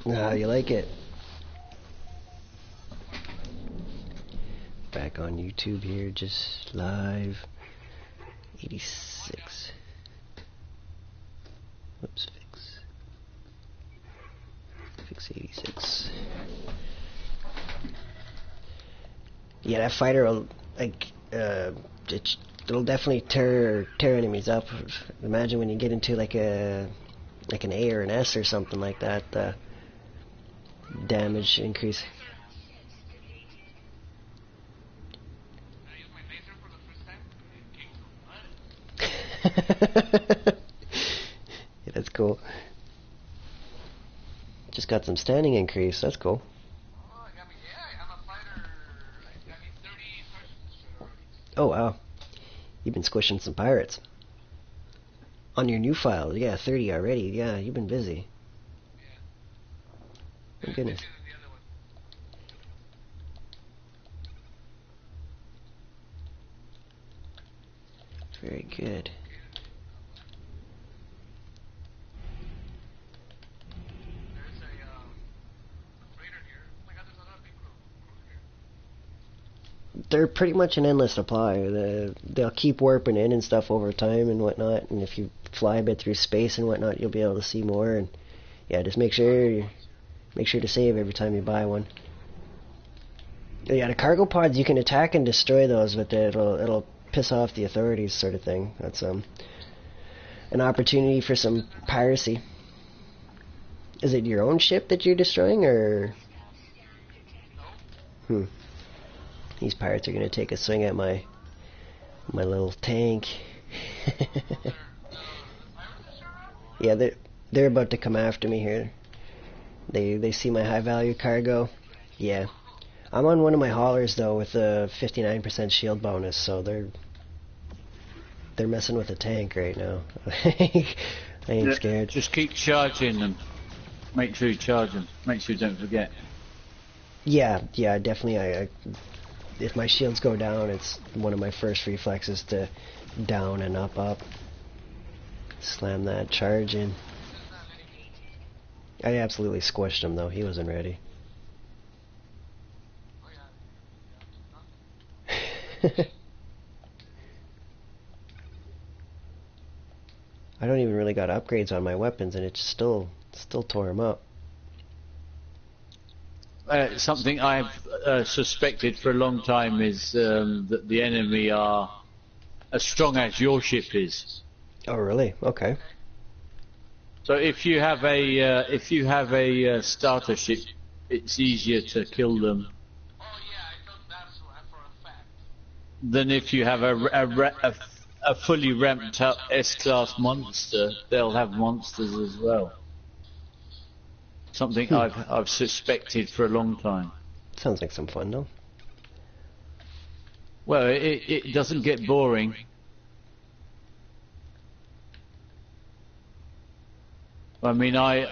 Ah, you like it? Back on YouTube here, just live. 86. Whoops, fix 86. Yeah, that fighter will, like, it'll definitely tear enemies up. Imagine when you get into like an A or an S or something like that, the damage increase. Yeah, that's cool. Just got some standing increase, that's cool. Oh wow, you've been squishing some pirates. On your new file, yeah, 30 already, yeah, you've been busy. Oh goodness. Very good. They're pretty much an endless supply. They'll keep warping in and stuff over time and whatnot, and if you fly a bit through space and whatnot, you'll be able to see more. And yeah, just make sure to save every time you buy one. Yeah, the cargo pods, you can attack and destroy those, but it'll piss off the authorities, sort of thing. That's an opportunity for some piracy. Is it your own ship that you're destroying, or? These pirates are gonna take a swing at my little tank. Yeah, they're about to come after me here. They see my high value cargo. Yeah, I'm on one of my haulers though with a 59% shield bonus, so they're messing with the tank right now. I ain't scared. Just keep charging them. Make sure you charge them. Make sure you don't forget. Yeah, definitely. If my shields go down, it's one of my first reflexes to down and up. Slam that charge in. I absolutely squished him though, he wasn't ready. I don't even really got upgrades on my weapons and it still tore him up. Something I've suspected for a long time is that the enemy are as strong as your ship is. Oh really? Okay. So if you have a starter ship, it's easier to kill them than if you have a fully ramped up S-class monster. They'll have monsters as well. Something I've suspected for a long time. Sounds like some fun though. Well, it doesn't get boring. I mean, I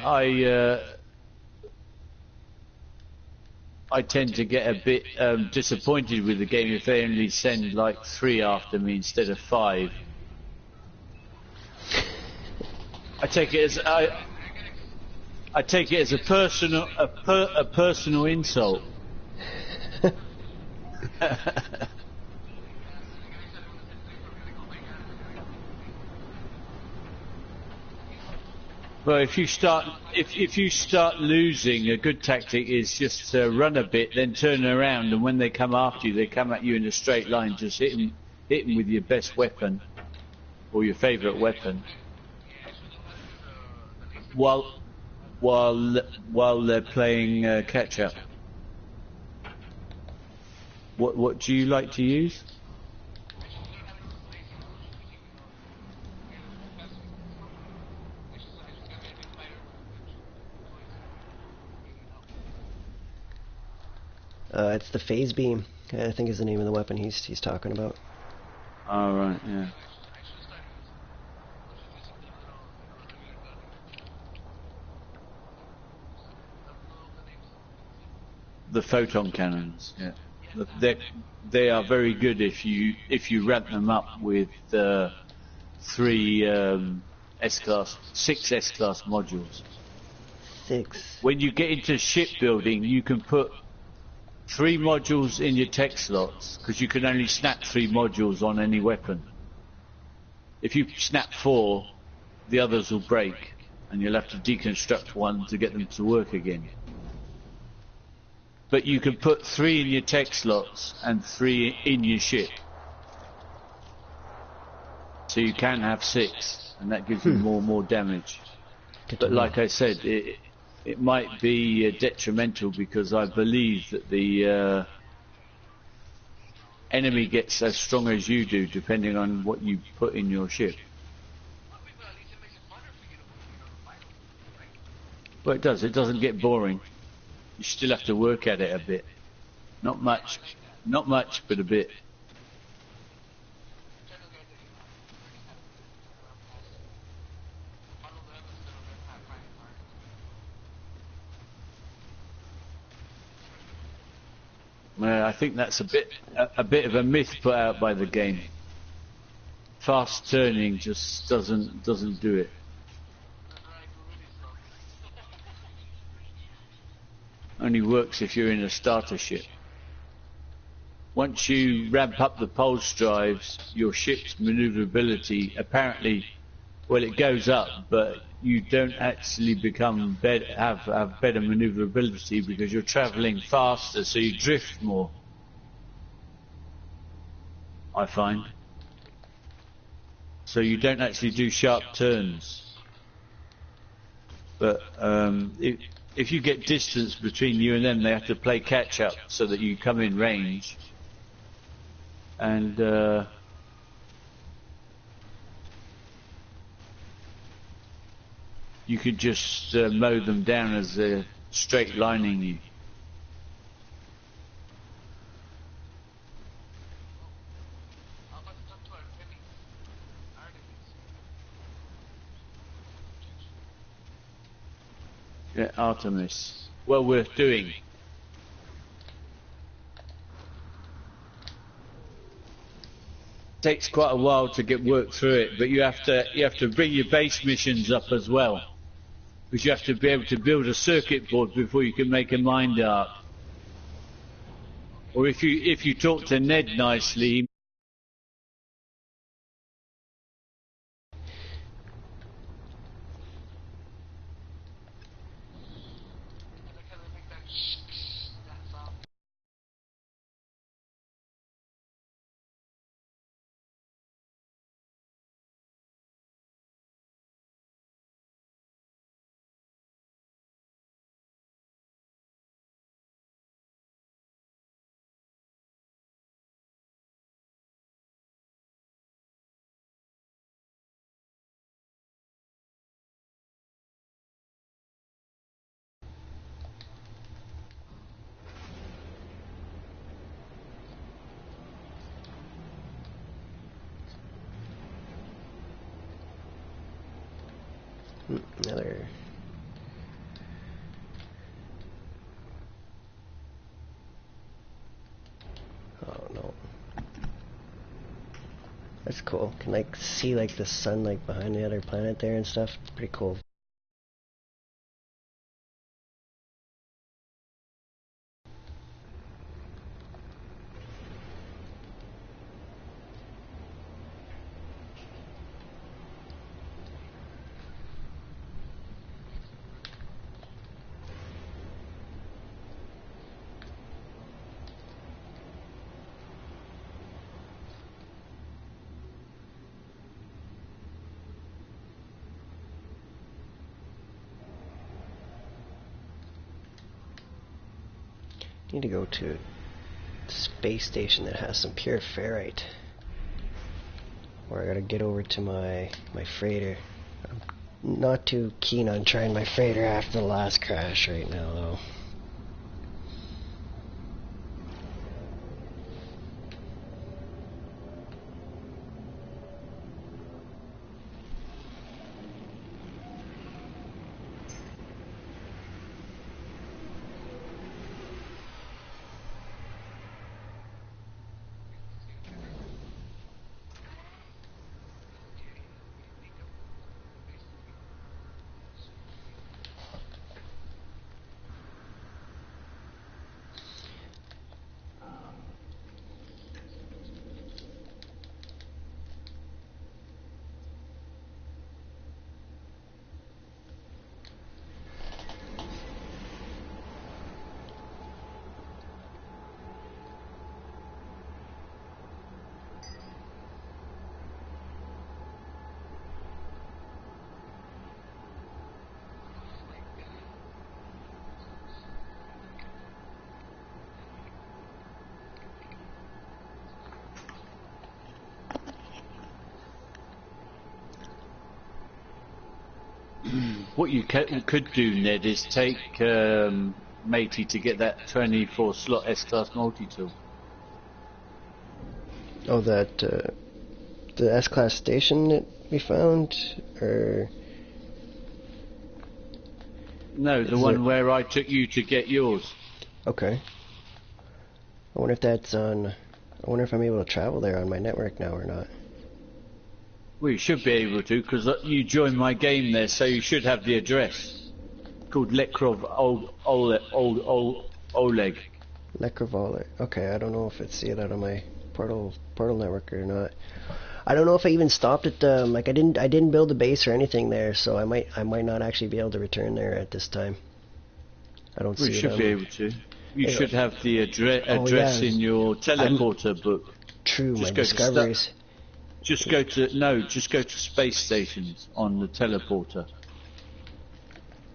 tend to get a bit disappointed with the game if they only send like 3 after me instead of 5. I take it as a personal insult. Well, if you start losing, a good tactic is just to run a bit, then turn around, and when they come after you, they come at you in a straight line. Just hit them with your best weapon or your favourite weapon, while they're playing catch-up. What do you like to use? It's the phase beam, I think is the name of the weapon he's talking about. Oh, right, yeah. The photon cannons, yeah. They are very good if you ramp them up with 3 S-class, 6 S-class modules. 6. When you get into shipbuilding, you can put 3 modules in your tech slots, because you can only snap 3 modules on any weapon. If you snap 4, the others will break, and you'll have to deconstruct one to get them to work again. But you can put 3 in your tech slots and 3 in your ship. So you can have 6, and that gives you more damage. But like I said, it might be detrimental, because I believe that the enemy gets as strong as you do, depending on what you put in your ship. Well, it does. It doesn't get boring. You still have to work at it a bit. Not much, but a bit. I think that's a bit of a myth put out by the game. Fast turning just doesn't do it. Only works if you're in a starter ship. Once you ramp up the pulse drives, your ship's maneuverability apparently, well, it goes up, but you don't actually become have better maneuverability, because you're travelling faster, so you drift more, I find. So you don't actually do sharp turns. But if you get distance between you and them, they have to play catch up so that you come in range. And you could just mow them down as they're straight lining you. Yeah, Artemis. Well worth doing. Takes quite a while to get work through it, but you have to bring your base missions up as well, because you have to be able to build a circuit board before you can make a mine dart. Or if you talk to Ned nicely. Another. Oh no. That's cool. Can like see like the sun like behind the other planet there and stuff. It's pretty cool. Need to go to a space station that has some pure ferrite. Or I gotta get over to my freighter. I'm not too keen on trying my freighter after the last crash right now though. What you could do, Ned, is take Matey to get that 24 slot S-Class multi-tool. Oh, that the S-Class station that we found, or no, the one where I took you to get yours. Okay. I wonder if that's on. I wonder if I'm able to travel there on my network now or not. Well, you should be able to, because you joined my game there, so you should have the address. Called Lekrov Oleg. Lekrov Oleg. Okay, I don't know if it's see it out on my portal network or not. I don't know if I even stopped at like I didn't build a base or anything there, so I might not actually be able to return there at this time. I don't see it. You should be able to. You should have the address in your teleporter book. True, my discoveries. Just go to space stations on the teleporter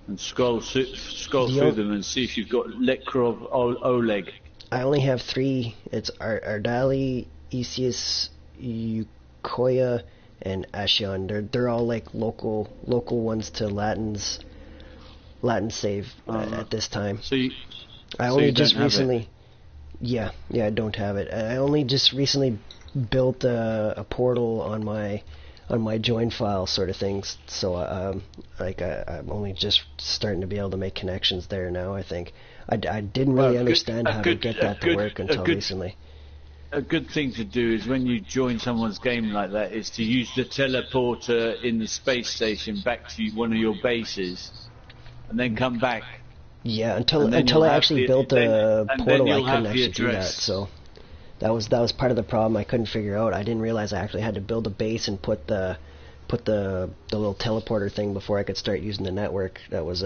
and scroll through them and see if you've got Lekrov Oleg. I only have 3. It's Ardali, Isius, Ukoya, and Ashion. They're all like local ones to Latin save at this time. I only just recently. Yeah, I don't have it. I only just recently built a portal on my join file sort of things. So I'm only just starting to be able to make connections there now. I think I didn't really understand how to get that to work until recently. A good thing to do is when you join someone's game like that is to use the teleporter in the space station back to one of your bases, and then come back. Yeah, until I actually built a portal, I couldn't actually do that. So that was part of the problem I couldn't figure out. I didn't realize I actually had to build a base and put the little teleporter thing before I could start using the network. That was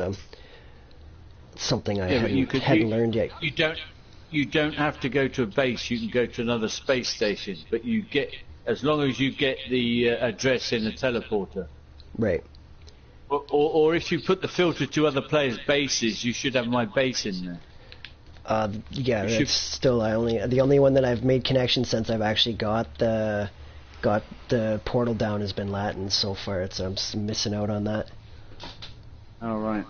something I hadn't learned yet. You don't have to go to a base. You can go to another space station, but as long as you get the address in the teleporter. Right. Or if you put the filter to other players' bases, you should have my base in there. Yeah, that's still the only one that I've made connection since I've actually got the portal down has been Latin so far. I'm missing out on that. All right.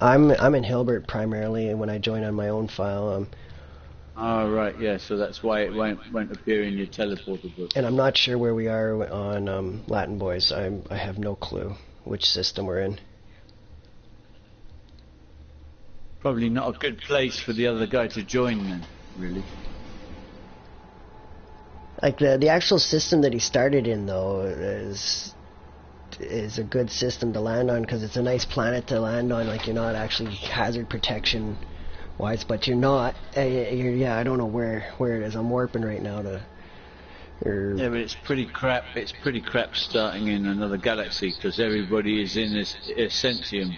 I'm in Hilbert primarily, and when I join on my own file, Oh, right, yeah, so that's why it won't appear in your teleporter book. And I'm not sure where we are on Latin Boys. I have no clue which system we're in. Probably not a good place for the other guy to join then, really. Like the actual system that he started in, though, is a good system to land on because it's a nice planet to land on. Like, you're not actually hazard protection wise, but you're not. I don't know where it is. I'm warping right now to. Yeah, but it's pretty crap. It's pretty crap starting in another galaxy because everybody is in this Essentium.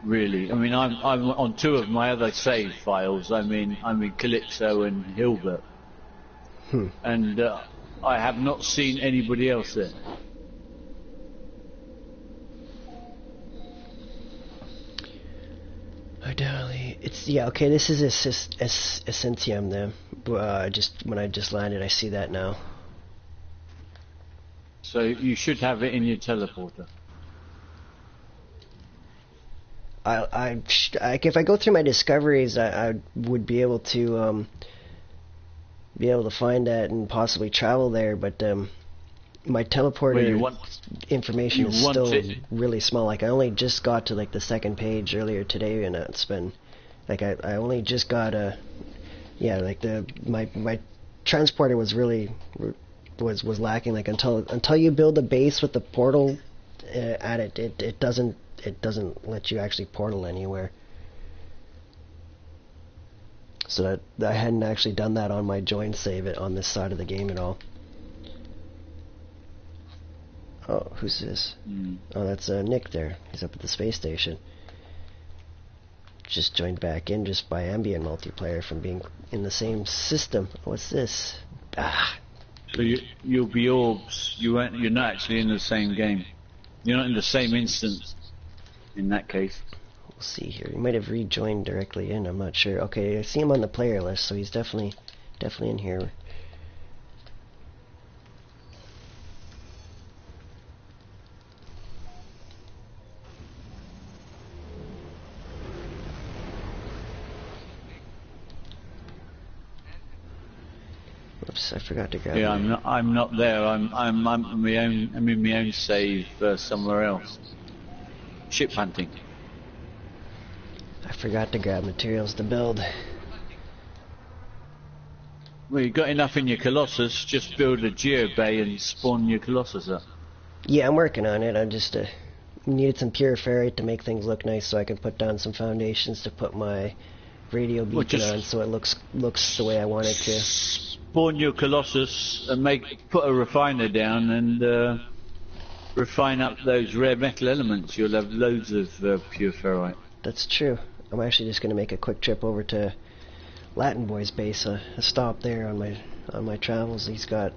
Really, I mean, I'm on 2 of my other save files. I'm in Calypso and Hilbert, and I have not seen anybody else there. Okay, this is Essentium then. When I just landed, I see that now. So you should have it in your teleporter. If I go through my discoveries, I would be able to find that and possibly travel there, but my teleporter information is still really small. Like, I only just got to like the 2nd page earlier today, and it's been like I only just got my transporter was really was lacking. Like, until you build a base with the portal at it doesn't let you actually portal anywhere. So that I hadn't actually done that on my join save it on this side of the game at all. Oh, who's this? Oh, that's Nick there. He's up at the space station. Just joined back in just by ambient multiplayer from being in the same system. What's this? Ah. So you'll be orbs. You're not actually in the same game. You're not in the same instance. In that case. We'll see here. He might have rejoined directly in. I'm not sure. Okay, I see him on the player list, so he's definitely in here. Oops, I forgot to grab. Yeah, I'm not there. I'm in my own save somewhere else. Ship hunting. I forgot to grab materials to build. Well, you got enough in your Colossus. Just build a geobay and spawn your Colossus up. Yeah, I'm working on it. I just needed some pure ferrite to make things look nice, so I can put down some foundations to put my radio beacon on, so it looks the way I want it to. Spawn your Colossus and put a refiner down and refine up those rare metal elements. You'll have loads of pure ferrite. That's true. I'm actually just going to make a quick trip over to Latin Boy's base. A stop there on my travels. He's got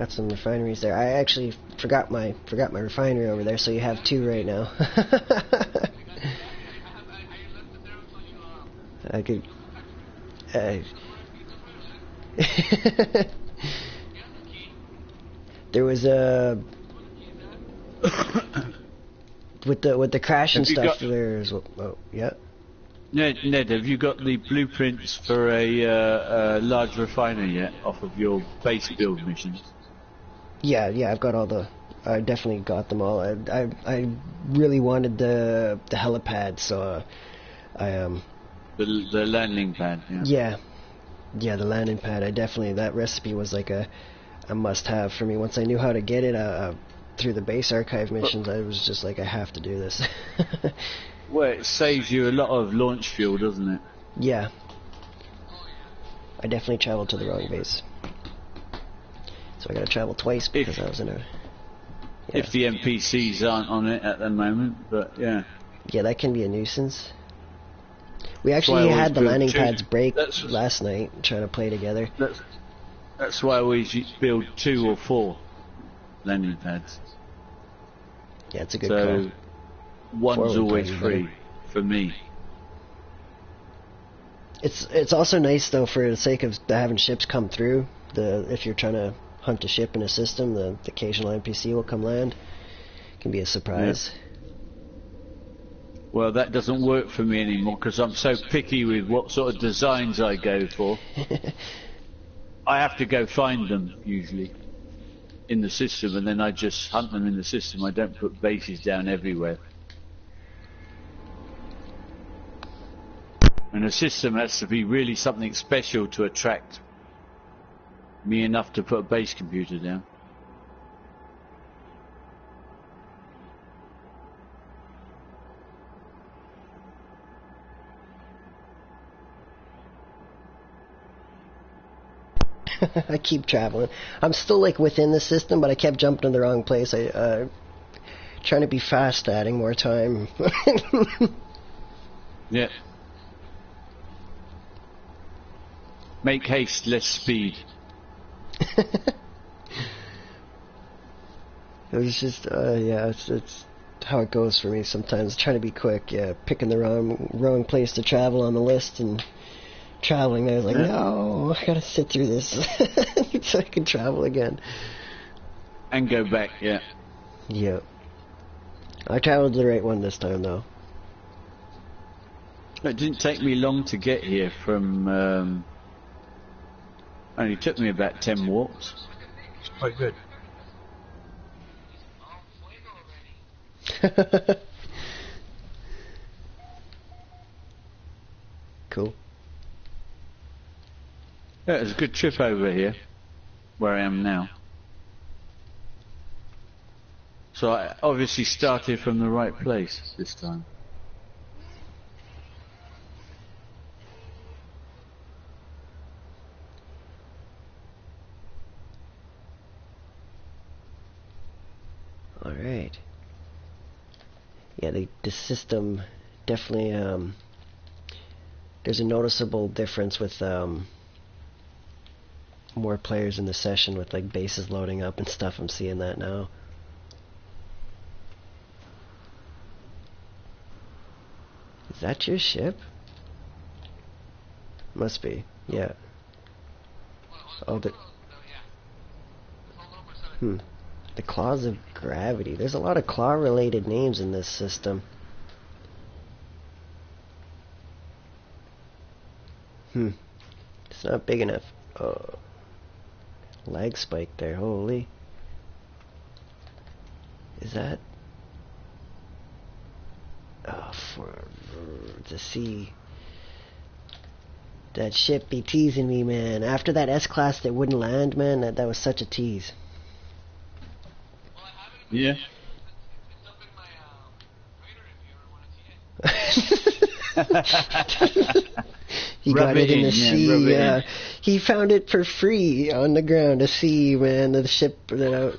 some refineries there. I actually forgot my refinery over there, so you have two right now. I could. There was a with the crash and stuff. There's yeah. Ned, have you got the blueprints for a large refiner yet off of your base build missions? Yeah, I've got all the. I definitely got them all. I really wanted the helipad, so I the landing pad. Yeah, the landing pad. That recipe was like a must-have for me. Once I knew how to get it through the base archive missions, I was just like, I have to do this. Well, it saves you a lot of launch fuel, doesn't it? Yeah. I definitely traveled to the wrong base. So I gotta travel twice because I was in a... Yeah. If the NPCs aren't on it at the moment, but yeah. Yeah, that can be a nuisance. We actually had the landing pads break last night, trying to play together. That's why I always build 2 or 4 landing pads. Yeah, it's a good call. One's always free for me. It's also nice though, for the sake of having ships come through. If you're trying to hunt a ship in a system, the occasional NPC will come land. It can be a surprise. Yeah. Well, that doesn't work for me anymore because I'm so picky with what sort of designs I go for. I have to go find them usually in the system, and then I just hunt them in the system. I don't put bases down everywhere. And the system has to be really something special to attract me enough to put a base computer down. I keep traveling. I'm still like within the system, but I kept jumping to the wrong place. I trying to be fast, adding more time. Yeah. Make haste, less speed. It was just, it's how it goes for me sometimes. Trying to be quick, picking the wrong place to travel on the list and traveling there. Like, no, I gotta sit through this so I can travel again. And go back, yeah. Yep. I traveled the right one this time, though. It didn't take me long to get here from... only took me about 10 walks. It's quite good. Cool. Yeah, it was a good trip over here, where I am now. So I obviously started from the right place this time. Alright. Yeah, the system definitely, there's a noticeable difference with more players in the session with like bases loading up and stuff. I'm seeing that now. Is that your ship? Must be, yeah. Oh, the claws of gravity. There's a lot of claw-related names in this system. It's not big enough. Oh, lag spike there. Holy. Is that? Oh, for the sea. That ship be teasing me, man. After that S-Class that wouldn't land, man, that was such a tease. Yeah. He got it in the sea. He found it for free on the ground. A sea, man. The ship. There's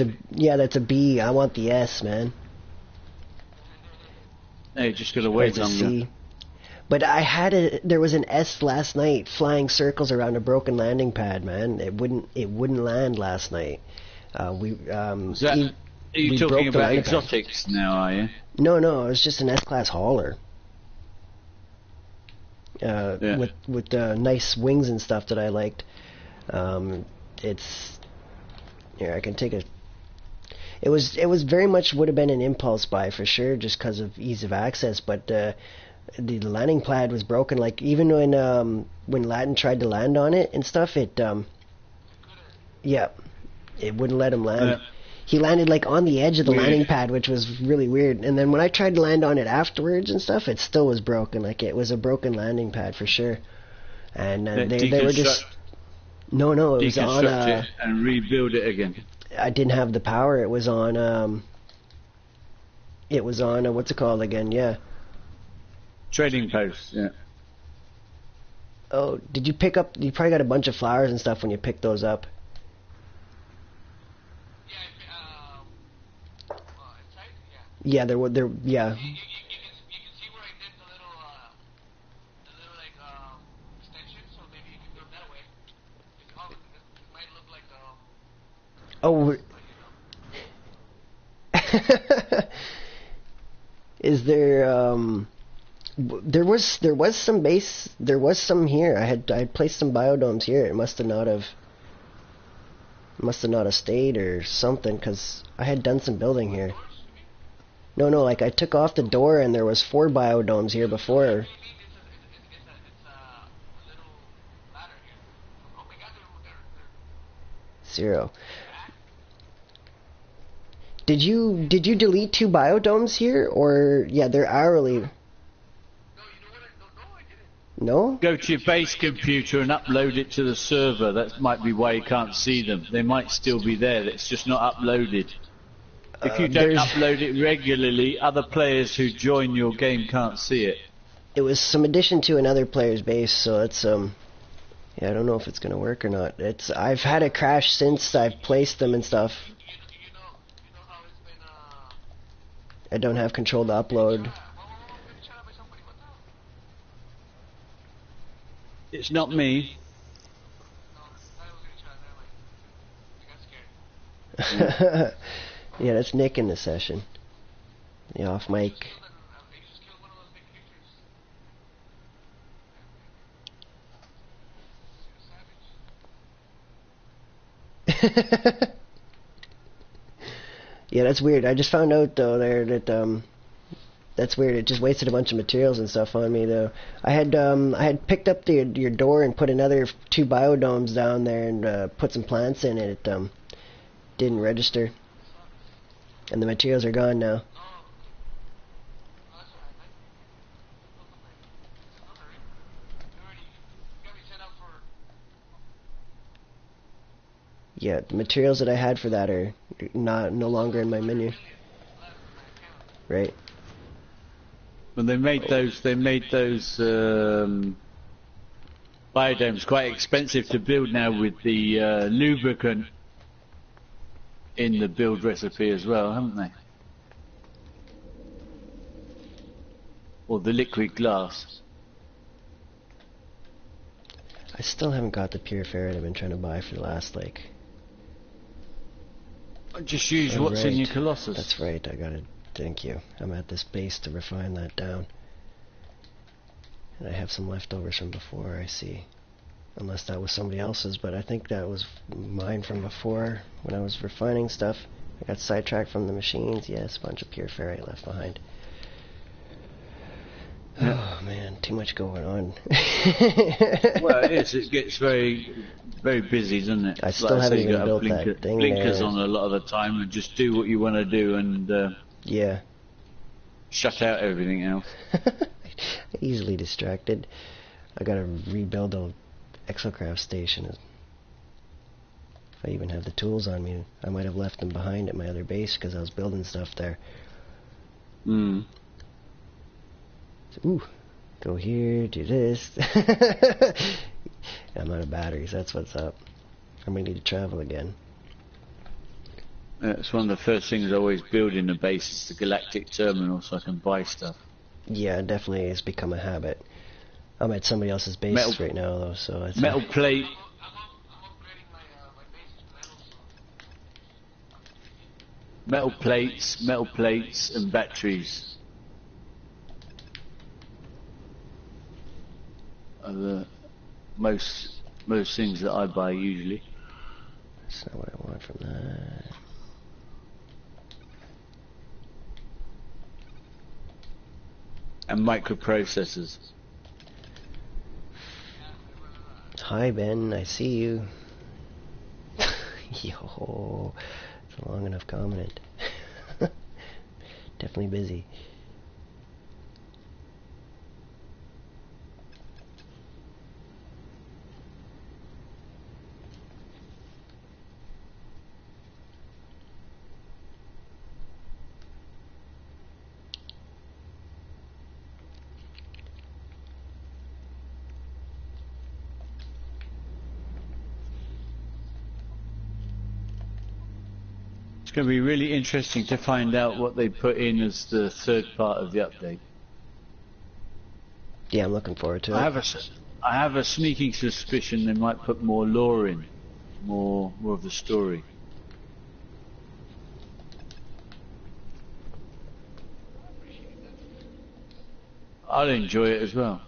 a that's a B. I want the S, man. Hey, just gotta wait on C. But there was an S last night flying circles around a broken landing pad, man. It wouldn't land last night. Are you talking about exotics now, are you? No, it was just an S-Class hauler. With nice wings and stuff that I liked. It's here. I can take a. It was very much would have been an impulse buy for sure, just because of ease of access. But the landing pad was broken. Like even when Latin tried to land on it and stuff, it wouldn't let him land. Yeah. He landed like on the edge of the landing pad, which was really weird. And then when I tried to land on it afterwards and stuff, it still was broken. Like it was a broken landing pad for sure. And they were just no, it was on it and rebuild it again. I didn't have the power. It was on what's it called again? Yeah. Trading post. Yeah. Oh, did you pick up? You probably got a bunch of flowers and stuff when you picked those up. Yeah, there. Yeah. You can see where I did the little like extension, so maybe you can go that way. It might look like Is there there was some base, there was some here. I placed some biodomes here. It must have not have stayed or something, because I had done some building here. No, like I took off the door and there was 4 biodomes here before. Zero. Did you delete 2 biodomes here, or yeah, they're hourly? No? Go to your base computer and upload it to the server. That might be why you can't see them. They might still be there. It's just not uploaded. If you don't upload it regularly, other players who join your game can't see it. It was some addition to another player's base, so it's yeah, I don't know if it's gonna work or not. I've had it crash since I've placed them and stuff. I don't have control to upload. It's not me. Yeah, that's Nick in the session. The off mic. Yeah, that's weird. I just found out though there that that's weird. It just wasted a bunch of materials and stuff on me though. I had picked up your door and put another 2 biodomes down there and put some plants in it. It didn't register. And the materials are gone now. Yeah, the materials that I had for that are no longer in my menu. Right. When they made those biodomes quite expensive to build now with the lubricant. in the build recipe as well, haven't they? Or the liquid glass. I still haven't got the pure ferret I've been trying to buy for the last, like... Just use what's in your Colossus. That's right, I gotta... Thank you. I'm at this base to refine that down. And I have some leftovers from before, I see. Unless that was somebody else's, but I think that was mine from before when I was refining stuff. I got sidetracked from the machines. Yes, a bunch of pure ferrite left behind. Oh man, too much going on. Well, it is. It gets very, very busy, doesn't it? I still haven't even built that thing blinkers there. on a lot of the time, and just do what you want to do, and yeah, shut out everything else. Easily distracted. I gotta rebuild the exocraft station. If I even have the tools on me, I might have left them behind at my other base because I was building stuff there. Hmm. Ooh, go here, do this. I'm out of batteries, that's what's up. I'm gonna need to travel again. It's one of the first things I always build in the base is the Galactic Terminal so I can buy stuff. Yeah, definitely it's become a habit. I'm at somebody else's base right now though, so it's metal plate. I'm upgrading my base to Metal plates and batteries are the most things that I buy usually. That's not what I want from that. And microprocessors. Hi Ben, I see you. Yo, it's a long enough comment. Definitely busy. It's going to be really interesting to find out what they put in as the third part of the update. Yeah, I'm looking forward to it. I have a sneaking suspicion they might put more lore in, more of the story. I'd enjoy it as well.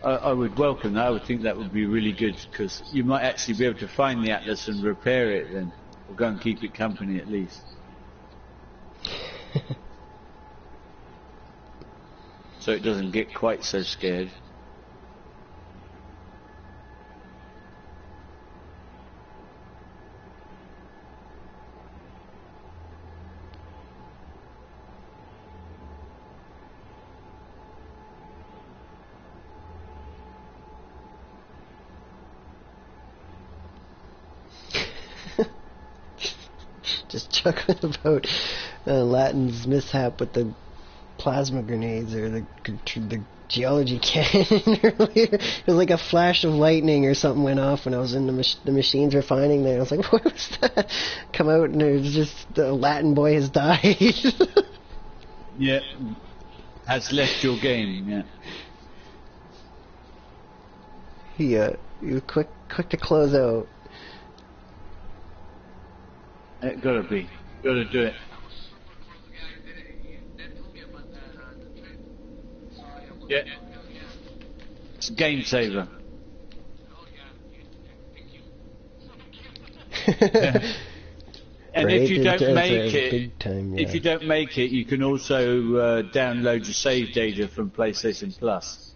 I would welcome that. I would think that would be really good because you might actually be able to find the Atlas and repair it then, or go and keep it company at least. So it doesn't get quite so scared. Just chuckling about Latin's mishap with the plasma grenades or the geology cannon earlier. It was like a flash of lightning or something went off when I was in the machines refining there. I was like, what was that? Come out and it was just the Latin boy has died. Yeah, has left your game. Yeah. You were quick to close out. It gotta be. Gotta do it. Yeah. It's a game saver. And Right, if you don't make big it, time, yeah. if you don't make it, you can also download your save data from PlayStation Plus.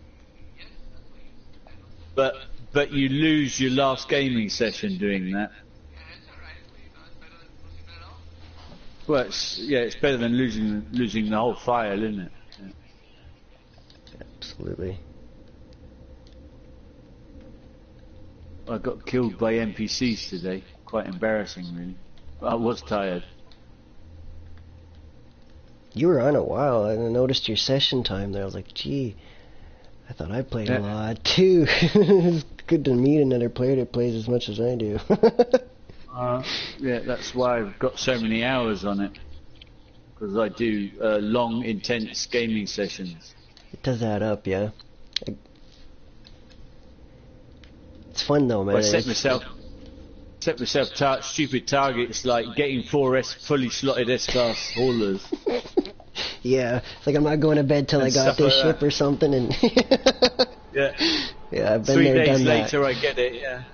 But you lose your last gaming session doing that. Well, it's better than losing the whole file, isn't it? Yeah. Absolutely. I got killed by NPCs today. Quite embarrassing, really. I was tired. You were on a while, and I noticed your session time there. I was like, gee, I thought I played a lot too. It's good to meet another player that plays as much as I do. Yeah, that's why I've got so many hours on it. Because I do long, intense gaming sessions. It does add up, yeah. It's fun though, man. I set myself stupid targets like getting 4 fully slotted S-class haulers. Yeah, it's like I'm not going to bed till I got this like ship that. or something, and Yeah. yeah, I've been 3 there, days done later, that. I get it. Yeah.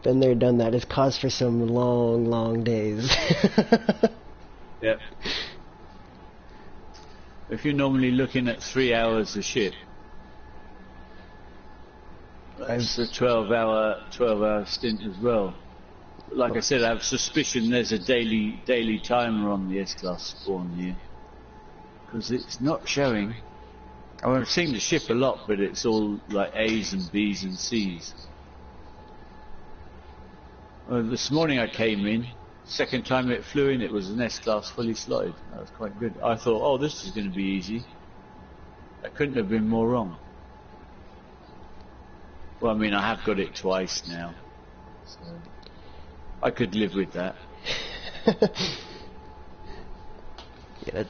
Been there, done that. It's cause for some long, long days. Yeah. If you're normally looking at 3 hours a ship, that's a 12-hour stint as well. Like I said, I have suspicion there's a daily timer on the S-class spawn here, because it's not showing. I mean, I've seen the ship a lot, but it's all like A's and B's and C's. This morning I came in, second time it flew in, it was an S-class fully slotted. That was quite good. I thought, oh, this is going to be easy. That couldn't have been more wrong. Well, I mean, I have got it twice now, so I could live with that. Yeah,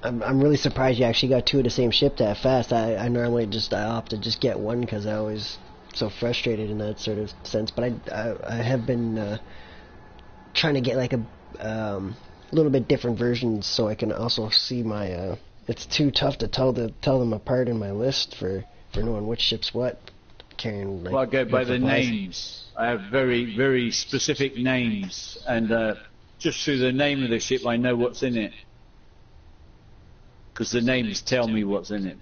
I'm really surprised you actually got 2 of the same ship that fast. I normally I opt to just get one because I always so frustrated in that sort of sense. But I have been trying to get like a little bit different versions so I can also see my. It's too tough to tell them apart in my list for knowing which ship's what. Carrying, like, Well, I go by the supplies. names. I have very, very specific names, and just through the name of the ship, I know what's in it. Because the names tell me what's in it.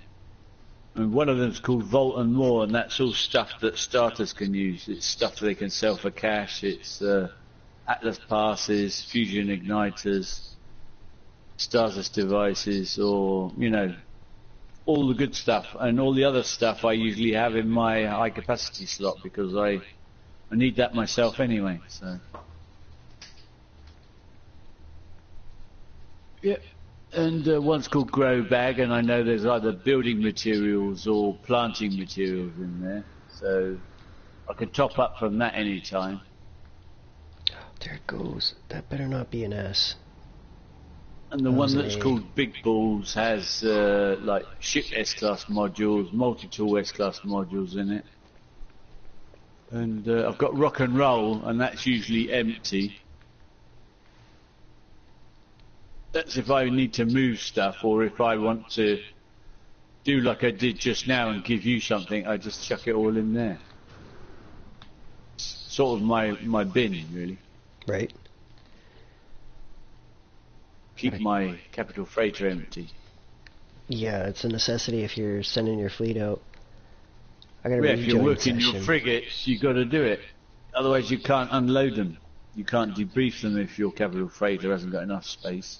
And one of them is called Vault and More, and that's all stuff that starters can use. It's stuff they can sell for cash. It's Atlas passes, fusion igniters, Stasis devices, or, you know, all the good stuff. And all the other stuff I usually have in my high capacity slot because I need that myself anyway. So, yeah. And one's called Grow Bag, and I know there's either building materials or planting materials in there, so I can top up from that any time. There it goes. That better not be an S. And the one that's called Big Balls has like ship S-class modules, multi-tool S-class modules in it. And I've got Rock and Roll, and that's usually empty. That's if I need to move stuff, or if I want to do like I did just now and give you something, I just chuck it all in there. Sort of my bin, really. Right. Keep my capital freighter empty. Yeah, it's a necessity if you're sending your fleet out. I gotta Yeah, if you're rejoin working session. your frigates, you got to do it. Otherwise, you can't unload them. You can't debrief them if your capital freighter hasn't got enough space.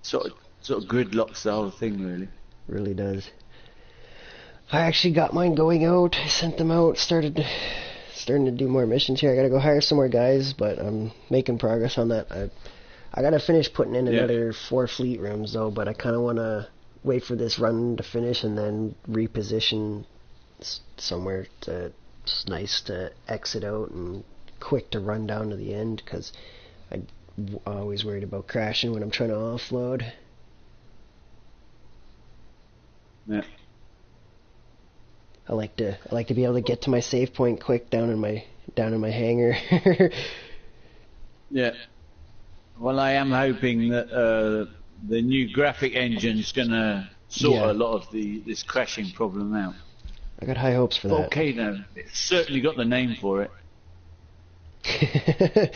Sort of gridlocks the whole thing, really. Really does. I actually got mine going out. I sent them out. Starting to do more missions here. I gotta go hire some more guys, but I'm making progress on that. I gotta finish putting in another 4 fleet rooms though, but I kind of want to wait for this run to finish and then reposition somewhere it's nice to exit out and quick to run down to the end, because I'm always worried about crashing when I'm trying to offload. Yeah. I like to be able to get to my save point quick down in my hangar. Yeah. Well, I am hoping that the new graphic engine's going to sort a lot of this crashing problem out. I got high hopes for that. Volcano, it's certainly got the name for it.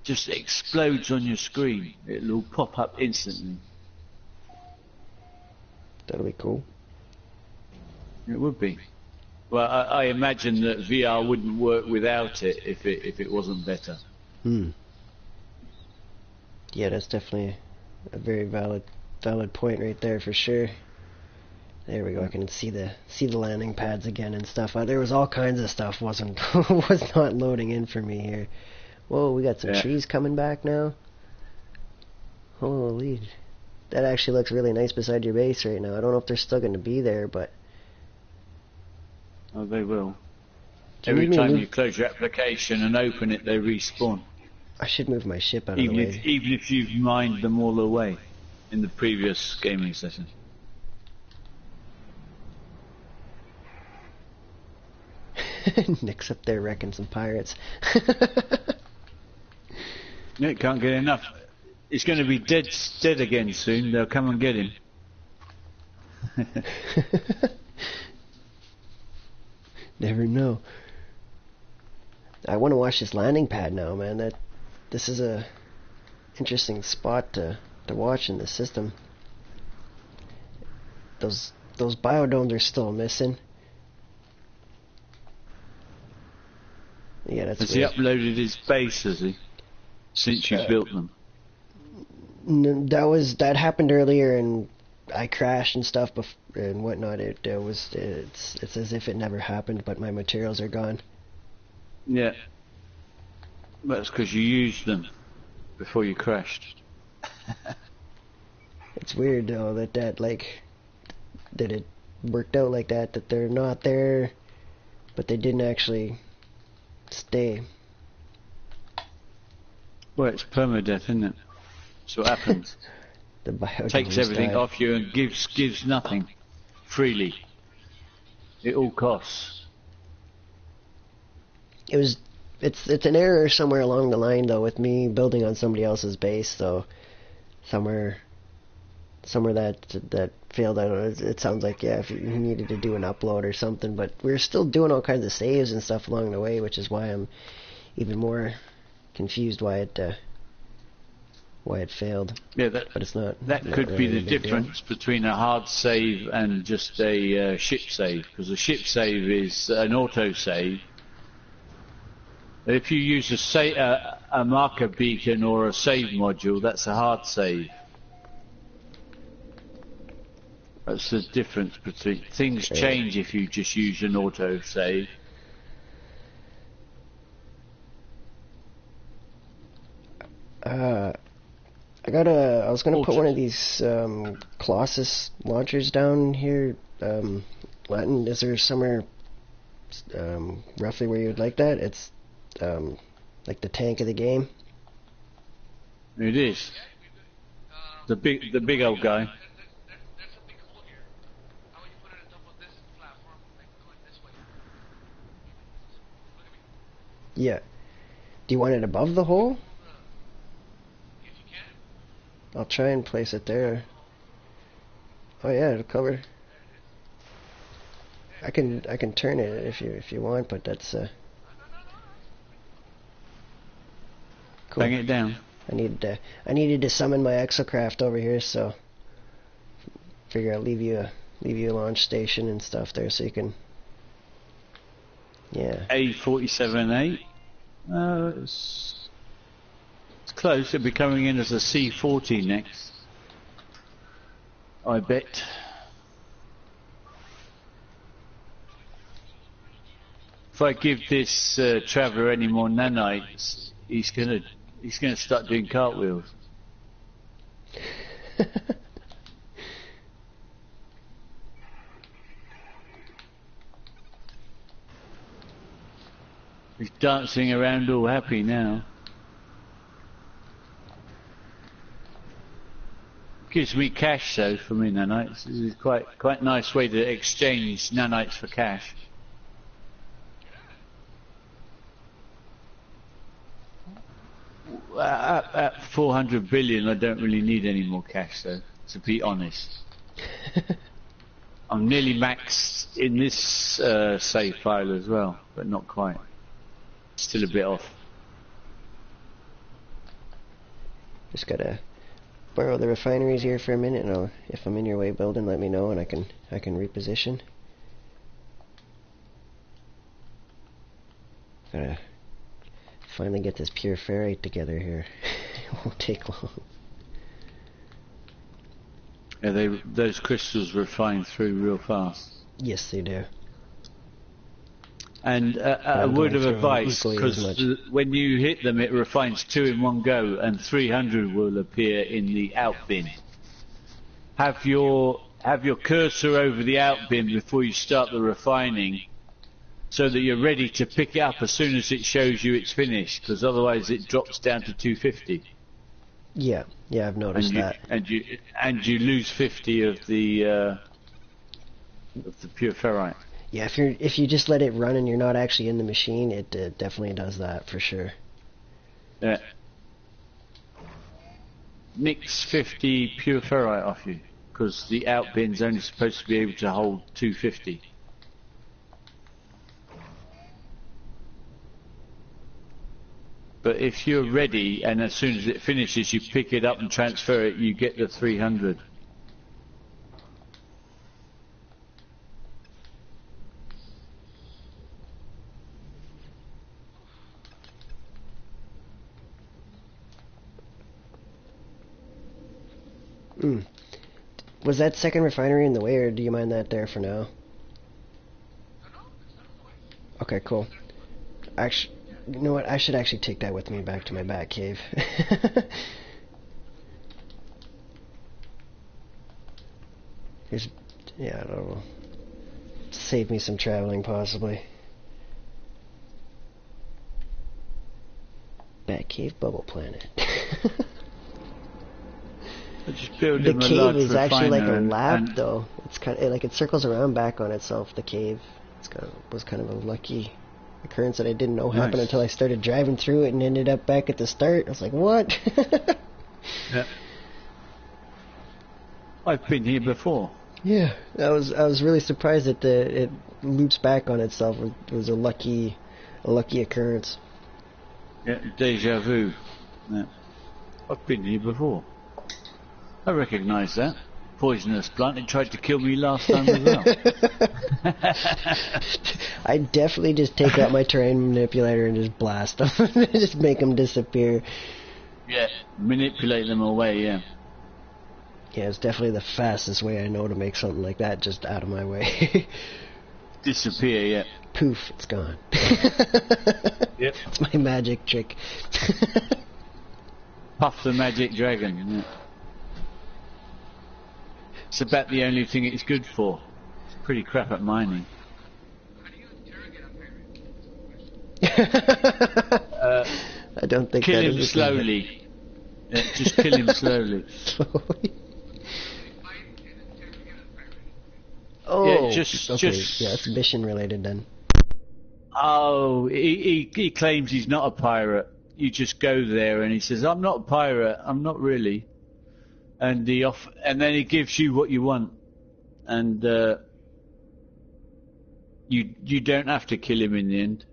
Just explodes on your screen. It'll pop up instantly. That'll be cool. It would be. Well, I imagine that VR wouldn't work without it if it wasn't better. Yeah, that's definitely a very valid point right there for sure. There we go. I can see the landing pads again and stuff. There was all kinds of stuff was not loading in for me here. Whoa, we got some trees coming back now. Holy, that actually looks really nice beside your base right now. I don't know if they're still going to be there, but Oh, they will. Do you Every need me to time move- you close your application and open it, they respawn. I should move my ship out of the way. Even if you've mined them all away in the previous gaming session. Nick's up there wrecking some pirates. Yeah, can't get enough. He's going to be dead again soon. They'll come and get him. Never know. I want to watch this landing pad now, man. This is a interesting spot to watch in the system. Those biodomes are still missing. Yeah, that's Has weird. he uploaded his base, has he? Since you built them? That happened earlier, and I crashed and stuff and whatnot. It's as if it never happened, but my materials are gone. Yeah. That's because you used them before you crashed. It's weird though that it worked out like that. That they're not there, but they didn't actually stay. Well, it's PermaDeath, isn't it? That's what happens. The biodomes Takes everything died. off you and gives nothing freely. It all costs. It's an error somewhere along the line though with me building on somebody else's base, so somewhere that failed. I don't know. It sounds like if you needed to do an upload or something, but we're still doing all kinds of saves and stuff along the way, which is why I'm even more confused why it failed. Yeah, But it's not. that not could really be the a big deal. difference between a hard save and just a ship save, because a ship save is an auto save. If you use a marker beacon or a save module, that's a hard save. That's the difference between things change if you just use an auto save. I was gonna put one of these Colossus launchers down here. Latin, is there somewhere roughly where you would like that? It's like the tank of the game. It is the big old guy. There's a big hole here. How about you put it on top of this platform, like going this way? Look at me. Yeah. Do you want it above the hole? If you can. I'll try and place it there. Oh yeah, it'll cover. I can turn it if you want, but that's cool. Bang it down. I needed to summon my exocraft over here, so figure I'll leave you a launch station and stuff there, so you can. Yeah. A47A. It's close. It'll be coming in as a C40 next, I bet. If I give this traveller any more nanites, he's gonna start doing cartwheels. He's dancing around all happy now. Gives me cash though for me nanites. This is quite a nice way to exchange nanites for cash. At 400 billion, I don't really need any more cash though, to be honest. I'm nearly maxed in this save file as well, but not quite. Still a bit off. Just gotta borrow the refineries here for a minute, and if I'm in your way building, let me know, and I can reposition. Gotta finally get this pure ferrite together here. It won't take long. Yeah, those crystals refine through real fast. Yes, they do. And a I'm word going of through advice, equally as because much. when you hit them, it refines 2 in one go, and 300 will appear in the out bin. Have your cursor over the out bin before you start the refining, so that you're ready to pick it up as soon as it shows you it's finished, because otherwise it drops down to 250. Yeah, I've noticed that. And you lose 50 of the pure ferrite. Yeah, if you just let it run and you're not actually in the machine, it definitely does that for sure. Yeah. Nicks 50 pure ferrite off you, because the out bin's only supposed to be able to hold 250. But if you're ready, and as soon as it finishes, you pick it up and transfer it, you get the 300. Was that second refinery in the way, or do you mind that there for now? Okay, cool. Actually, you know what? I should actually take that with me back to my Batcave. Yeah, I don't know. Save me some traveling, possibly. Batcave Bubble Planet. The cave is actually like a lab, though. It's kind of like it circles around back on itself. The cave. Was kind of a lucky occurrence that I didn't know happened until I started driving through it and ended up back at the start. I was like, what? Yeah. I've been here before. Yeah, I was really surprised that it loops back on itself. It was a lucky occurrence. Yeah, deja vu. Yeah. I've been here before. I recognise that. Poisonous plant. It tried to kill me last time as well. I definitely just take out my terrain manipulator and just blast them. Just make them disappear. Yeah, manipulate them away, yeah. Yeah, it's definitely the fastest way I know to make something like that just out of my way. Disappear, yeah. Poof, it's gone. Yep. It's my magic trick. Puff the magic dragon, yeah. It's about the only thing it's good for. It's pretty crap at mining. I don't think kill that him is slowly. Yeah, just kill him slowly. Slowly. Oh, yeah, just yeah, it's mission related then. Oh, he claims he's not a pirate. You just go there and he says, "I'm not a pirate. I'm not really." And then he gives you what you want, and you don't have to kill him in the end.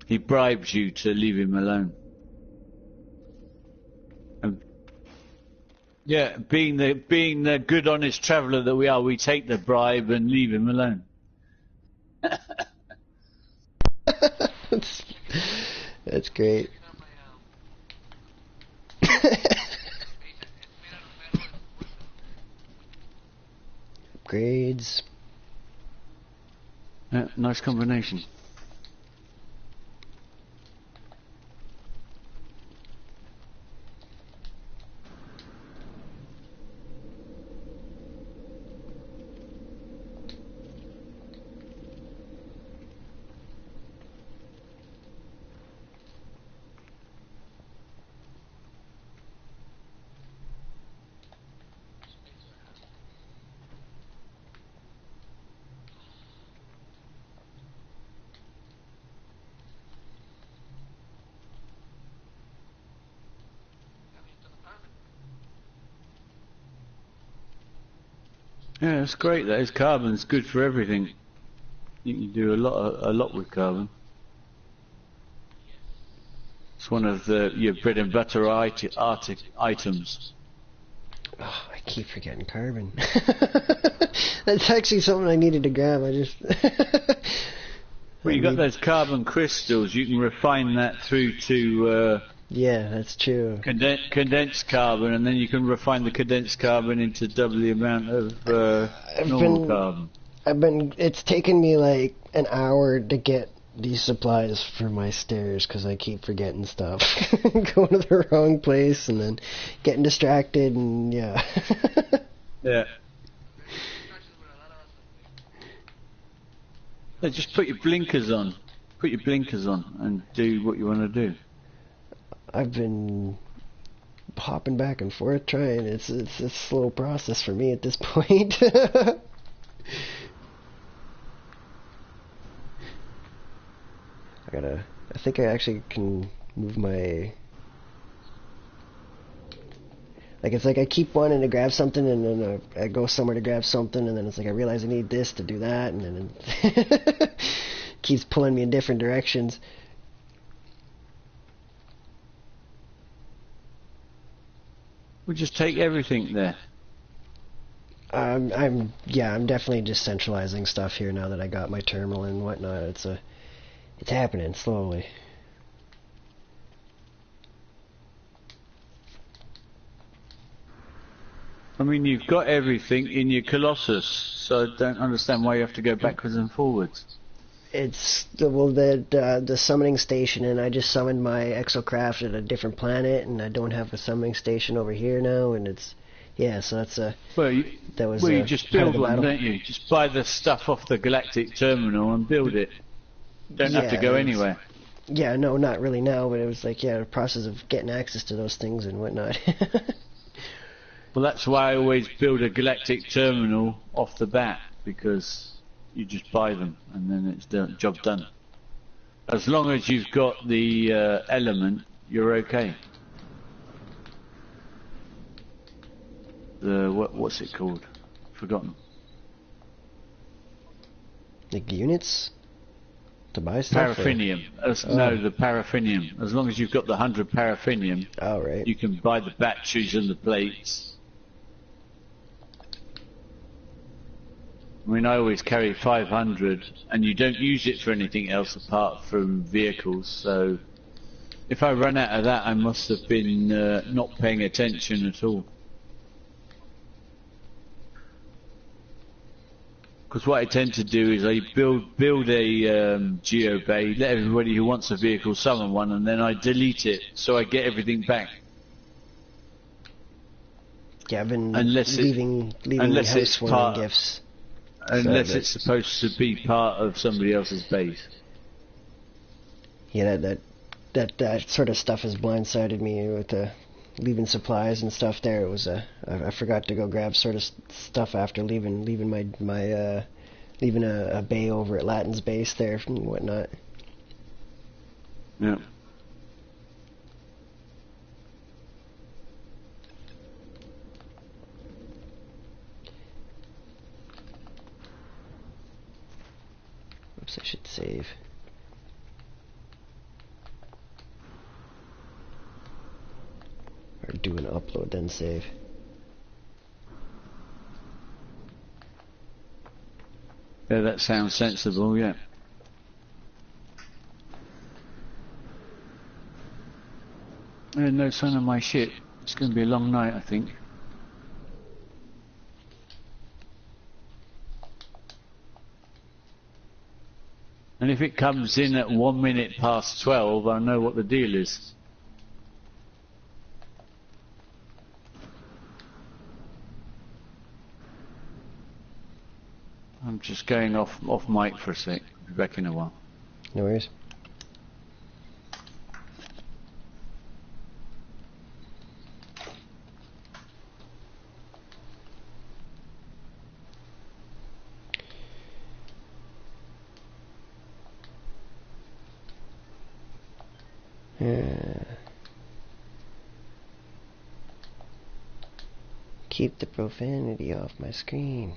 He bribes you to leave him alone. And yeah, being the good, honest traveller that we are, we take the bribe and leave him alone. That's great. Upgrades. Yeah, nice combination. Yeah, it's great. That is, carbon's good for everything. You can do a lot with carbon. It's one of your bread and butter items. Oh, I keep forgetting carbon. That's actually something I needed to grab. I just. Well, you got those carbon crystals. You can refine that through to. Yeah, that's true. Condensed carbon, and then you can refine the condensed carbon into double the amount of normal carbon. It's taken me like an hour to get these supplies for my stairs because I keep forgetting stuff. Going to the wrong place and then getting distracted and yeah. Yeah. Yeah, just put your blinkers on. Put your blinkers on and do what you want to do. I've been hopping back and forth trying. It's a slow process for me at this point. I think I actually can move my... Like, it's like I keep wanting to grab something, and then I go somewhere to grab something, and then it's like I realize I need this to do that, and then it keeps pulling me in different directions. We'll just take everything there. I'm definitely just centralizing stuff here now that I got my terminal and whatnot. It's happening slowly. I mean, you've got everything in your Colossus, so I don't understand why you have to go backwards and forwards. It's the summoning station, and I just summoned my exocraft at a different planet, and I don't have a summoning station over here now, and it's so that's you just build one, don't you? Just buy the stuff off the Galactic Terminal and build it. Don't have to go anywhere. Yeah, no, not really now, but it was like the process of getting access to those things and whatnot. Well, that's why I always build a Galactic Terminal off the bat, because you just buy them and then it's done, job done. As long as you've got the element, you're okay. What's it called? Forgotten. Like units to buy stuff. Paraffinium. No, the paraffinium. As long as you've got the 100 paraffinium, right. You can buy the batteries and the plates. I mean, I always carry 500, and you don't use it for anything else apart from vehicles, so if I run out of that, I must have been not paying attention at all. Because what I tend to do is I build a geo bay, let everybody who wants a vehicle summon one, and then I delete it, so I get everything back. Yeah, I've been leaving my house for gifts. Unless it's supposed to be part of somebody else's base. Yeah, that sort of stuff has blindsided me with leaving supplies and stuff there. It was I forgot to go grab sort of stuff after leaving my leaving a bay over at Latin's base there and whatnot. Yeah. Oops, I should save. Or do an upload, then save. Yeah, that sounds sensible, yeah. No sign of my ship. It's going to be a long night, I think. And if it comes in at 1 minute past 12, I know what the deal is. I'm just going off mic for a sec. I'll be back in a while. No worries. Keep the profanity off my screen.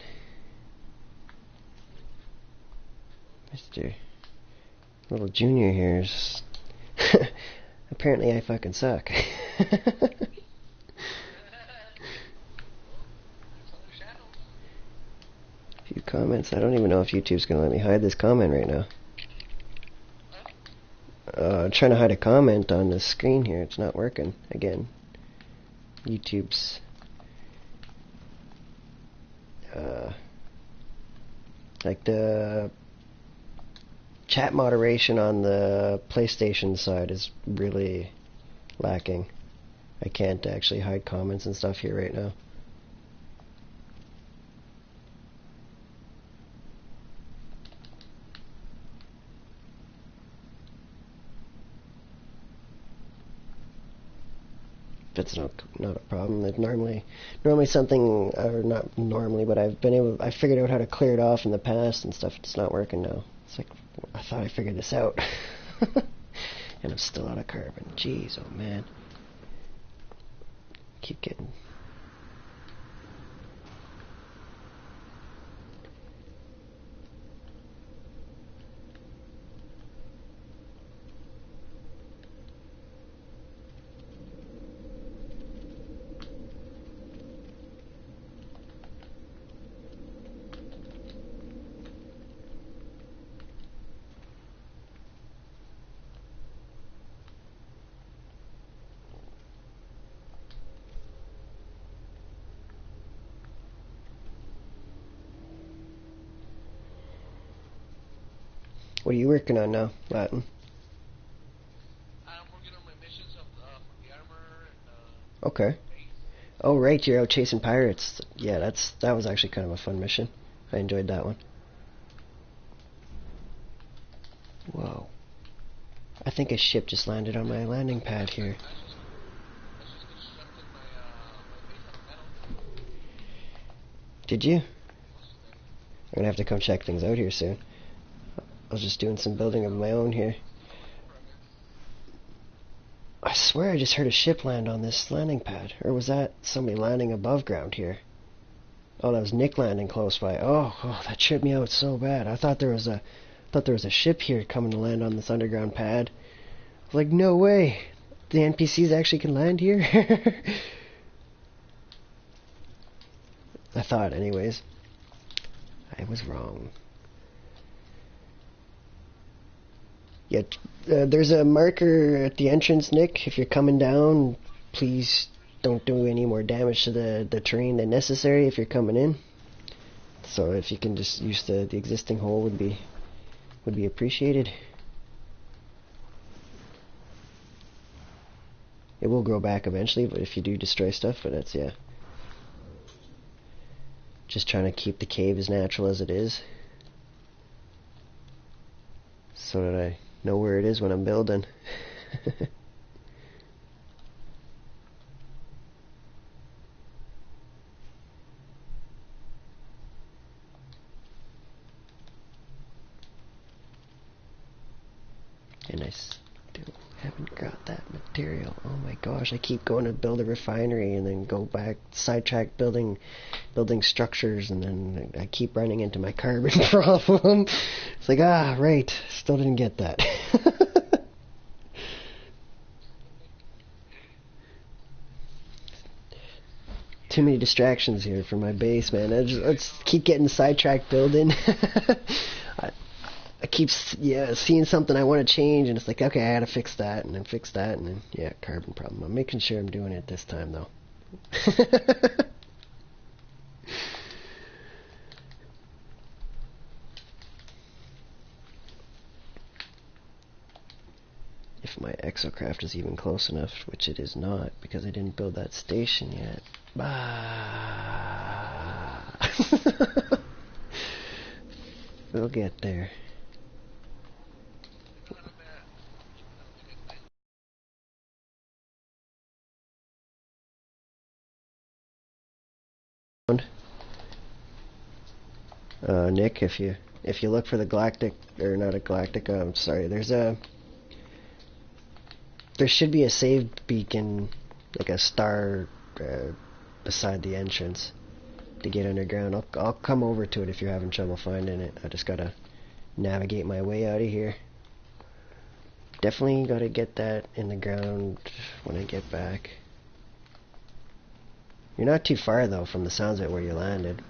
Mr. Little Junior here's apparently I fucking suck. Few comments. I don't even know if YouTube's gonna let me hide this comment right now. I'm trying to hide a comment on the screen here. It's not working again. YouTube's like the chat moderation on the PlayStation side is really lacking. I can't actually hide comments and stuff here right now. That's not a problem. It normally something, or not normally, but I figured out how to clear it off in the past and stuff. It's not working now. It's like, I thought I figured this out. And I'm still out of carbon. Jeez, oh man. Keep getting... What are you working on now, Latin? I'm working on my missions of for the armor and Okay. base. Oh right, you're out chasing pirates. Yeah, that was actually kind of a fun mission. I enjoyed that one. Whoa. I think a ship just landed on my landing pad here. I just constructed my base out of metal. Did you? Most of them. I'm gonna have to come check things out here soon. I was just doing some building of my own here. I swear I just heard a ship land on this landing pad. Or was that somebody landing above ground here? Oh, that was Nick landing close by. Oh, that tripped me out so bad. I thought there was a ship here coming to land on this underground pad. I was like, no way. The NPCs actually can land here? I thought, anyways. I was wrong. Yeah, there's a marker at the entrance, Nick. If you're coming down, please don't do any more damage to the terrain than necessary if you're coming in. So if you can just use the existing hole would be appreciated. It will grow back eventually, but if you do destroy stuff, but that's, yeah. Just trying to keep the cave as natural as it is, so that I know where it is when I'm building. And I still haven't got that material. Oh my gosh, I keep going to build a refinery and then go back, sidetrack building structures, and then I keep running into my carbon problem. It's like, right, still didn't get that. Too many distractions here for my base, man. I just keep getting sidetracked building. I keep seeing something I want to change, and it's like, okay, I gotta fix that, and then fix that, and then, yeah, carbon problem. I'm making sure I'm doing it this time, though. If my exocraft is even close enough, which it is not, because I didn't build that station yet. We'll get there. Nick, if you look for the galactic, or not a galactic, sorry, there should be a save beacon, like a star, beside the entrance to get underground. I'll come over to it if you're having trouble finding it. I just gotta navigate my way out of here. Definitely gotta get that in the ground when I get back. You're not too far though from the sounds of it where you landed.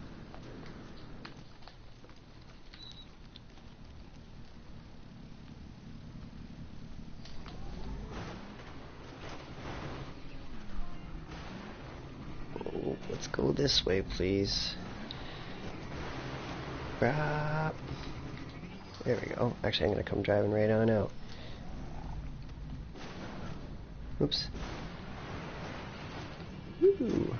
Oh, let's go this way, please. There we go. Actually, I'm gonna come driving right on out. Oops. Woo.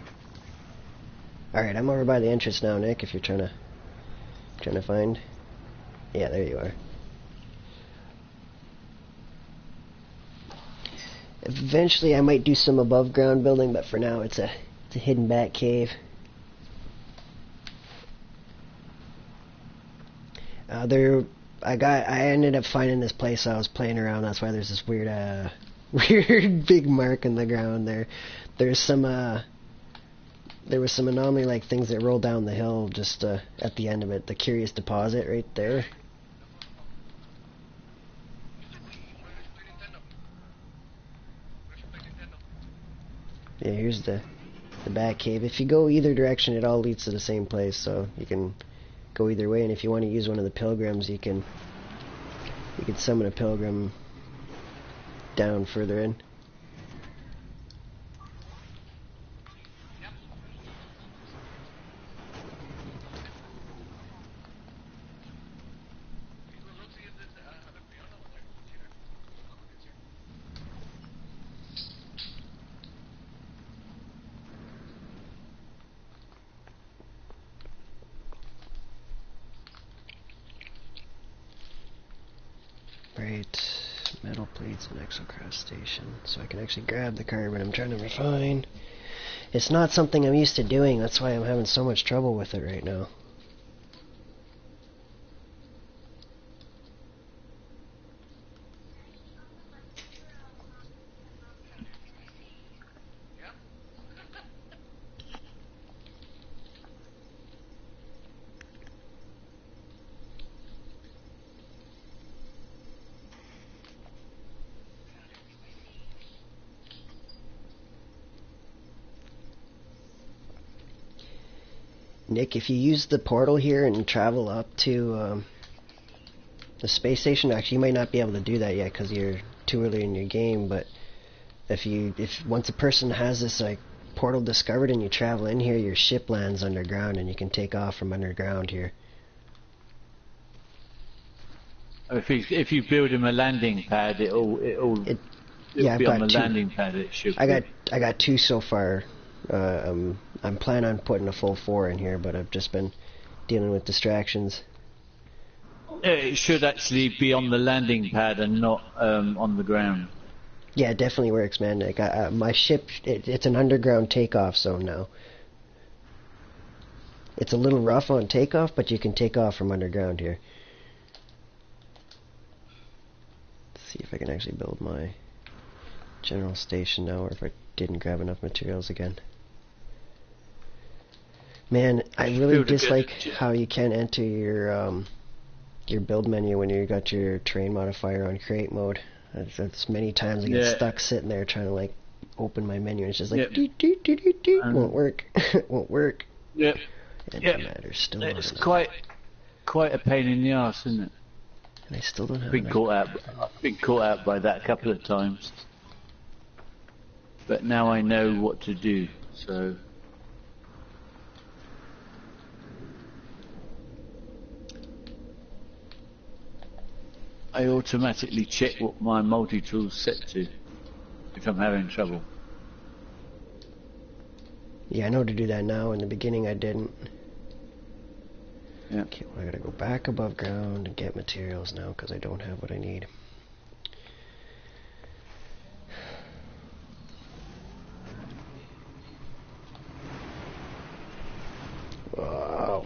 Alright, I'm over by the entrance now, Nick, if you're trying to find. Yeah, there you are. Eventually I might do some above ground building, but for now it's a hidden bat cave. I ended up finding this place I was playing around. That's why there's this weird weird big mark in the ground there. There was some anomaly like things that roll down the hill just at the end of it. The curious deposit right there. Yeah, here's the Batcave. If you go either direction, it all leads to the same place, so you can go either way. And if you want to use one of the pilgrims, you can summon a pilgrim down further in. Right, metal plates and exocross station. So I can actually grab the carbon I'm trying to refine. It's not something I'm used to doing, that's why I'm having so much trouble with it right now. Nick, if you use the portal here and travel up to the space station, actually you might not be able to do that yet because you're too early in your game, but if once a person has this like portal discovered and you travel in here, your ship lands underground and you can take off from underground here. If you build him a landing pad, it'll be on the landing pad. It should. I got 2 so far. I'm planning on putting a full 4 in here, but I've just been dealing with distractions. It should actually be on the landing pad and not on the ground. Yeah, it definitely works, man. Like, my ship, it's an underground takeoff zone now. It's a little rough on takeoff, but you can take off from underground here. Let's see if I can actually build my general station now, or if I didn't grab enough materials again. Man, I really dislike how you can't enter your build menu when you got your terrain modifier on create mode. That's many times I get stuck sitting there trying to like open my menu and it's just like won't work. Won't work. Yep. Antimatter still it's quite a pain in the ass, isn't it? And I still don't have been caught out by that a couple of times. But now I know what to do, so I automatically check what my multi-tool's set to if I'm having trouble. Yeah, I know to do that now. In the beginning I didn't. Yeah. Okay, well I gotta go back above ground and get materials now because I don't have what I need. Wow.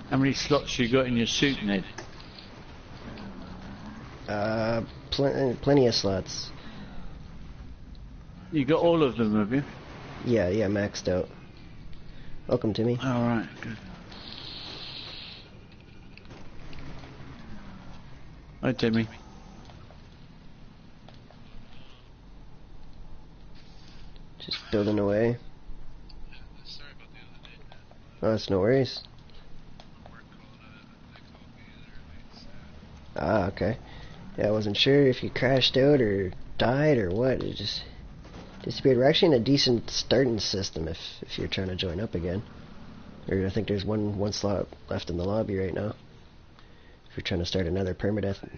How many slots you got in your suit, Ned? Plenty of slots. You got all of them, have you? Yeah, maxed out. Welcome, Timmy. Alright, good. Hi, Timmy. Just building away. Oh, that's no worries. Ah, okay. Yeah, I wasn't sure if you crashed out or died or what. It just disappeared. We're actually in a decent starting system if you're trying to join up again. Or I think there's one slot left in the lobby right now. If you're trying to start another PermaDeath. I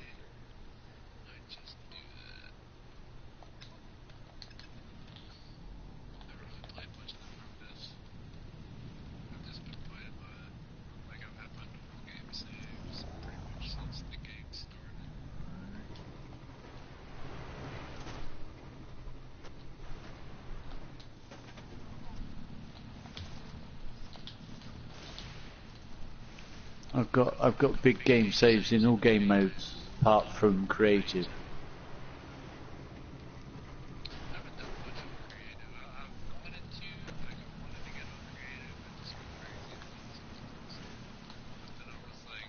just do that. Never really played much of the PermaDeath. I've just been playing like I've had my normal game saves pretty much since the game started. I've got big game saves in all game modes, apart from creative. I haven't done much of creative. I've wanted to, like I wanted to get on creative and just go crazy and run some stuff. But then I was like,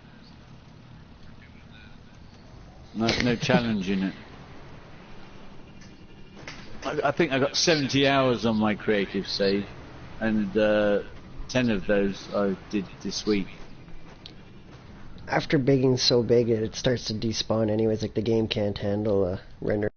there's no room for doing that. No challenge in it. I think I got 70 hours on my creative save, and 10 of those I did this week. After bigging so big, it starts to despawn anyways. Like the game can't handle render.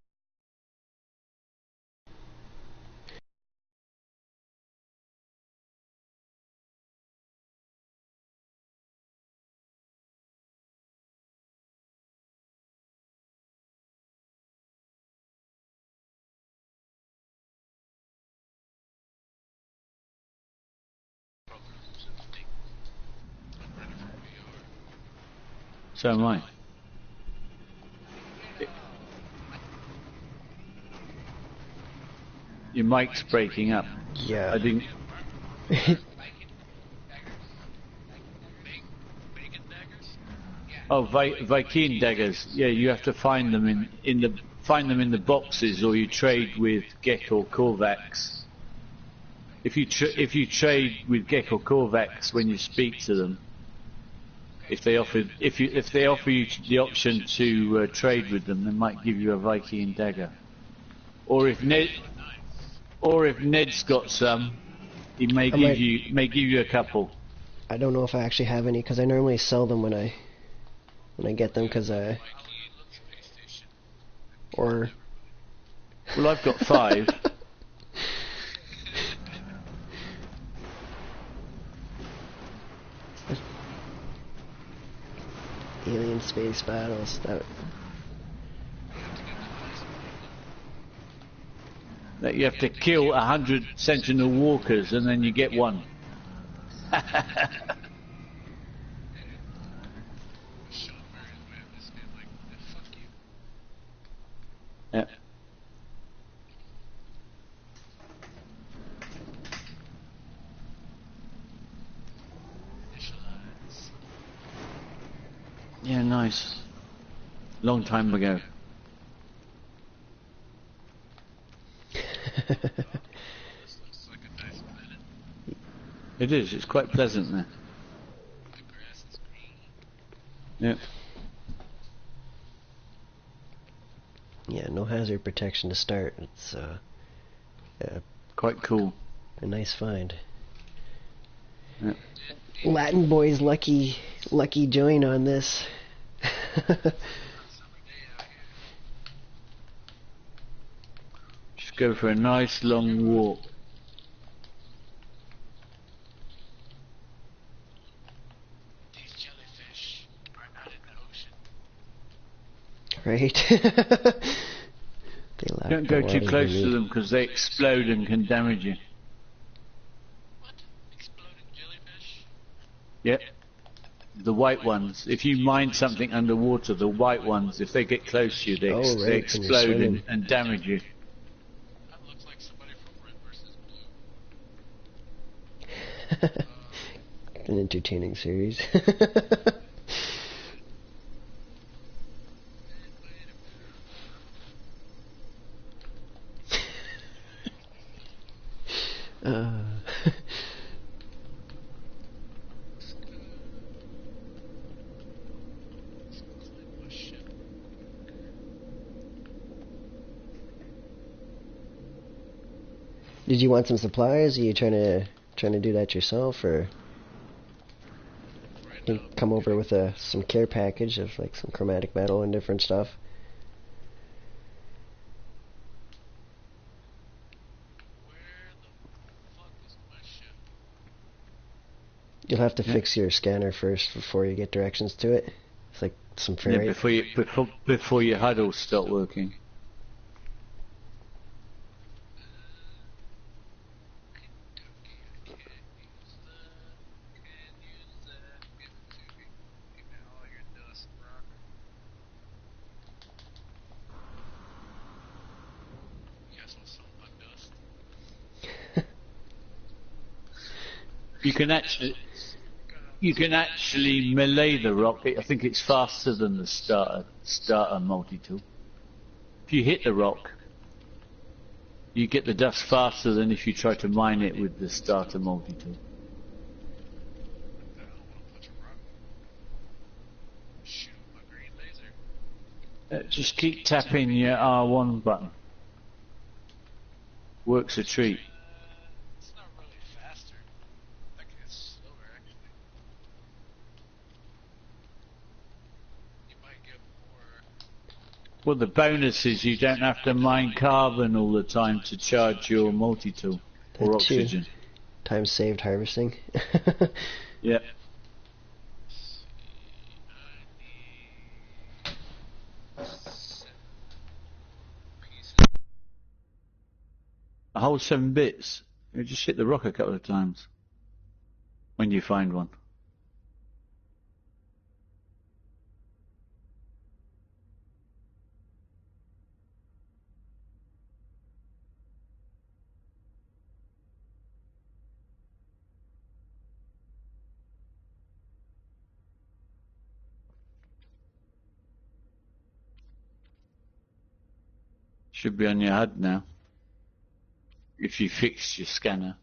Pilgrims and things. I'm ready for VR. So am I. Your mic's breaking up. Yeah. I didn't. Bacon daggers? Yeah. Oh, Viking daggers. Yeah, you have to find them in the boxes, or you trade with Gek or Korvax. If you trade with Gek or Korvax when you speak to them, if they offer you the option to trade with them, they might give you a Viking dagger. Or if Ned's got some, he may give you a couple. I don't know if I actually have any because I normally sell them when I get them because or Well, I've got 5. alien space battles. That you have to kill 100 Sentinel Walkers and then you get one. Yeah. Yeah, nice. Long time ago. This looks like a nice planet. It is. It's quite pleasant there. The grass is green. Yeah. Yeah, no hazard protection to start. It's Quite cool. a nice find. Yeah. Latin boy's lucky join on this. Just go for a nice long walk. These jellyfish are not in the ocean. Right? They lack Don't go the too water close they to need. them because they explode and can damage you. What? Exploding jellyfish? Yep. The white ones. If you mine something underwater, the white ones, if they get close to you, they Oh, right, when you're explode swimming. and damage you. That looks like somebody from Red vs. Blue. An entertaining series. uh, Did you want some supplies? Are you trying to do that yourself, or you can come over with some care package of like some chromatic metal and different stuff? Where the fuck is my ship? You'll have to fix your scanner first before you get directions to it. It's like some Yeah, ferrite. before your huddles start working. Give me all your dust, Brock. You guys want some of my dust? You can actually melee the rock. I think it's faster than the starter multi-tool. If you hit the rock, you get the dust faster than if you try to mine it with the starter multi-tool. I don't want to punch a rock. Shoot with my green laser. Just keep tapping your R1 button. Works a treat. It's not really faster. I think it's slower, actually. You might get more. Well, the bonus is you don't have to mine carbon all the time to charge your multi-tool or That too. oxygen. Time saved harvesting. Yep. I need 7 pieces. A whole 7 bits. You just hit the rock a couple of times when you find one. Should be on your HUD now. If you fixed your scanner.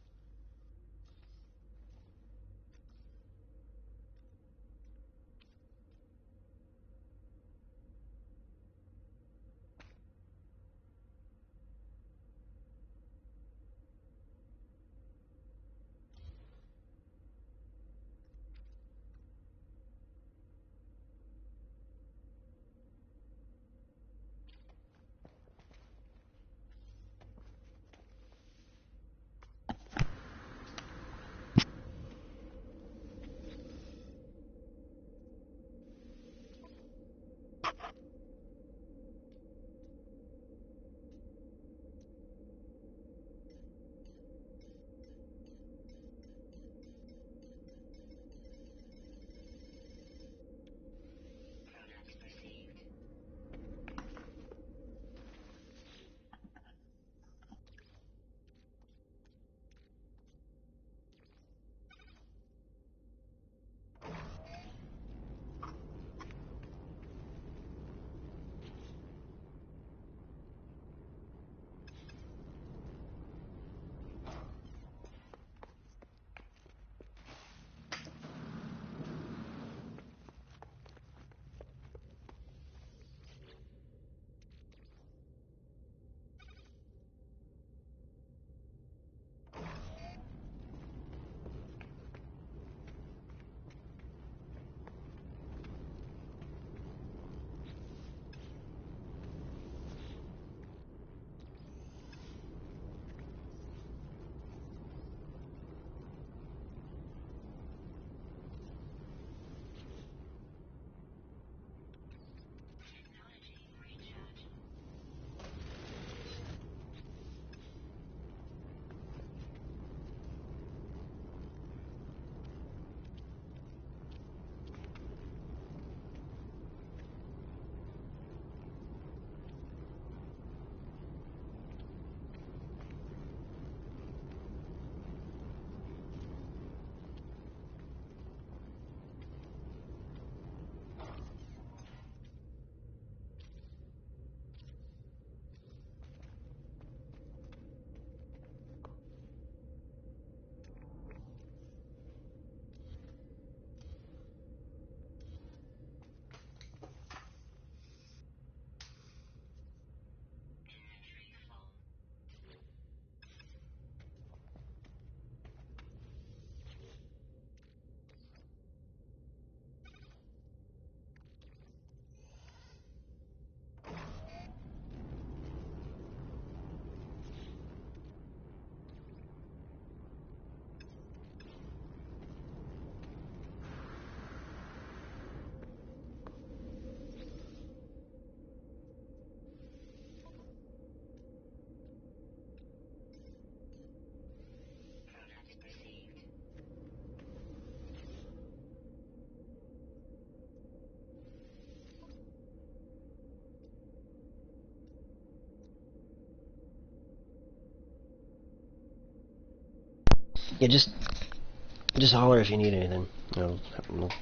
Yeah, just holler if you need anything. I'll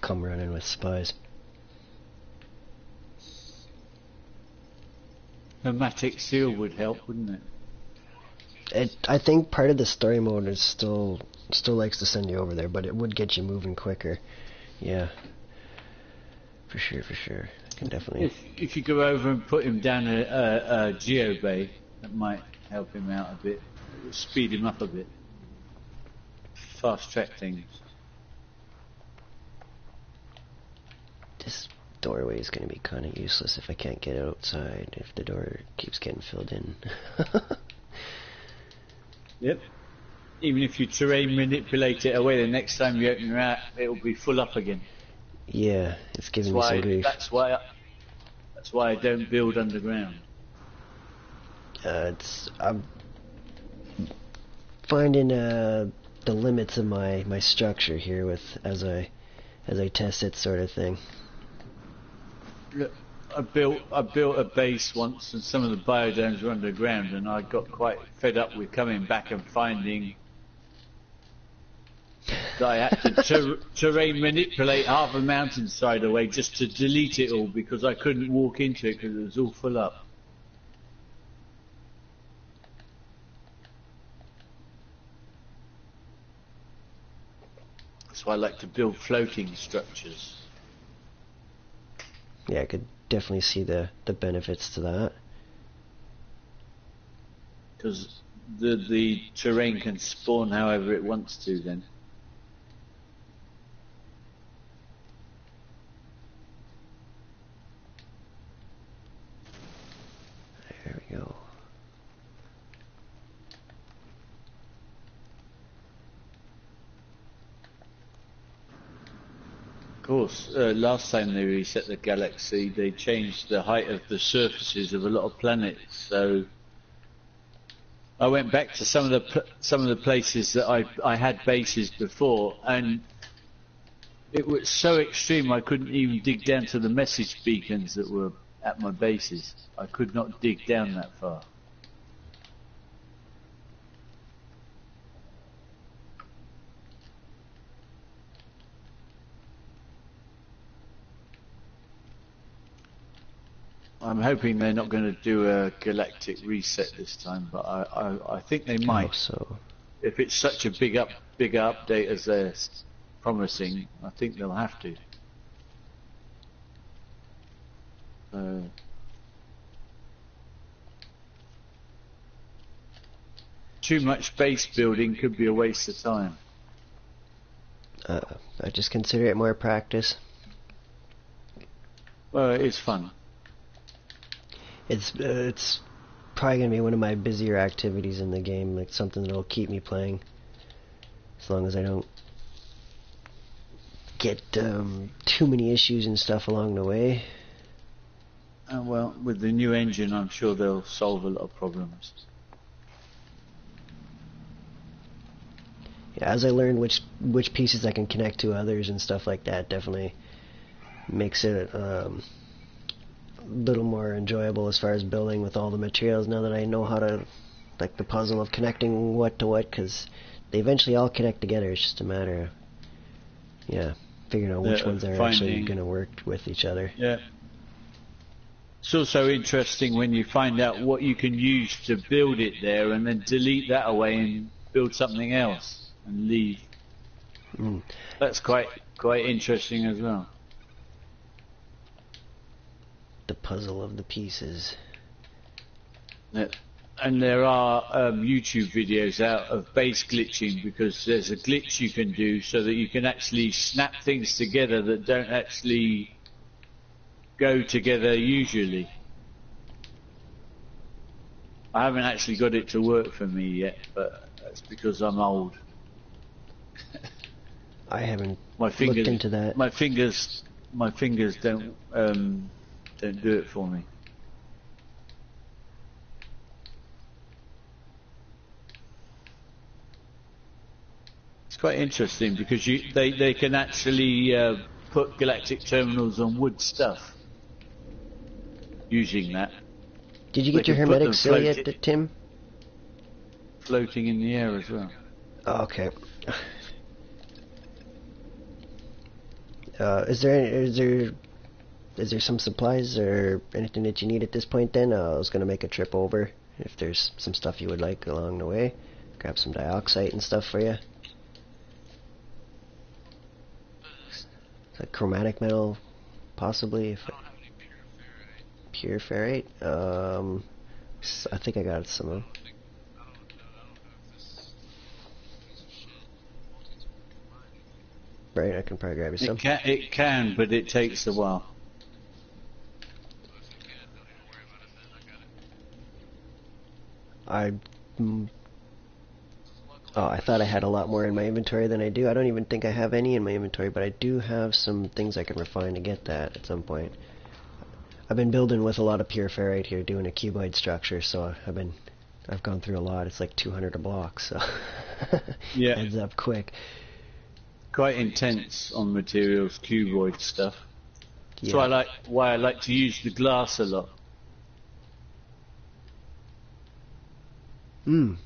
come running with supplies. Hermetic seal would help, wouldn't it? I think part of the story mode is still likes to send you over there, but it would get you moving quicker. Yeah. For sure. I can definitely... If you go over and put him down a geo bay, that might help him out a bit. It will speed him up a bit. Fast track things. This doorway is going to be kind of useless if I can't get outside, if the door keeps getting filled in. Yep. Even if you terrain manipulate it away, the next time you open your app, it will be full up again. Yeah, it's giving me some grief. That's why I don't build underground. I'm finding the limits of my structure here with as I test it, sort of thing. Look, I built a base once, and some of the biodomes were underground, and I got quite fed up with coming back and finding that I had to terrain manipulate half a mountainside away just to delete it all because I couldn't walk into it because it was all full up. That's why I like to build floating structures. Yeah, I could definitely see the benefits to that. Because the terrain can spawn however it wants to then. There we go. Of course, last time they reset the galaxy, they changed the height of the surfaces of a lot of planets. So I went back to some of the places that I had bases before, and it was so extreme I couldn't even dig down to the message beacons that were at my bases. I could not dig down that far. I'm hoping they're not going to do a galactic reset this time, but I think they might. So If it's such a big update as they're promising, I think they'll have to. Too much base building could be a waste of time. I just consider it more practice. Well, it is fun. It's probably gonna be one of my busier activities in the game, like something that'll keep me playing, as long as I don't get too many issues and stuff along the way. Well, with the new engine, I'm sure they'll solve a lot of problems. Yeah, as I learn which pieces I can connect to others and stuff like that, definitely makes it little more enjoyable as far as building with all the materials, now that I know how to, like, the puzzle of connecting what to what, because they eventually all connect together. It's just a matter of figuring out which ones are actually going to work with each other. Yeah. It's also interesting when you find out what you can use to build it there and then delete that away and build something else and leave. That's quite interesting as well. The puzzle of the pieces. Yeah. And there are YouTube videos out of base glitching, because there's a glitch you can do so that you can actually snap things together that don't actually go together usually. I haven't actually got it to work for me yet, but that's because I'm old. I haven't looked into that. My fingers don't do it for me. It's quite interesting because they can actually put galactic terminals on wood stuff using that. Did you get your hermetic seal yet, Tim? Floating in the air as well. Okay. Is there some supplies or anything that you need at this point then? I was going to make a trip over if there's some stuff you would like along the way. Grab some dioxide and stuff for you. Like chromatic metal, possibly. If I don't have any pure ferrite. pure ferrite. I think I got some. I don't know if this piece of shit multi-tool can mine anything. Right, I can probably grab you some. It can, but it takes a while. But if you can, don't even worry about it then. I got it. I thought I had a lot more in my inventory than I do. I don't even think I have any in my inventory, but I do have some things I can refine to get that at some point. I've been building with a lot of pure ferrite here, doing a cuboid structure, so I've gone through a lot. It's like 200 a block, so Yeah. adds up quick. Quite intense on materials, cuboid stuff. Yeah. So why I like to use the glass a lot. Definitely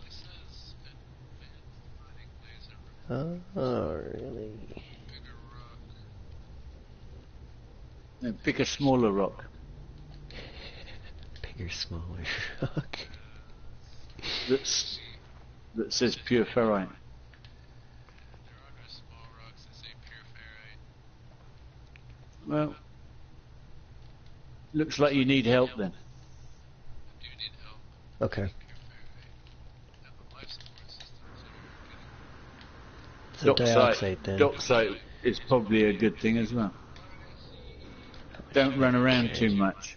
says advanced mining laser. Oh, really? Bigger rock. Pick a smaller rock. Bigger, smaller rock. That says pure ferrite. There are no small rocks that say pure ferrite. Well, looks like you need help then. I do need help. Okay. Pure ferrite. And the life support system, so So dioxide then. Docksite is probably a good thing as well. Don't run around too much.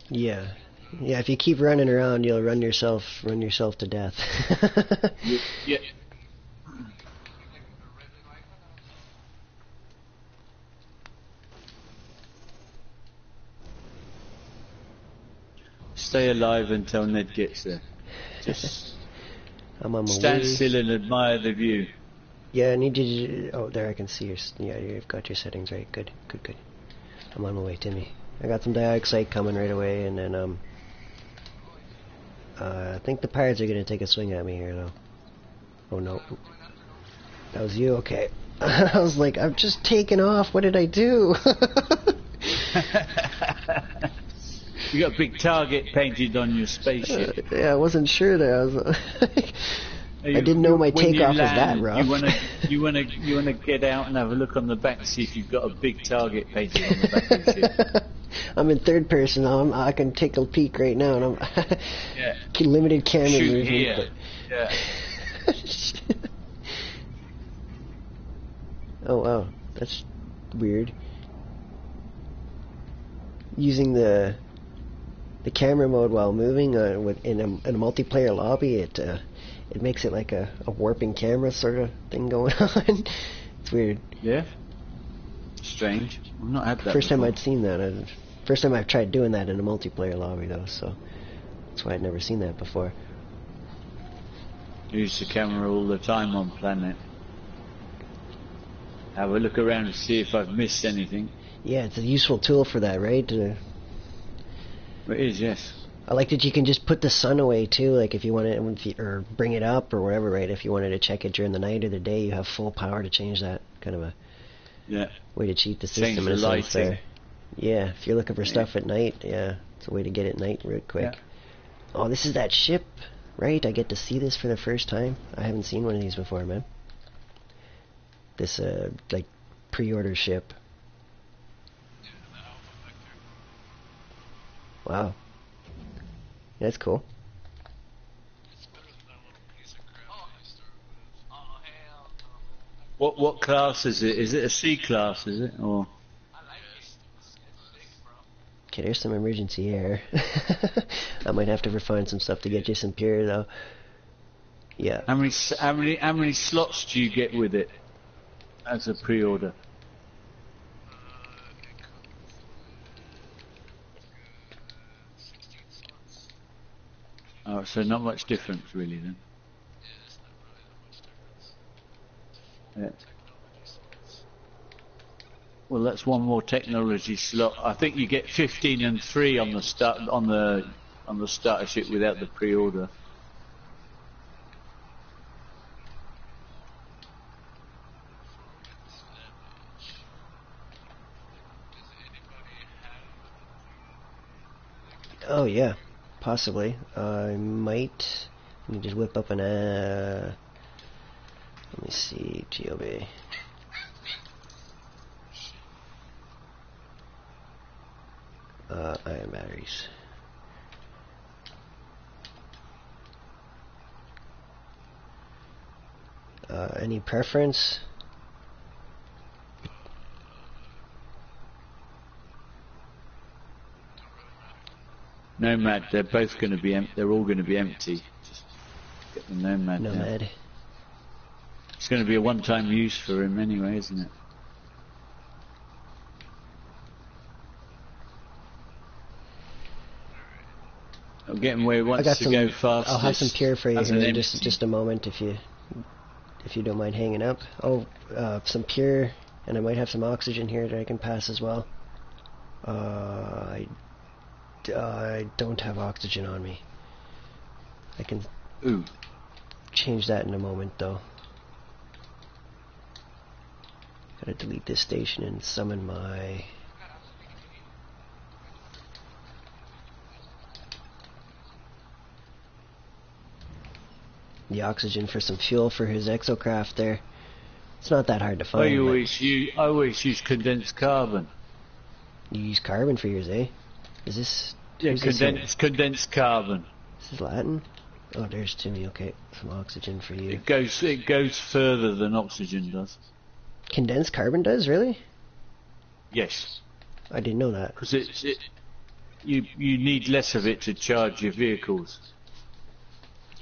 Yeah. Yeah, if you keep running around, you'll run yourself to death. Yeah. Stay alive until Ned gets there. Just I'm on my stand way. still and admire the view. Yeah, I need you to... Oh, there, I can see your... Yeah, you've got your settings right. Good, good, good. I'm on my way, Timmy. I got some dioxide coming right away, and then, I think the pirates are going to take a swing at me here, though. Oh, no. That was you? Okay. I was like, I'm just taking off. What did I do? You got a big target painted on your spaceship. Yeah, I wasn't sure there. I was... I didn't know my When you takeoff was that land, rough. You wanna get out and have a look on the back and see if you've got a big target painted on the back of the ship. I'm in third person. I can take a peek right now, and I'm Yeah. limited camera Shoot movement. here. Yeah. Oh wow, that's weird. Using the camera mode while moving in a multiplayer lobby, it makes it like a warping camera sort of thing going on. It's weird. Yeah. Strange. I've not had that First time before. I'd seen that. First time I've tried doing that in a multiplayer lobby though, so that's why I'd never seen that before. Use the camera all the time on planet. Have a look around and see if I've missed anything. Yeah, it's a useful tool for that, right? It is, yes. I like that you can just put the sun away too, like if you want to, or bring it up or whatever, right? If you wanted to check it during the night or the day, you have full power to change that. Kind of a Yeah. way to cheat the Change system the in a sense lighting. there. Yeah, if you're looking for stuff at night, yeah, it's a way to get it night real quick. Yeah. Oh, this is that ship, right? I get to see this for the first time. I haven't seen one of these before, man. This, like, pre-order ship. Yeah, the Alpha Vector. Wow. That's cool. It's better than that little piece of crap that you started with. Oh, hell no. What class is it? Is it a C class, is it? Or I like it. It's big, bro. Okay, there's some emergency air. I might have to refine some stuff to get you some pure, though. Yeah. how many slots do you get with it as a pre-order? It comes with 16 slots. Oh, so not much difference really then. Yeah, it's not really that much difference. Yeah. Technology slots. Well, that's one more technology slot. I think you get 15 and 3 on the starter ship without the pre-order. Oh yeah, possibly. I might. Let me just whip up an. Let me see, GOB. Ion batteries. Any preference? Nomad, they're both going to be they're all going to be empty. Just get the Nomad. Nomad. Now. It's going to be a one-time use for him anyway, isn't it? I'll get him where he wants to go fast. I'll have some pure for you here in just a moment if you don't mind hanging up. Oh, some pure, and I might have some oxygen here that I can pass as well. I don't have oxygen on me. I can change that in a moment though. Gotta delete this station and summon my... the oxygen for some fuel for his exocraft there. It's not that hard to find. I always use condensed carbon. You use carbon for yours, eh? Is this... Yeah, condensed carbon. This is Latin? Oh, there's Timmy, okay. Some oxygen for you. It goes further than oxygen does. Condensed carbon does, really? Yes. I didn't know that. Because you need less of it to charge your vehicles.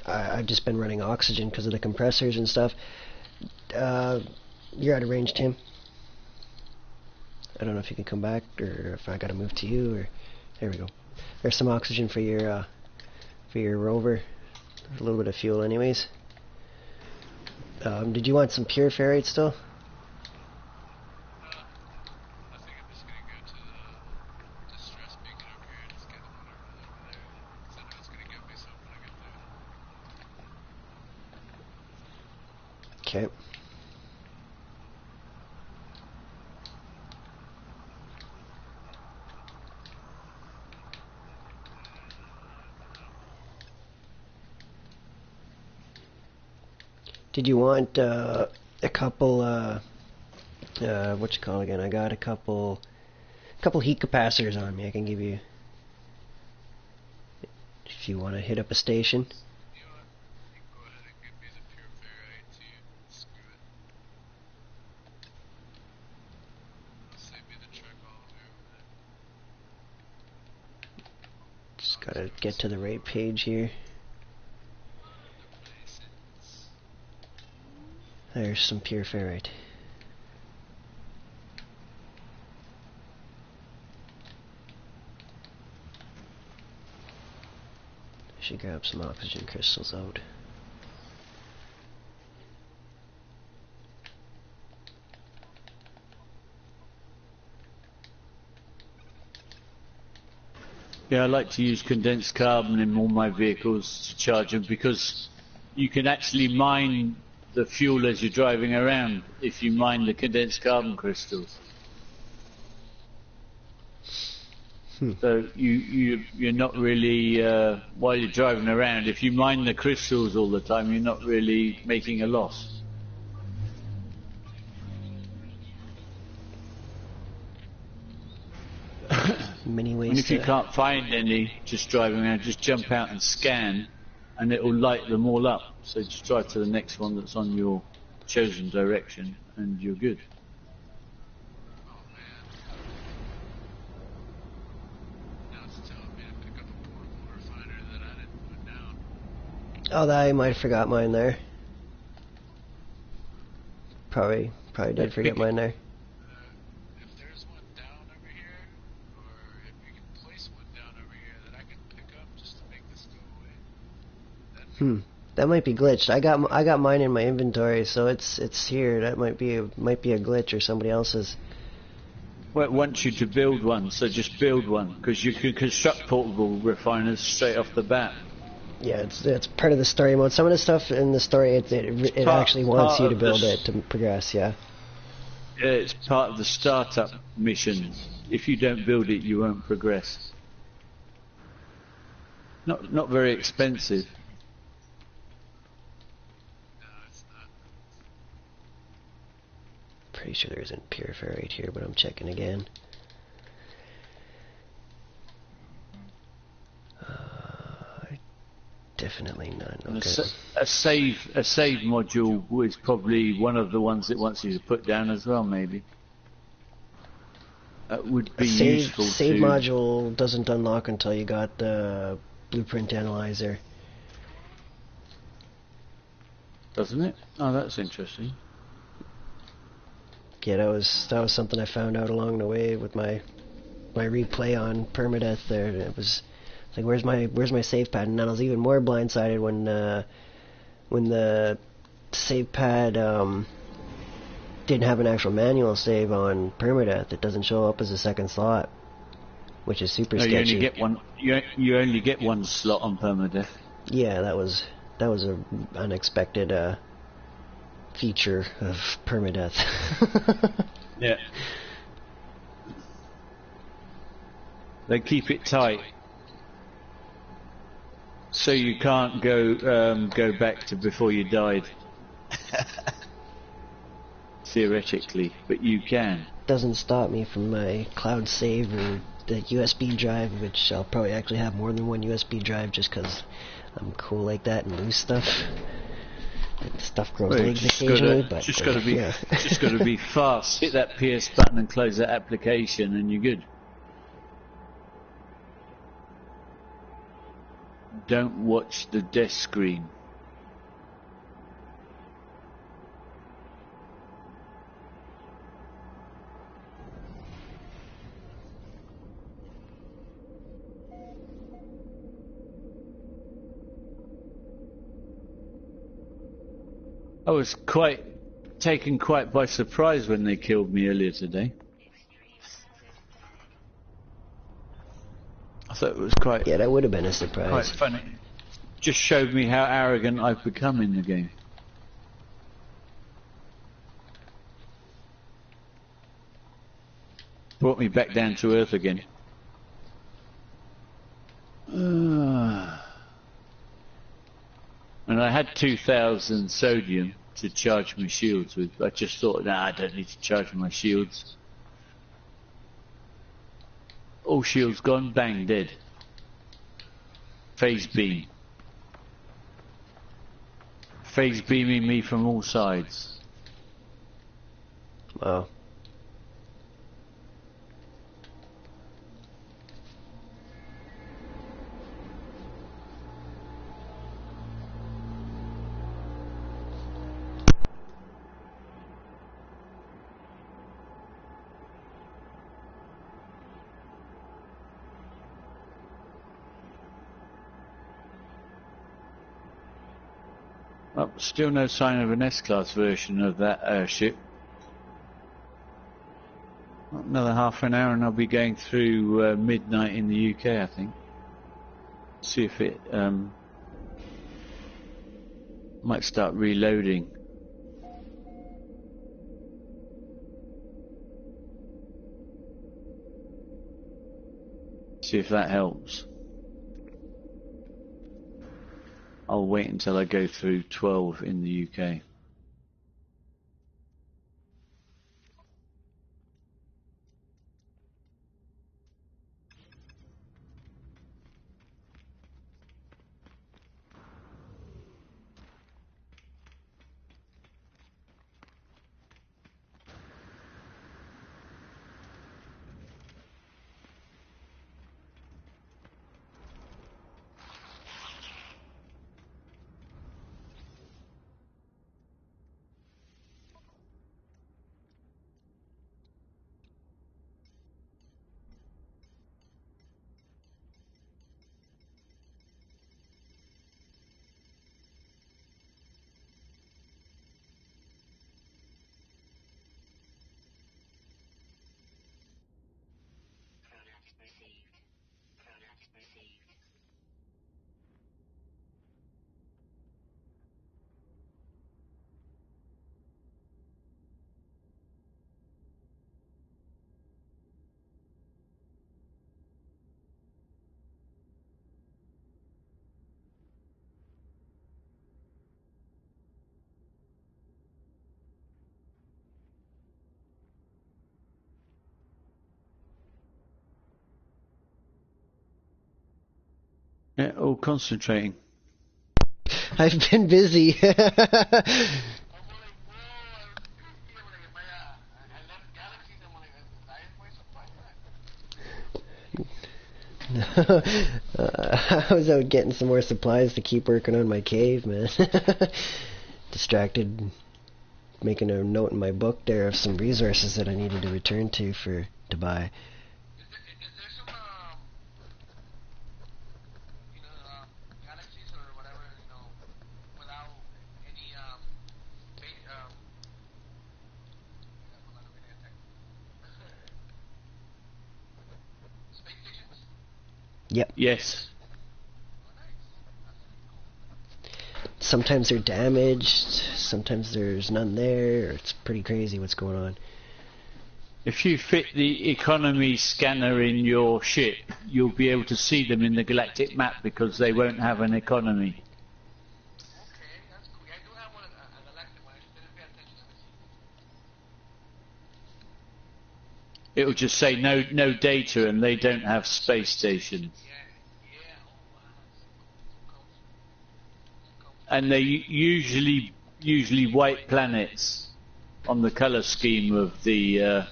I've just been running oxygen because of the compressors and stuff. You're out of range, Tim. I don't know if you can come back or if I gotta move to you or... There we go. There's some oxygen for your rover. There's a little bit of fuel anyways. Did you want some pure ferrite still? I think I'm just gonna go to the distress beacon over here and just get whatever over there. Because I know it's gonna give me some when I get there. Okay. Did you want a couple what you call again? I got a couple heat capacitors on me. I can give you if you want to hit up a station. You know what? You can go ahead and give me the pure ferrite too. Screw it. It'll save me the trek all the way over there. Just gotta get to the right page here. There's some pure ferrite. I should grab some oxygen crystals out. Yeah, I like to use condensed carbon in all my vehicles to charge them because you can actually mine the fuel as you're driving around if you mine the condensed carbon crystals. So you're not really while you're driving around, if you mine the crystals all the time, you're not really making a loss. Many ways. And if you can't find any just driving around, just jump out and scan and it will light them all up. So just drive to the next one that's on your chosen direction and you're good. Oh man. Now it's telling me to pick up a portable refiner that I didn't put down. Oh, I might have forgot mine there. Probably did forget mine there. If there's one down over here, or if we can place one down over here that I can pick up just to make this go away. That might be glitched. I got mine in my inventory, so it's here. That might be a glitch or somebody else's. Well, it wants you to build one, so just build one because you can construct portable refiners straight off the bat. Yeah, it's part of the story mode. Some of the stuff in the story it actually wants you to build it to progress. Yeah. Yeah, it's part of the startup mission. If you don't build it, you won't progress. Not very expensive. No, it's not. Pretty sure there isn't pure ferrite here, but I'm checking again. Definitely none. And Okay. a save module is probably one of the ones it wants you to put down as well. Maybe that would be useful. Save to... module doesn't unlock until you got the blueprint analyzer. Doesn't it? Oh, that's interesting. Yeah, that was something I found out along the way with my replay on PermaDeath. There, it was like, where's my save pad? And then I was even more blindsided when the save pad didn't have an actual manual save on PermaDeath. It doesn't show up as a second slot, which is super sketchy. You only get one. You only get one slot on PermaDeath. Yeah, that was a unexpected feature of PermaDeath. Yeah. They keep it tight, so you can't go back to before you died. Theoretically, but you can. Doesn't stop me from my cloud save or the USB drive, which I'll probably actually have more than one USB drive just because I'm cool like that and lose stuff. Stuff grows legs occasionally, but just gotta be fast. Hit that PS button and close that application, and you're good. Don't watch the desk screen. I was taken quite by surprise when they killed me earlier today. I thought it was quite... Yeah, that would have been a surprise. Quite funny. Just showed me how arrogant I've become in the game. Brought me back down to earth again. And I had 2,000 sodium to charge my shields with. I just thought, nah, I don't need to charge my shields. All shields gone, bang, dead. Phase beam. Phase beaming me from all sides. Wow. Oh, still no sign of an S-class version of that airship. Another half an hour and I'll be going through midnight in the UK, I think. See if it might start reloading. See if that helps. I'll wait until I go through 12 in the UK. Yeah, all concentrating. I've been busy. I'm like, whoa, I was busy. I'm like, I left Galaxies. I'm like, I my supply. I was out getting some more supplies to keep working on my cave, man. Distracted, making a note in my book there of some resources that I needed to return to buy. Is there some, Galaxies or whatever, without any, hold on, I'm getting a text. Space stations? Yep. Yes. Oh, nice. That's cool. Sometimes they're damaged, sometimes there's none there. It's pretty crazy what's going on. If you fit the economy scanner in your ship, you'll be able to see them in the galactic map because they won't have an economy. Okay, that's cool. Yeah, I do have one, a Galactic one. I just didn't pay attention to this. It'll just say no data, and they don't have space stations. Yeah. Oh, wow. That's cool. And they usually white planets on the color scheme of the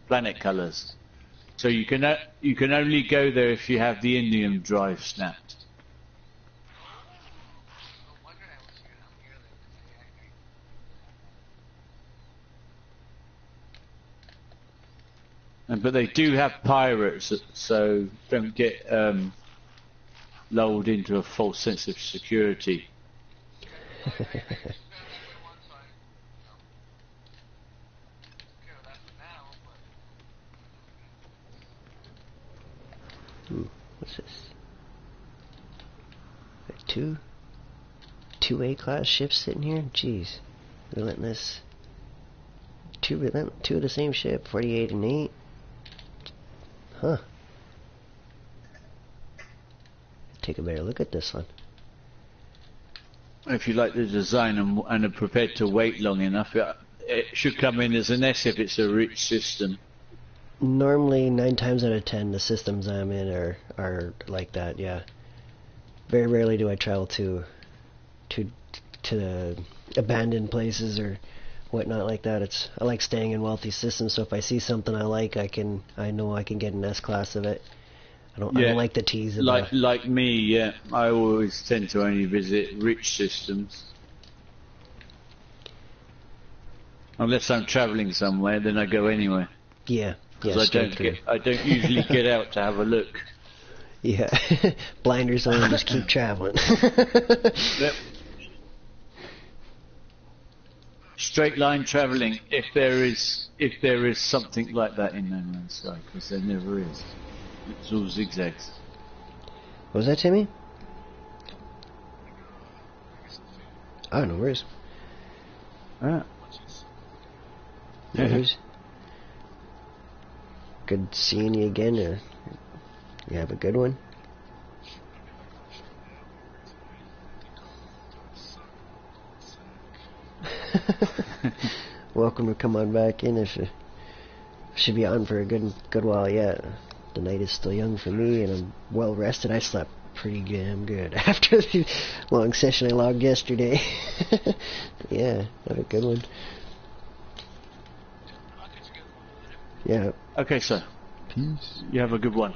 planet colors. So you can only go there if you have the indium drive snapped. No wonder I was here. I'm here then. But they do have pirates, so don't get lulled into a false sense of security. What's this? Two A-class ships sitting here? Jeez. Relentless. Two of the same ship, 48 and 8. Huh. Take a better look at this one. If you like the design and are prepared to wait long enough, it should come in as an S if it's a rich system. Normally, 9 times out of 10, the systems I'm in are like that. Yeah. Very rarely do I travel to abandoned places or whatnot like that. I like staying in wealthy systems. So if I see something I like, I know I can get an S class of it. I don't like the T's. Like me, yeah. I always tend to only visit rich systems. Unless I'm travelling somewhere, then I go anywhere. Yeah. Because I don't usually get out to have a look. Yeah. Blinders on, just keep traveling. Yep. Straight line travelling, if there is something like that in No Man's Sky, because there never is. It's all zigzags. What was that, Timmy? Oh, no worries. Ah. No worries. Good seeing you again. You have a good one. Welcome to come on back in. Should be on for a good while yet. The night is still young for me, and I'm well rested. I slept pretty damn good after the long session I logged yesterday. Yeah, have a good one. Yeah. Okay, sir. Peace. You have a good one.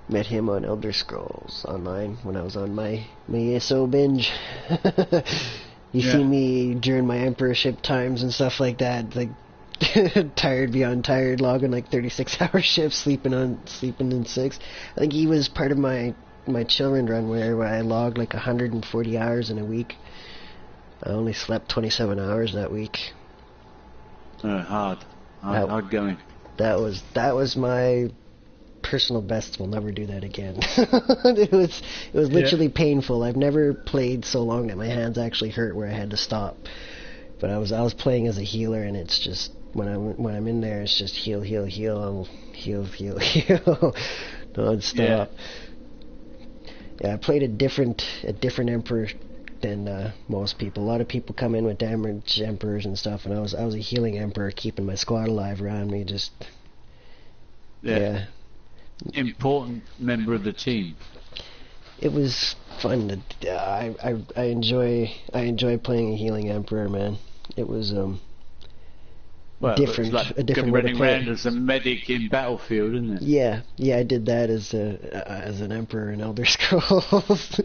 Met him on Elder Scrolls Online when I was on my ESO binge. You see me during my emperorship times and stuff like that, like tired beyond tired, logging like 36-hour shifts, sleeping in 6. I think he was part of my children run where I logged like 140 hours in a week. I only slept 27 hours that week. Hard going. That was my personal best. Will never do that again. It was literally painful. I've never played so long that my hands actually hurt where I had to stop. But I was playing as a healer, and it's just when I'm in there, it's just heal non-stop. Yeah, I played a different emperor than most people. A lot of people come in with damage emperors and stuff, and I was a healing emperor, keeping my squad alive around me. Just Yeah. important member of the team. It was fun. I enjoy playing a healing emperor, man. It was Well, different, it's like a different way to running play around it. as a medic in Battlefield, isn't it? Yeah, I did that as an emperor in Elder Scrolls,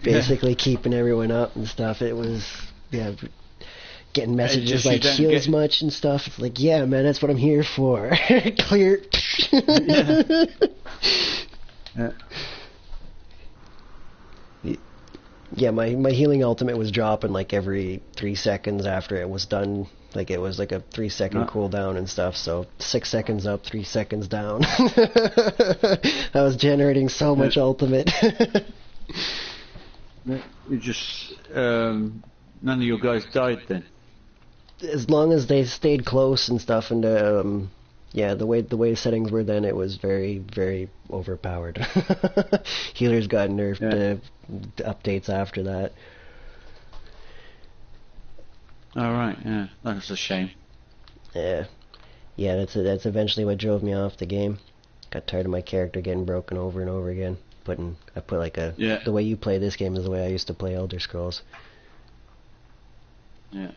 basically keeping everyone up and stuff. It was getting messages just you like don't heal get- as much and stuff. It's like, yeah, man, that's what I'm here for. Clear. Yeah. Yeah, my healing ultimate was dropping like every 3 seconds after it was done. Like it was like a 3-second Huh. cooldown and stuff. So 6 seconds up, 3 seconds down. I was generating so much ultimate. You just none of your guys died then. As long as they stayed close and stuff, and the way the settings were then, it was very, very overpowered. Healers got nerfed. Updates after that. All right, yeah, that's a shame. Yeah, that's eventually what drove me off the game. Got tired of my character getting broken over and over again. I put like the way you play this game is the way I used to play Elder Scrolls. Yeah.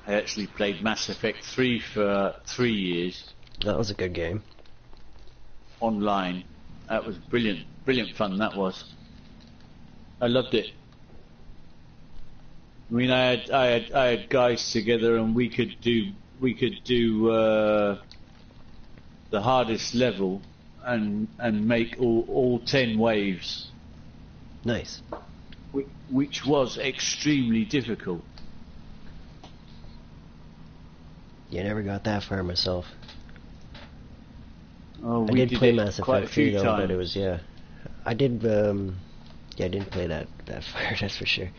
I actually played Mass Effect 3 for 3 years That was a good game. online. That was brilliant fun. That was. I loved it. I mean, I had guys together, and we could do the hardest level, and make all 10 waves, Nice. which was extremely difficult. Yeah, I never got that far myself. Oh, I we did play it Mass quite a Effect 3 few though, times. but it was I did I didn't play that far. That's for sure.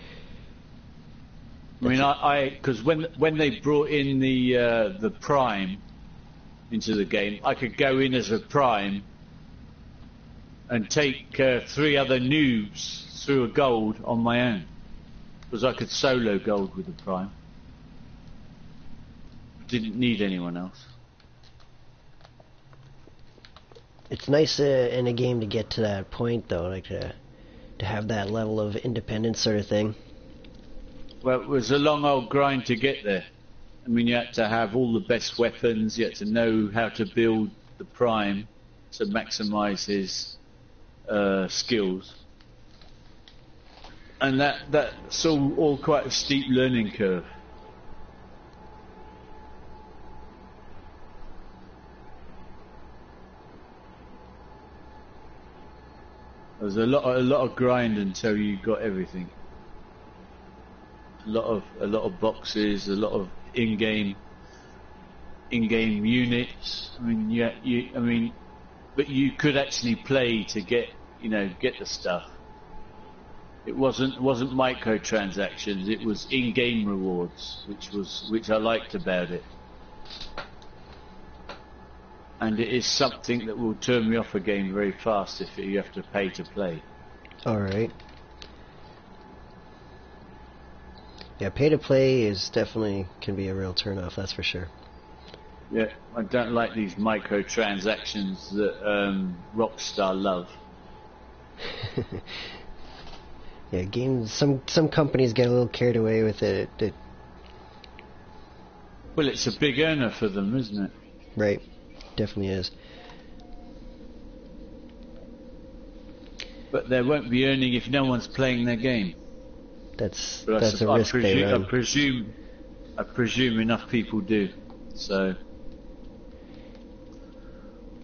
I mean, because when they brought in the Prime into the game, I could go in as a Prime and take 3 other noobs through a gold on my own, because I could solo gold with the Prime. Didn't need anyone else. It's nice in a game to get to that point though, like to have that level of independence sort of thing. Well, it was a long old grind to get there. I mean, you had to have all the best weapons. You had to know how to build the Prime to maximise his skills, and that's all quite a steep learning curve. There's a lot of grind until you got everything. A lot of boxes, a lot of in-game units. I mean, but you could actually play to get the stuff. It wasn't microtransactions. It was in-game rewards, which I liked about it. And it is something that will turn me off a game very fast if you have to pay to play. Alright. Yeah, pay to play is definitely can be a real turn off, that's for sure. Yeah, I don't like these microtransactions that Rockstar love. Yeah, games. Some companies get a little carried away with it. Well, it's a big earner for them, isn't it? Right, definitely is. But they won't be earning if no one's playing their game. That's But a risk they run. I presume enough people do. So,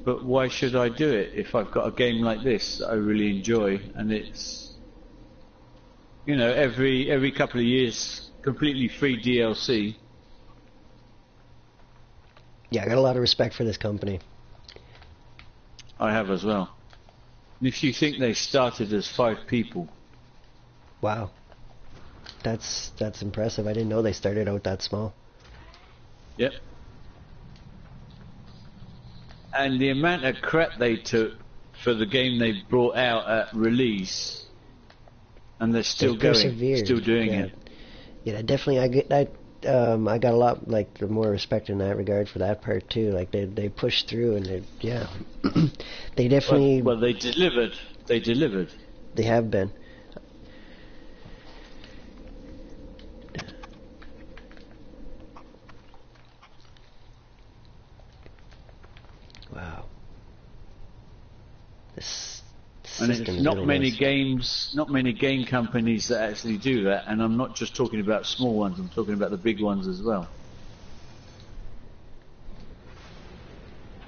but why should I do it if I've got a game like this that I really enjoy, and it's every couple of years completely free DLC. Yeah, I got a lot of respect for this company. I have as well. And if you think they started as 5 people, Wow, that's impressive. I didn't know they started out that small. yep. And the amount of crap they took for the game they brought out at release, and they're still They going, persevered. still doing Yeah. it. Yeah, definitely. I got a lot like more respect in that regard for that part too. Like they pushed through and yeah, they definitely. Well, they delivered. They delivered. They have been. Wow. This And system it's is not really many nice. games, not many game companies that actually do that. And I'm not just talking about small ones. I'm talking about the big ones as well,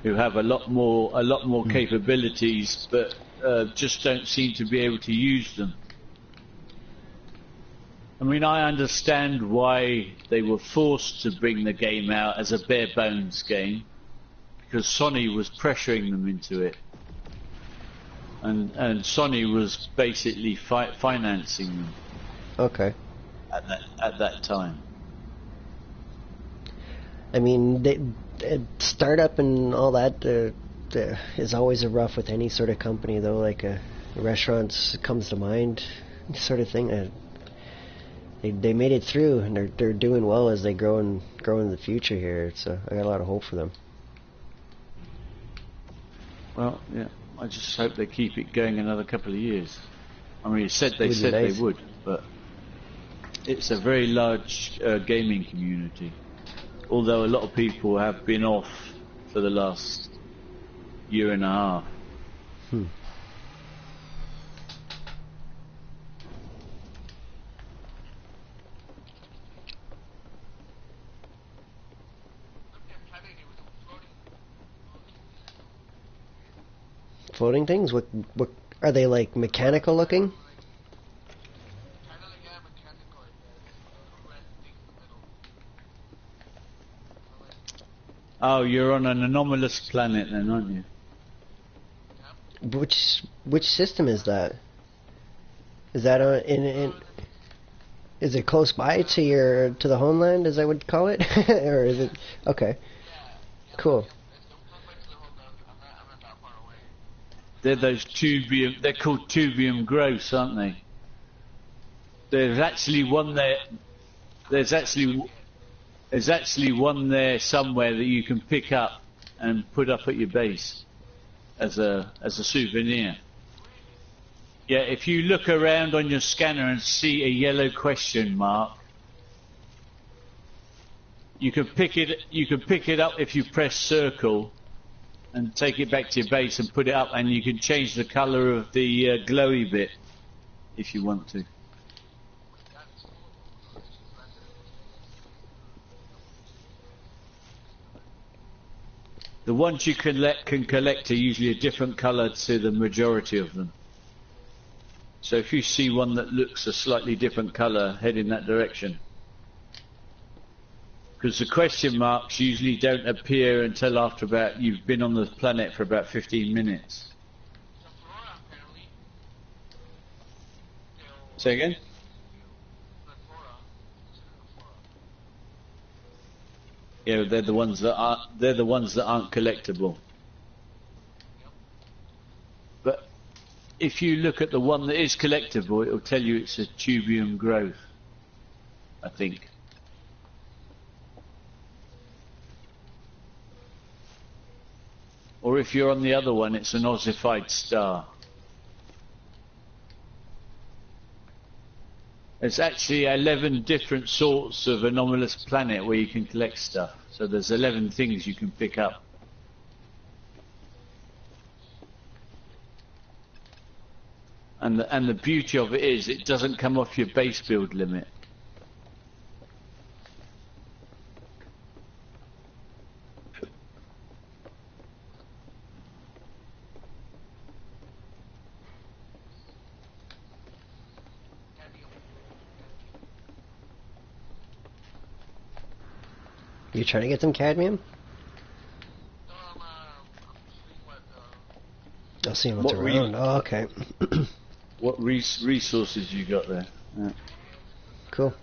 who have a lot more capabilities, but just don't seem to be able to use them. I mean, I understand why they were forced to bring the game out as a bare bones game, because Sony was pressuring them into it, and Sony was basically financing them Okay. at that time. I mean, startup and all that is always a rough with any sort of company, though. Like restaurants comes to mind, sort of thing. They made it through, and they're doing well as they grow in the future here. So I got a lot of hope for them. Well, yeah, I just hope they keep it going another couple of years. I mean, they Would be nice. they would, but it's a very large gaming community. Although a lot of people have been off for the last year and a half. Floating things? What are they, like mechanical looking? Oh, you're on an anomalous planet then, aren't you? Which system is that? Is that in is it close by to the homeland, as I would call it? Or is it okay? Cool. They're those tubium. They're called tubium growths, aren't they? There's actually one there. There's actually one there somewhere that you can pick up and put up at your base as a souvenir. Yeah, if you look around on your scanner and see a yellow question mark, you can pick it. You can pick it up if you press circle and take it back to your base and put it up, and you can change the colour of the glowy bit if you want to. The ones you can collect are usually a different colour to the majority of them. So if you see one that looks a slightly different colour, head in that direction. Because the question marks usually don't appear until after you've been on the planet for about 15 minutes. Say again? Yeah, they're the ones that aren't collectible. But if you look at the one that is collectible, it'll tell you it's a tubium growth, I think. Or if you're on the other one, it's an ossified star. There's actually 11 different sorts of anomalous planet where you can collect stuff. So there's 11 things you can pick up. And the beauty of it is it doesn't come off your base build limit. You trying to get some cadmium? I'll see what's around. Oh, okay. What resources you got there? Yeah. Cool.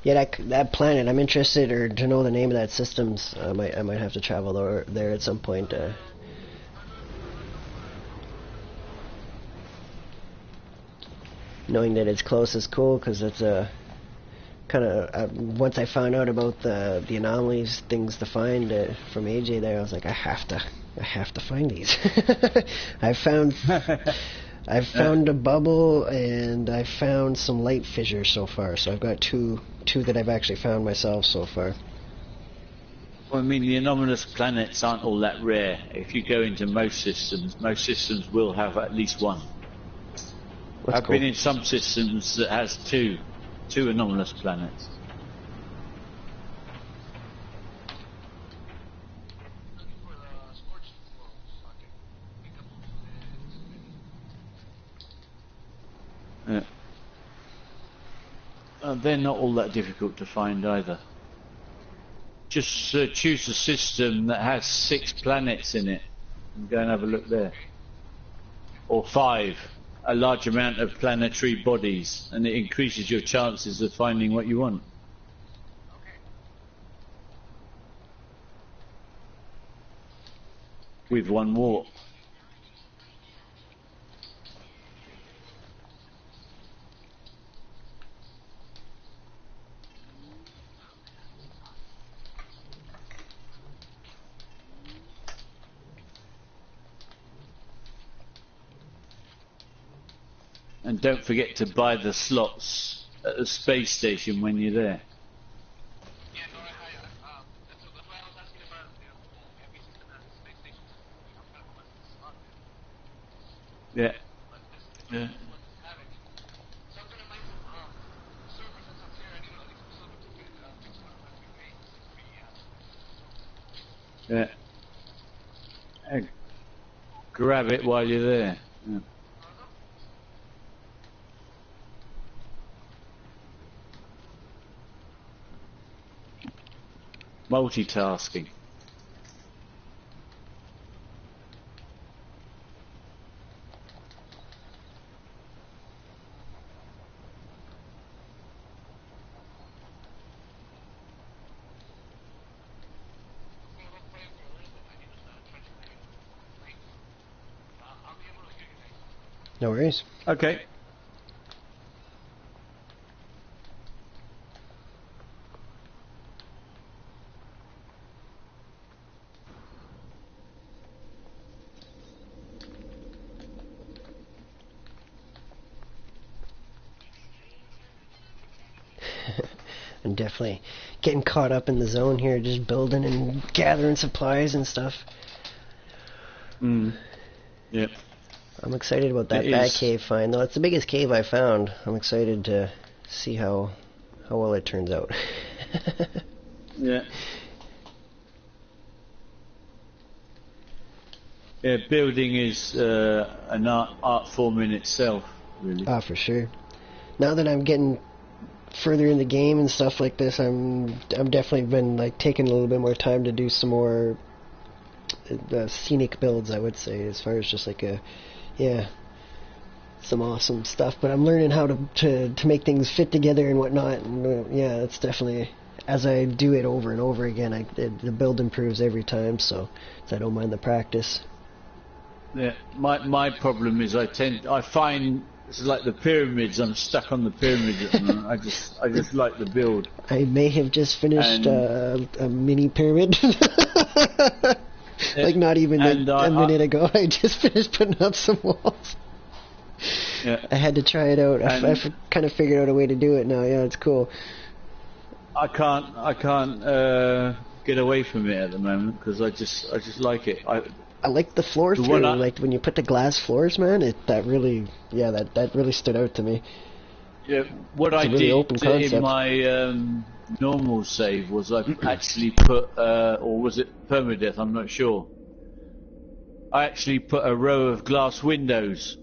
Yeah, that planet. I'm interested to know the name of that systems. I might have to travel there at some point. Knowing that it's close is cool because it's kind of once I found out about the anomalies, things to find from AJ there, I was like, I have to find these. I've found a bubble, and I found some light fissures so far. So I've got two that I've actually found myself so far. Well, I mean, the anomalous planets aren't all that rare. If you go into most systems will have at least one. That's I've cool. been in some systems that has two anomalous planets. Looking for the scorched floor so I can pick up the They're not all that difficult to find either. Just choose a system that has 6 planets in it and go and have a look there. Or 5, a large amount of planetary bodies, and it increases your chances of finding what you want. Okay. With one walk. And don't forget to buy the slots at the space station when you're there. Yeah, no, that's why I was asking about every system has a space station. I'm kind of one slot there. Yeah. But this Yeah. one doesn't have any. So I'm gonna mine some servers and stuff here. I need at least some silver to fix one of my 3 bases. Yeah. Grab it while you're there. Yeah. Multitasking. No worries. Okay. I'm definitely getting caught up in the zone here, just building and gathering supplies and stuff. Yep. I'm excited about that It Batcave find, though. It's the biggest cave I found. I'm excited to see how well it turns out. Yeah. Yeah, building is an art form in itself, really. Ah, for sure. Now that I'm getting further in the game and stuff like this, I'm definitely been like taking a little bit more time to do some more scenic builds, I would say, as far as just like some awesome stuff. But I'm learning how to make things fit together and whatnot, and yeah, it's definitely, as I do it over and over again, the build improves every time, so I don't mind the practice. Yeah, my problem is I find it's like the pyramids. I'm stuck on the pyramids at the moment. I just like the build. I may have just finished a mini pyramid. Like not even a minute ago. I just finished putting up some walls. Yeah. I had to try it out. I've kind of figured out a way to do it now. Yeah, it's cool. I can't get away from it at the moment because I just like it. I like the floor through. Like when you put the glass floors, man, that really stood out to me. Yeah, what I really did in my normal save was I actually put, or was it PermaDeath? I'm not sure. I actually put a row of glass windows.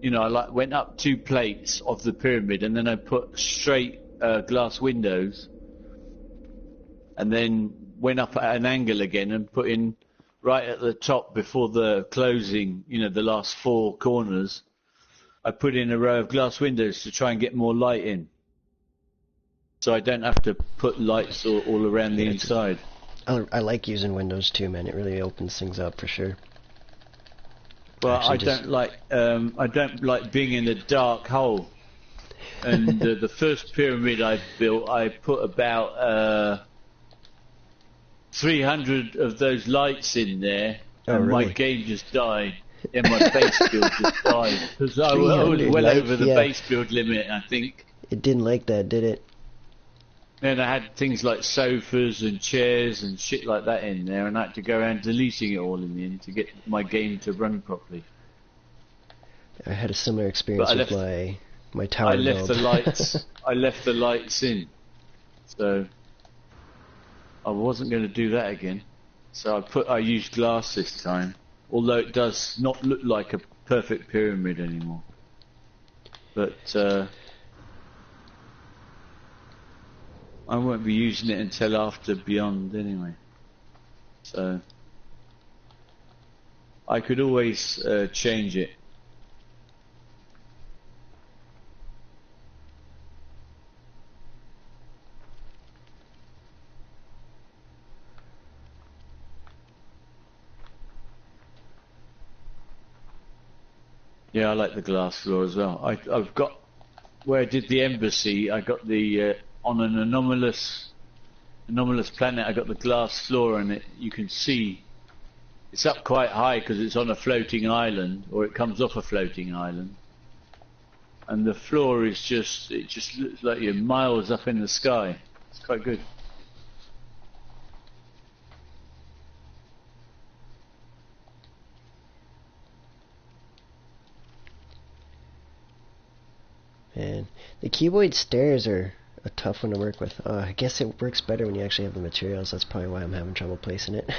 You know, I went up 2 plates of the pyramid, and then I put straight glass windows, and then went up at an angle again and put in right at the top before the closing. You know, the last 4 corners. I put in a row of glass windows to try and get more light in, so I don't have to put lights all around the inside. I like using windows too, man. It really opens things up for sure. Well, I don't like being in a dark hole. And the first pyramid I built, I put about 300 of those lights in there, and really? my game just died. And my base build just died because I was well over the base build limit, I think. It didn't like that, did it? And I had things like sofas and chairs and shit like that in there, and I had to go around deleting it all in the end to get my game to run properly. I had a similar experience with my tower I left build. the lights. I left the lights in, so I wasn't going to do that again. So I used glass this time, although it does not look like a perfect pyramid anymore. But I won't be using it until after Beyond anyway. So I could always change it. Yeah, I like the glass floor as well. I've got, where I did the embassy, I got the on an anomalous planet. I got the glass floor, and you can see it's up quite high because it's on a floating island, or it comes off a floating island, and the floor is just looks like you're miles up in the sky. It's quite good. And the cuboid stairs are a tough one to work with. I guess it works better when you actually have the materials. That's probably why I'm having trouble placing it.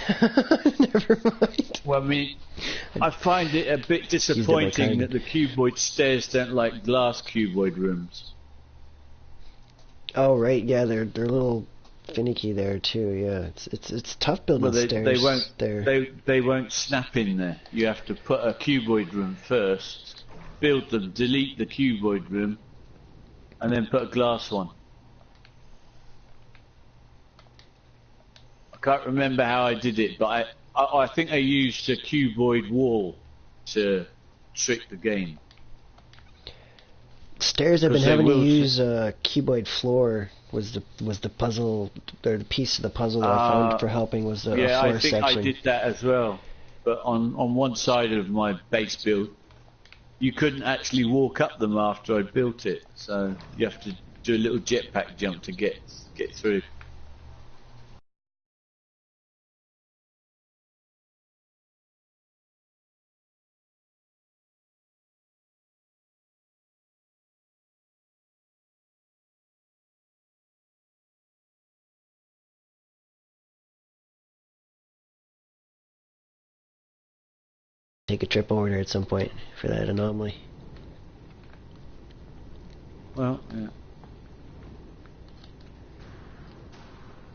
Never mind. Well, I mean, I find it a bit disappointing that the cuboid stairs don't like glass cuboid rooms. Oh right, yeah, they're a little finicky there too. Yeah, it's tough building stairs. They won't snap in there. You have to put a cuboid room first, build them, delete the cuboid room, and then put a glass one. I can't remember how I did it, but I think I used a cuboid wall to trick the game. Stairs I've been having to use cuboid floor was the puzzle, or the piece of the puzzle that I found for helping was the floor I think section. I did that as well, but on one side of my base build, you couldn't actually walk up them after I built it, so you have to do a little jetpack jump to get through. Take a trip over there at some point for that anomaly. Well, yeah.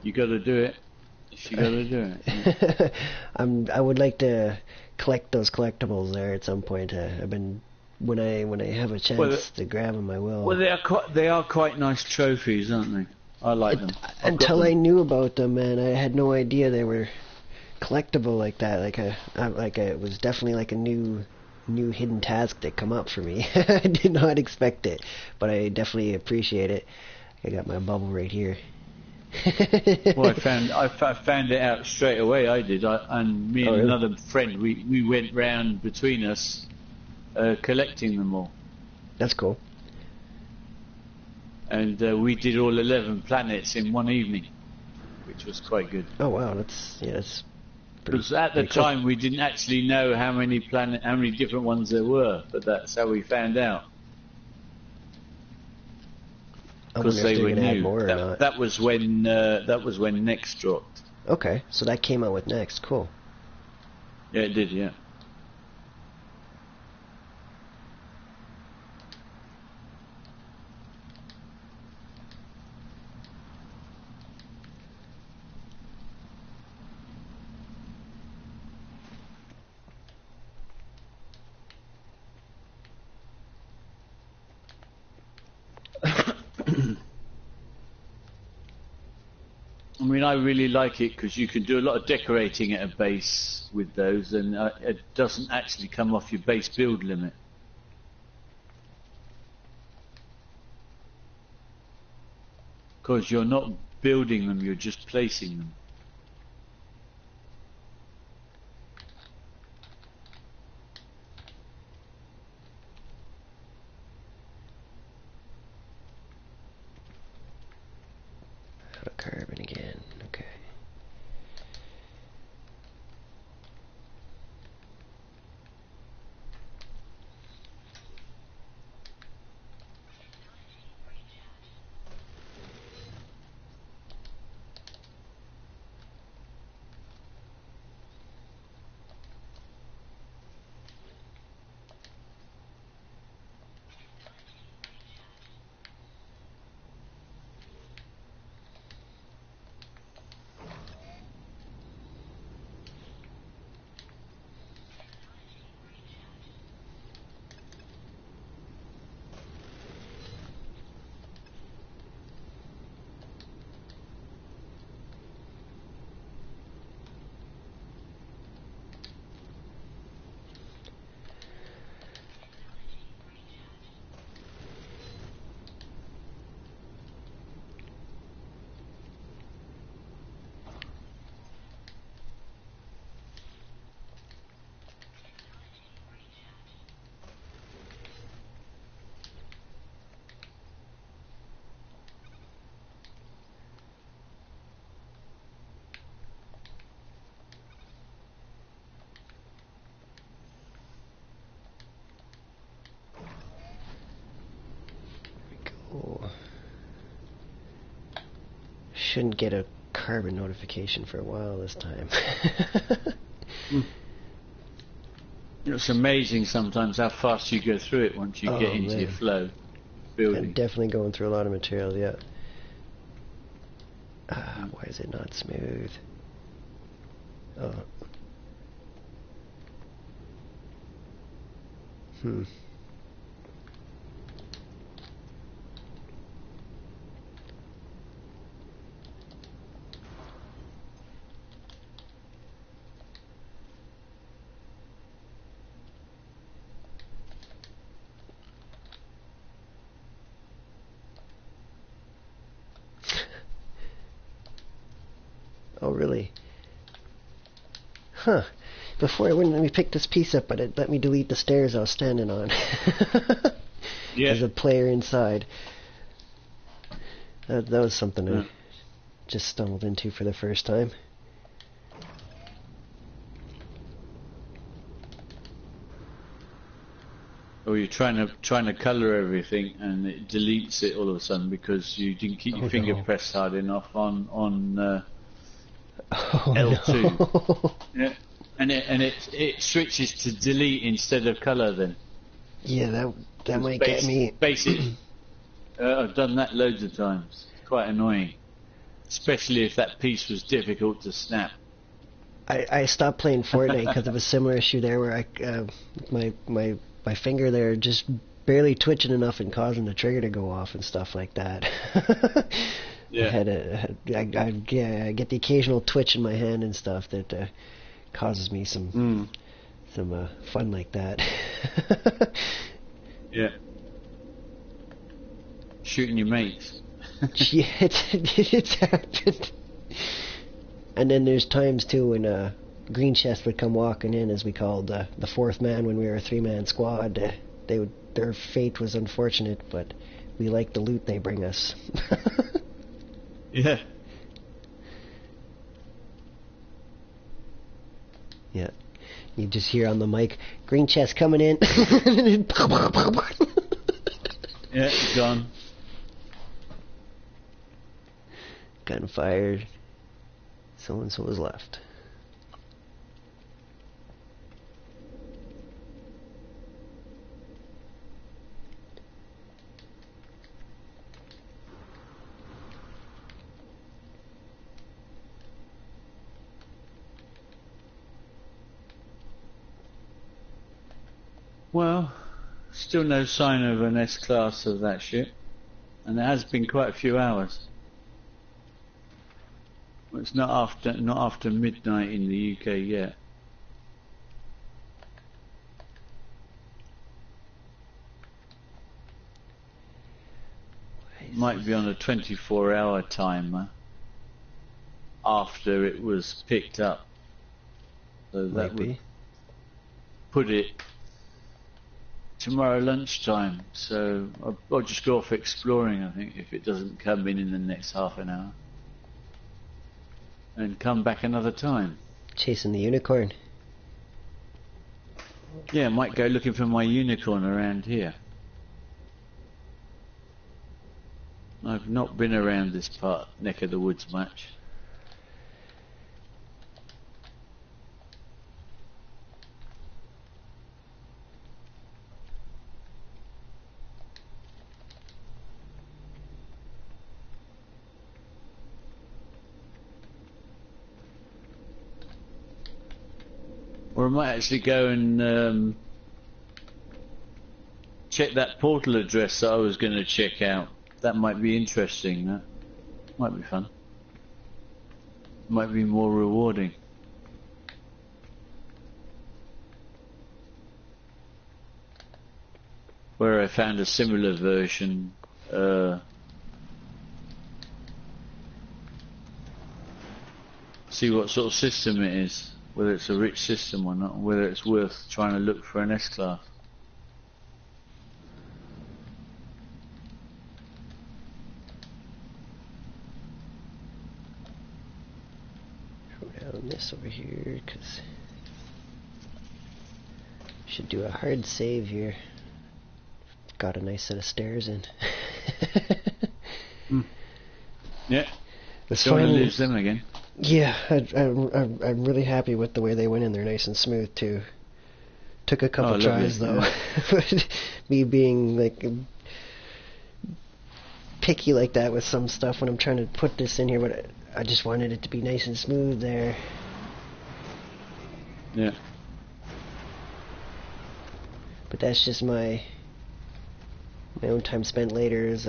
You got to do it. You got to do it. Yeah. I would like to collect those collectibles there at some point. I've been when I have a chance to grab them, I will. Well, they are quite nice trophies, aren't they? I like them. Until I knew about them, man, I had no idea they were collectible like that. It was definitely like a new hidden task that come up for me. I did not expect it, but I definitely appreciate it. I got my bubble right here. Well, I found it out straight away. I did. And me and another friend, we went round between us, collecting them all. That's cool. And we did all 11 planets in one evening, which was quite good. Oh wow, that's. Because at the time we didn't actually know how many different ones there were, but that's how we found out. Because they were new. That was when Next dropped. Okay, so that came out with Next. Cool. Yeah, it did. Yeah. I mean, I really like it because you can do a lot of decorating at a base with those, and it doesn't actually come off your base build limit. because you're not building them, you're just placing them. Out of carbon again. Okay. Shouldn't get a carbon notification for a while this time. It's amazing sometimes how fast you go through it once you get into your flow building. I'm definitely going through a lot of material, yeah. Why is it not smooth? Oh. Oh, really? Huh. Before it wouldn't let me pick this piece up, but it let me delete the stairs I was standing on. Yeah. As a player inside. That was something I just stumbled into for the first time. Or you're trying to colour everything and it deletes it all of a sudden because you didn't keep your finger pressed hard enough on L2. No. Yeah. And it switches to delete instead of colour then. Yeah, that might get me. Basically, I've done that loads of times. It's quite annoying, especially if that piece was difficult to snap. I stopped playing Fortnite because of a similar issue there, where my finger there just barely twitching enough and causing the trigger to go off and stuff like that. Yeah. I get the occasional twitch in my hand and stuff that causes me some fun like that. Yeah. Shooting your mates. Yeah, it's happened. And then there's times too when Green Chest would come walking in, as we called the fourth man when we were a 3-man squad. Their fate was unfortunate, but we liked the loot they bring us. Yeah. Yeah. You just hear on the mic, Green Chest coming in. Yeah, gone. Gun fired. So-and-so was left. Well, still no sign of an S-class of that ship, and it has been quite a few hours. Well, it's not after midnight in the UK yet. might be on a 24-hour timer after it was picked up. So that Might would be. put it tomorrow lunchtime. So I'll just go off exploring, I think, if it doesn't come in the next half an hour. And come back another time. Chasing the unicorn. Yeah, I might go looking for my unicorn around here. I've not been around this neck of the woods much. Or I might actually go and check that portal address that I was going to check out. That might be interesting. That might be fun. Might be more rewarding. Where I found a similar version. See what sort of system it is. Whether it's a rich system or not. Whether it's worth trying to look for an S-Class. Down this over here, because should do a hard save here. Got a nice set of stairs in. Yeah. It's Don't want to finally, lose them again. yeah, I'm really happy with the way they went in there, nice and smooth too. Took a couple tries though. Me being like picky like that with some stuff when I'm trying to put this in here, but I just wanted it to be nice and smooth there. Yeah. But that's just my own time spent later, as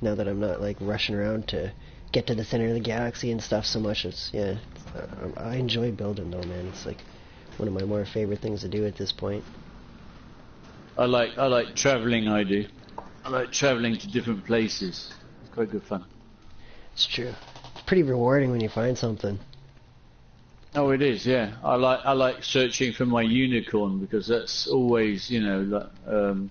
now that I'm not like rushing around to get to the center of the galaxy and stuff so much. I enjoy building though, man. It's like one of my more favorite things to do at this point. I like travelling. I do. I like travelling to different places. It's quite good fun. It's true. It's pretty rewarding when you find something. Oh, it is. Yeah. I like searching for my unicorn, because that's always, you know, like,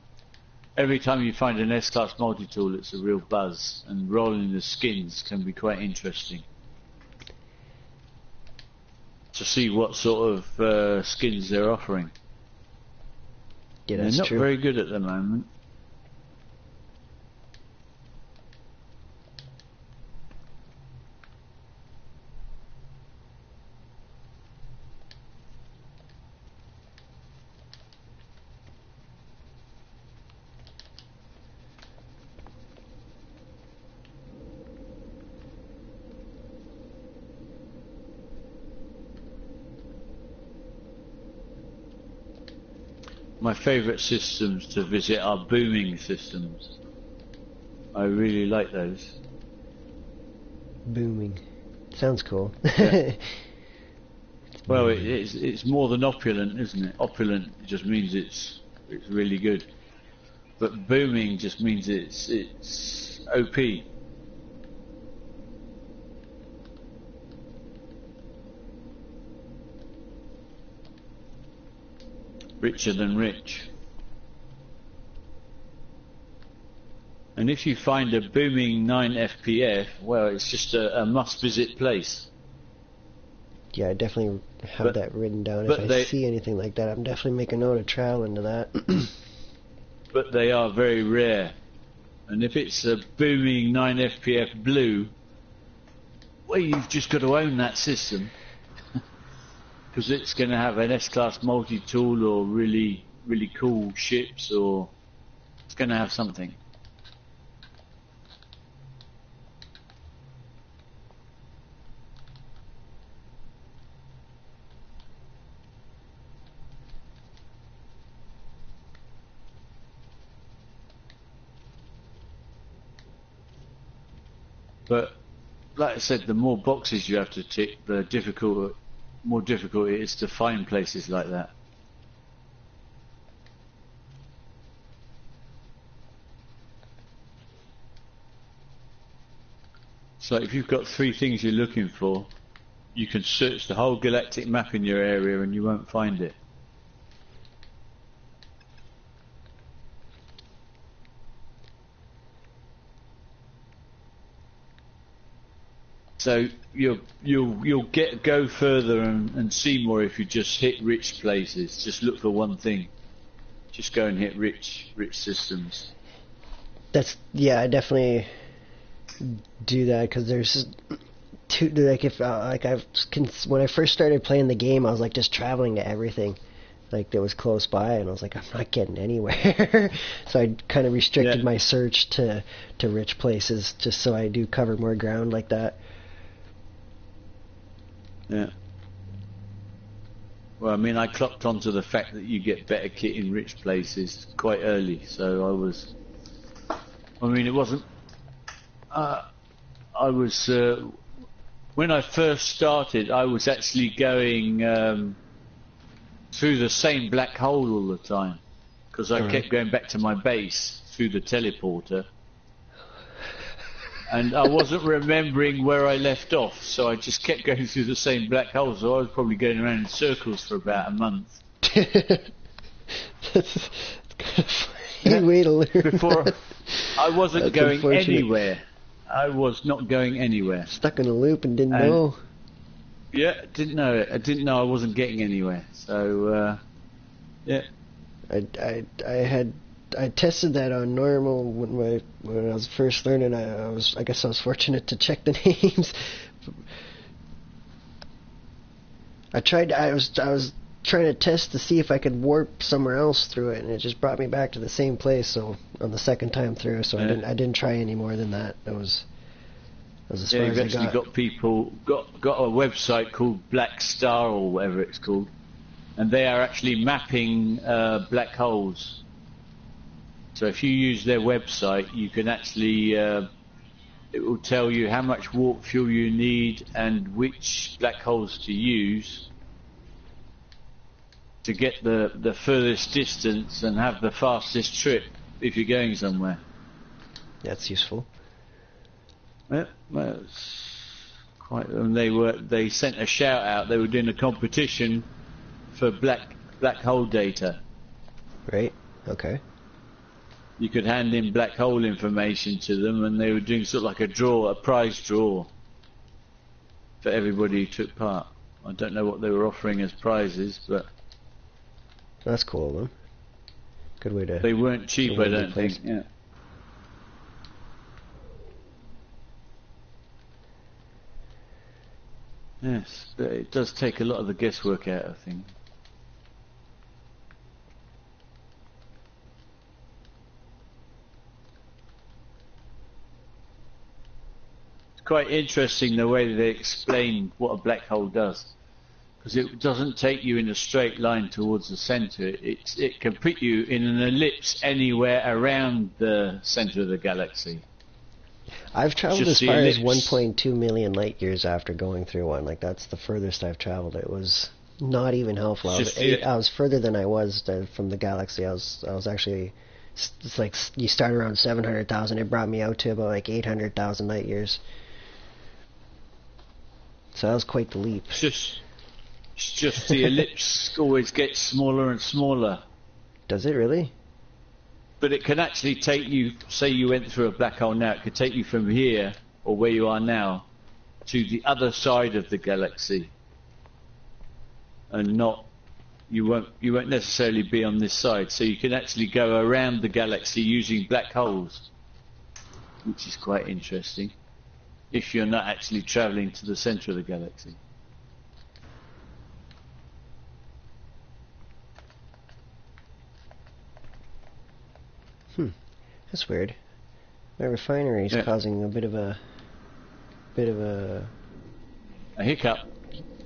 every time you find an S-Class multi-tool, it's a real buzz, and rolling the skins can be quite interesting. To see what sort of skins they're offering. Yeah, that's they're not true. very good at the moment. My favourite systems to visit are booming systems. I really like those. Booming. Sounds cool. Yeah. Well, it's more than opulent, isn't it? Opulent just means it's really good, but booming just means it's OP. Richer than rich. And if you find a booming 9 FPF, well, it's just a must-visit place. Yeah, I definitely have that written down. If I see anything like that, I'm definitely making note of traveling to that. But they are very rare. And if it's a booming 9 FPF blue, well, you've just got to own that system. Because it's going to have an S-Class multi-tool or really, really cool ships, or it's going to have something. But, like I said, the more boxes you have to tick, the more difficult it is to find places like that. So if you've got 3 things you're looking for, you can search the whole galactic map in your area and you won't find it. So you'll go further and see more if you just hit rich places. Just look for one thing. Just go and hit rich systems. I definitely do that because there's when I first started playing the game, I was like just traveling to everything like that was close by, and I was like, I'm not getting anywhere. So I kind of restricted my search to rich places just so I do cover more ground like that. Yeah. Well, I mean, I clocked onto the fact that you get better kit in rich places quite early, so it wasn't. When I first started, I was actually going through the same black hole all the time because I kept going back to my base through the teleporter. And I wasn't remembering where I left off, so I just kept going through the same black hole, so I was probably going around in circles for about a month. That's kind of funny way to learn. Before, I wasn't going anywhere. I was not going anywhere. Stuck in a loop and didn't know. Yeah, didn't know it. I didn't know I wasn't getting anywhere. So, yeah. I tested that on normal when I was first learning. I guess I was fortunate to check the names. I was trying to test to see if I could warp somewhere else through it, and it just brought me back to the same place. So on the second time through, so I didn't try any more than that. That was as far as I got. You've actually got people got a website called Black Star or whatever it's called, and they are actually mapping black holes. So if you use their website, you can actually, it will tell you how much warp fuel you need and which black holes to use to get the furthest distance and have the fastest trip if you're going somewhere. That's useful. Yeah, well, it's quite. And they sent a shout out. They were doing a competition for black hole data. Right. Okay. You could hand in black hole information to them, and they were doing sort of like a prize draw for everybody who took part. I don't know what they were offering as prizes, but that's cool, though. Good way to. They weren't cheap, I don't think. Yeah. Yes, but it does take a lot of the guesswork out of things. Quite interesting the way they explain what a black hole does, because it doesn't take you in a straight line towards the center. It can put you in an ellipse anywhere around the center of the galaxy. I've traveled as far as 1.2 million light years after going through one. Like, that's the furthest I've traveled. It was not even helpful. I was further than I was from the galaxy. I was actually, it's like you start around 700,000. It brought me out to about like 800,000 light years. So that was quite the leap. It's just the ellipse always gets smaller and smaller. Does it really? But it can actually take you, say you went through a black hole now, it could take you from here, or where you are now, to the other side of the galaxy. And you won't necessarily be on this side. So you can actually go around the galaxy using black holes, which is quite interesting, if you're not actually traveling to the center of the galaxy. That's weird. My refinery is causing a bit of a hiccup.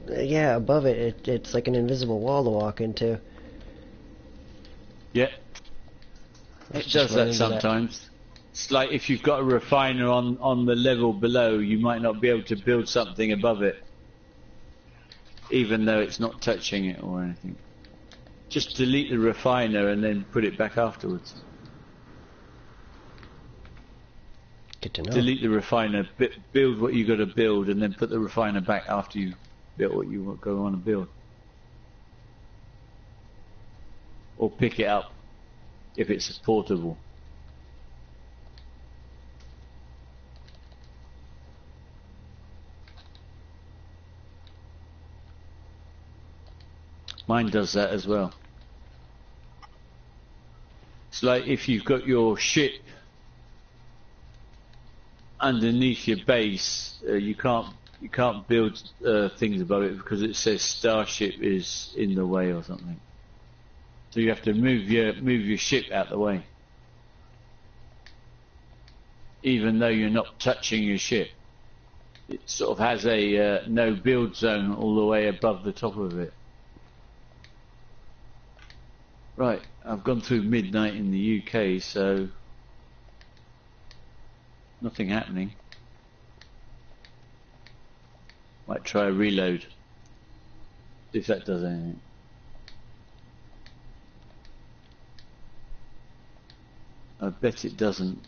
Yeah, above it's like an invisible wall to walk into. Yeah. It does that sometimes. It's like if you've got a refiner on the level below, you might not be able to build something above it, even though it's not touching it or anything. Just delete the refiner and then put it back afterwards. to know. delete the refiner, build what you got to build, and then put the refiner back after you built what you go on to build. Or pick it up if it's portable. Mine does that as well. It's like if you've got your ship underneath your base, you can't build things above it because it says Starship is in the way or something. So you have to move your ship out the way, even though you're not touching your ship. It sort of has a no build zone all the way above the top of it. Right, I've gone through midnight in the UK, so nothing happening. Might try a reload, if that does anything. I bet it doesn't.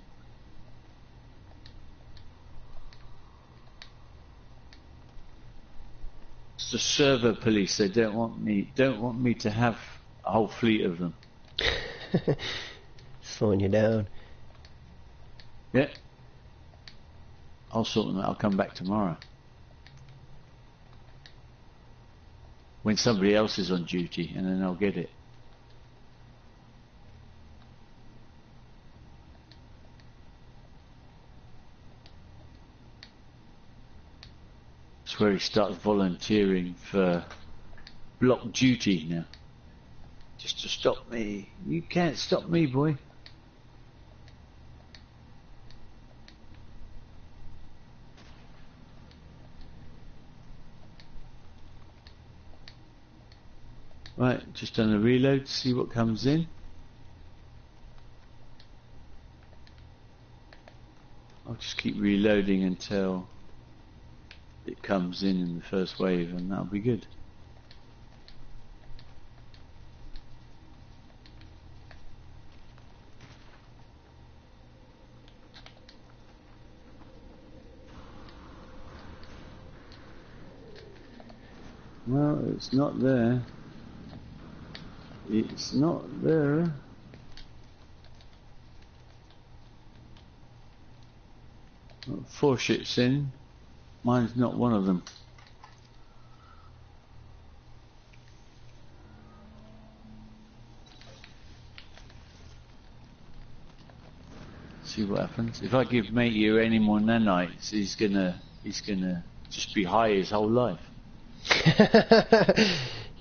It's the server police. They don't want me to have a whole fleet of them. Slowing you down. Yeah. I'll sort them out. I'll come back tomorrow. When somebody else is on duty, and then I'll get it. That's where he starts volunteering for block duty now. Just to stop me. You can't stop me, boy. Right, just done a reload, see what comes in. I'll just keep reloading until it comes in the first wave, and that'll be good. Well, it's not there. It's not there. Got 4 ships in. Mine's not one of them. See what happens. If I give Matey any more nanites, he's gonna just be high his whole life.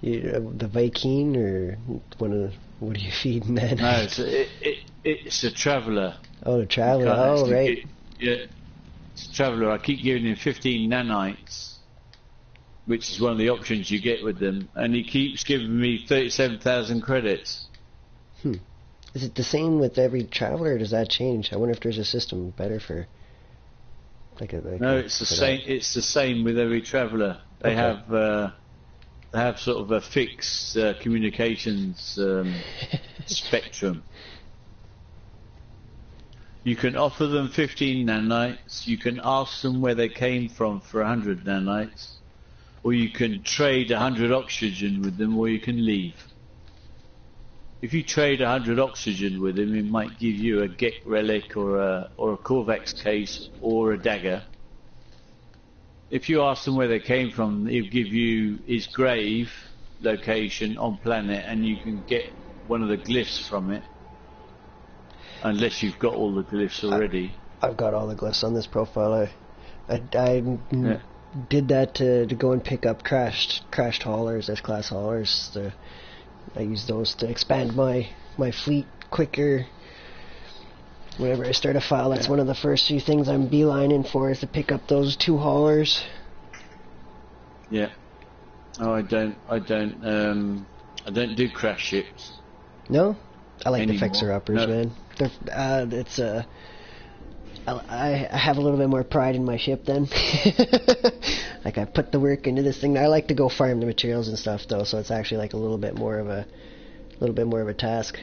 The Viking, or what are you feeding then? No, it's a traveller. Oh, the traveller. Oh, right. Yeah, it's a traveller. I keep giving him 15 nanites, which is one of the options you get with them, and he keeps giving me 37,000 credits. Is it the same with every traveller, or does that change? I wonder if there's a system better for No, it's the same. It's the same with every traveller. They have sort of a fixed communications spectrum. You can offer them 15 nanites, you can ask them where they came from for 100 nanites, or you can trade 100 oxygen with them, or you can leave. If you trade 100 oxygen with him, it might give you a Gek relic or a Korvax case or a dagger. If you ask them where they came from, he'll give you his grave location on planet, and you can get one of the glyphs from it. Unless you've got all the glyphs already. I've got all the glyphs on this profile. I did that to go and pick up crashed haulers, S-class haulers. I use those to expand my fleet quicker. Whenever I start a file, that's one of the first few things I'm beelining for, is to pick up those 2 haulers. Yeah. Oh, I don't do crash ships. No, I like anymore. The fixer-uppers, No. man. I have a little bit more pride in my ship then. Like, I put the work into this thing. I like to go farm the materials and stuff though, so it's actually like a little bit more of a task.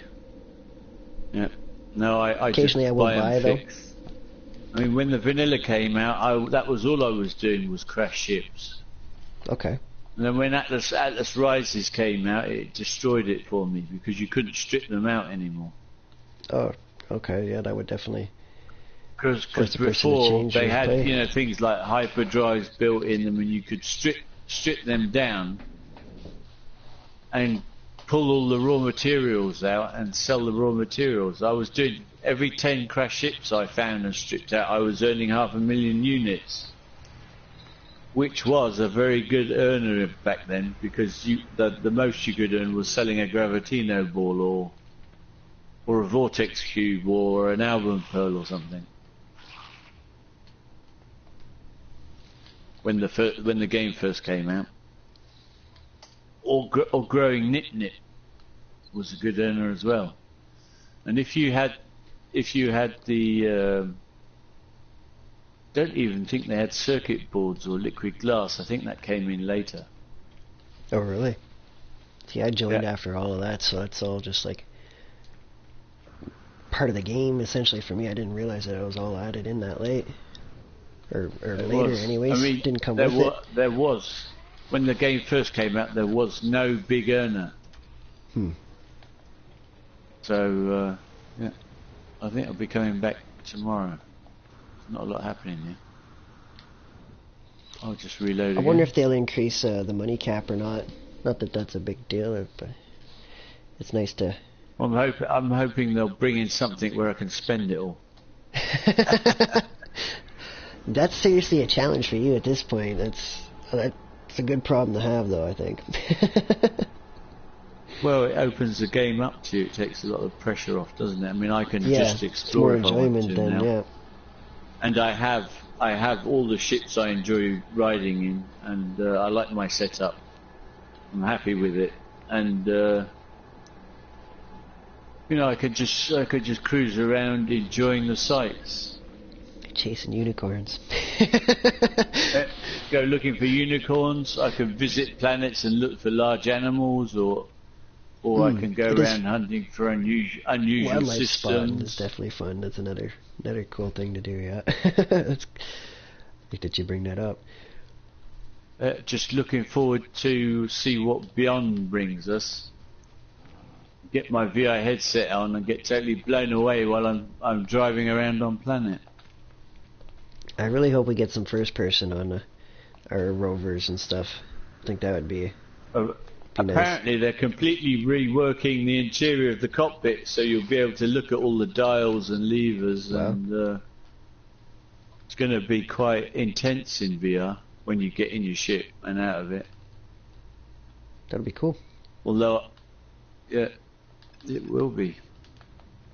Yeah. No, I occasionally just I will buy buy and though. fix. I mean, when the vanilla came out, that was all I was doing was crash ships. Okay. And then when Atlas Rises came out, it destroyed it for me because you couldn't strip them out anymore. Oh, okay. Yeah, that would definitely. Because Force the person to before change they his had play. things like hyperdrives built in them, and you could strip them down and pull all the raw materials out and sell the raw materials. I was doing every 10 crash ships I found and stripped out, I was earning 500,000 units, which was a very good earner back then, because the most you could earn was selling a Gravitino ball or a Vortex cube or an Album Pearl or something. When the game first came out, or growing Nip was a good earner as well. And if you had the don't even think they had circuit boards or liquid glass. I think that came in later. Oh, really? See, I joined Yeah. after all of that, so it's all just like part of the game, essentially, for me. I didn't realize that it was all added in that late. Or It later, was. anyways. I mean, Didn't come with it. There was, when the game first came out, there was no big earner. So, yeah, I think I'll be coming back tomorrow. There's not a lot happening there. I'll just reload I again. wonder if they'll increase the money cap or not. Not that that's a big deal, but it's nice to... I'm hoping they'll bring in something where I can spend it all. That's seriously a challenge for you at this point. That's a good problem to have, though, I think. Well, it opens the game up to you. It takes a lot of pressure off, doesn't it? I mean, I can just it's more explore if I want enjoyment to then, now. yeah. And I have all the ships I enjoy riding in, and I like my setup. I'm happy with it, and I could just cruise around enjoying the sights. Chasing unicorns. Go looking for unicorns. I can visit planets and look for large animals, or I can go around hunting for unusual Wildlife spotting is systems. definitely fun. That's another cool thing to do, yeah. It's good that you bring that up. Just looking forward to see what Beyond brings us. Get my VI headset on and get totally blown away while I'm driving around on planet. I really hope we get some first person on our rovers and stuff. I think that would be nice. Apparently they're completely reworking the interior of the cockpit, so you'll be able to look at all the dials and levers. Wow. And it's going to be quite intense in VR when you get in your ship and out of it. That'd be cool. Although, yeah, it will be,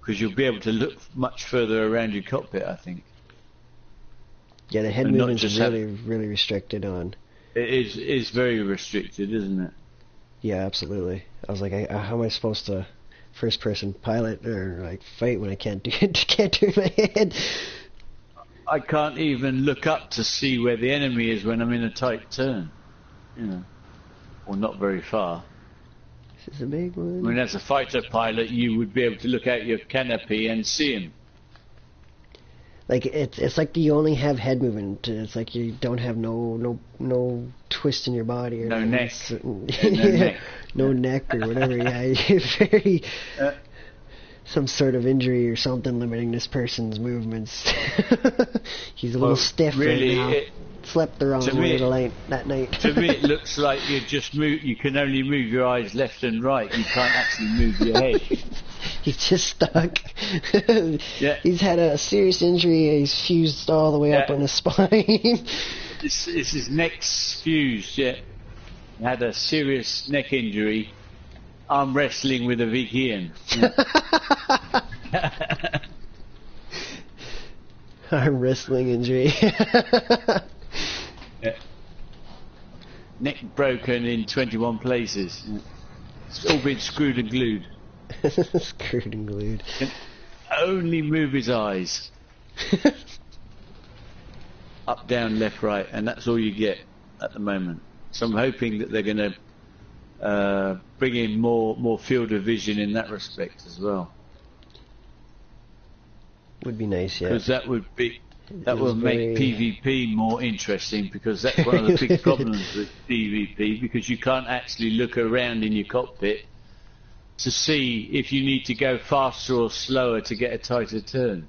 because you'll be able to look much further around your cockpit, I think. Yeah, the head And not movement's just really restricted on. It is very restricted, isn't it? Yeah, absolutely. I was like, how am I supposed to first person pilot or like fight when I can't do my head? I can't even look up to see where the enemy is when I'm in a tight turn, or not very far. This is a big one. I mean, as a fighter pilot, you would be able to look out your canopy and see him. Like it's like you only have head movement. It's like you don't have no twist in your body or No neck. No neck or whatever. Yeah, you're very some sort of injury or something limiting this person's movements. He's a little stiff really, right now. Slept the wrong way that night. To me, it looks like you just move. You can only move your eyes left and right. You can't actually move your head. He's just stuck. Yeah. He's had a serious injury. He's fused all the way up on his spine. This his neck's fused. Yeah, he had a serious neck injury. Arm wrestling with a Vikian. Yeah. Arm wrestling injury. Yeah. Neck broken in 21 places. Yeah. It's all been screwed and glued. Screwed and glued. Can only move his eyes. Up, down, left, right, and that's all you get at the moment. So I'm hoping that they're going to bring in more field of vision in that respect as well. Would be nice, yeah. Because that would That will make PvP more interesting, because that's one of the big problems with PvP, because you can't actually look around in your cockpit to see if you need to go faster or slower to get a tighter turn.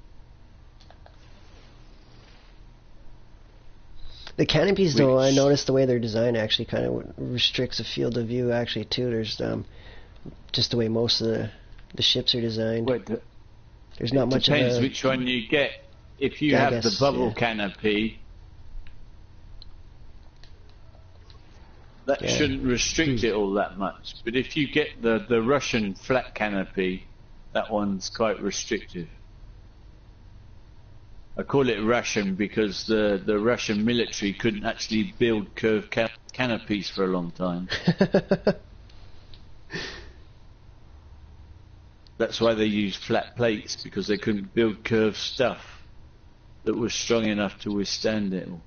The canopies, though, I noticed the way they're designed actually kind of restricts the field of view, actually, too. There's just the way most of the ships are designed. There's not much of a... Depends which one you get. If you have the bubble canopy, that shouldn't restrict it all that much. But if you get the Russian flat canopy, that one's quite restrictive. I call it Russian because the Russian military couldn't actually build curved canopies for a long time. That's why they used flat plates, because they couldn't build curved stuff that was strong enough to withstand it all.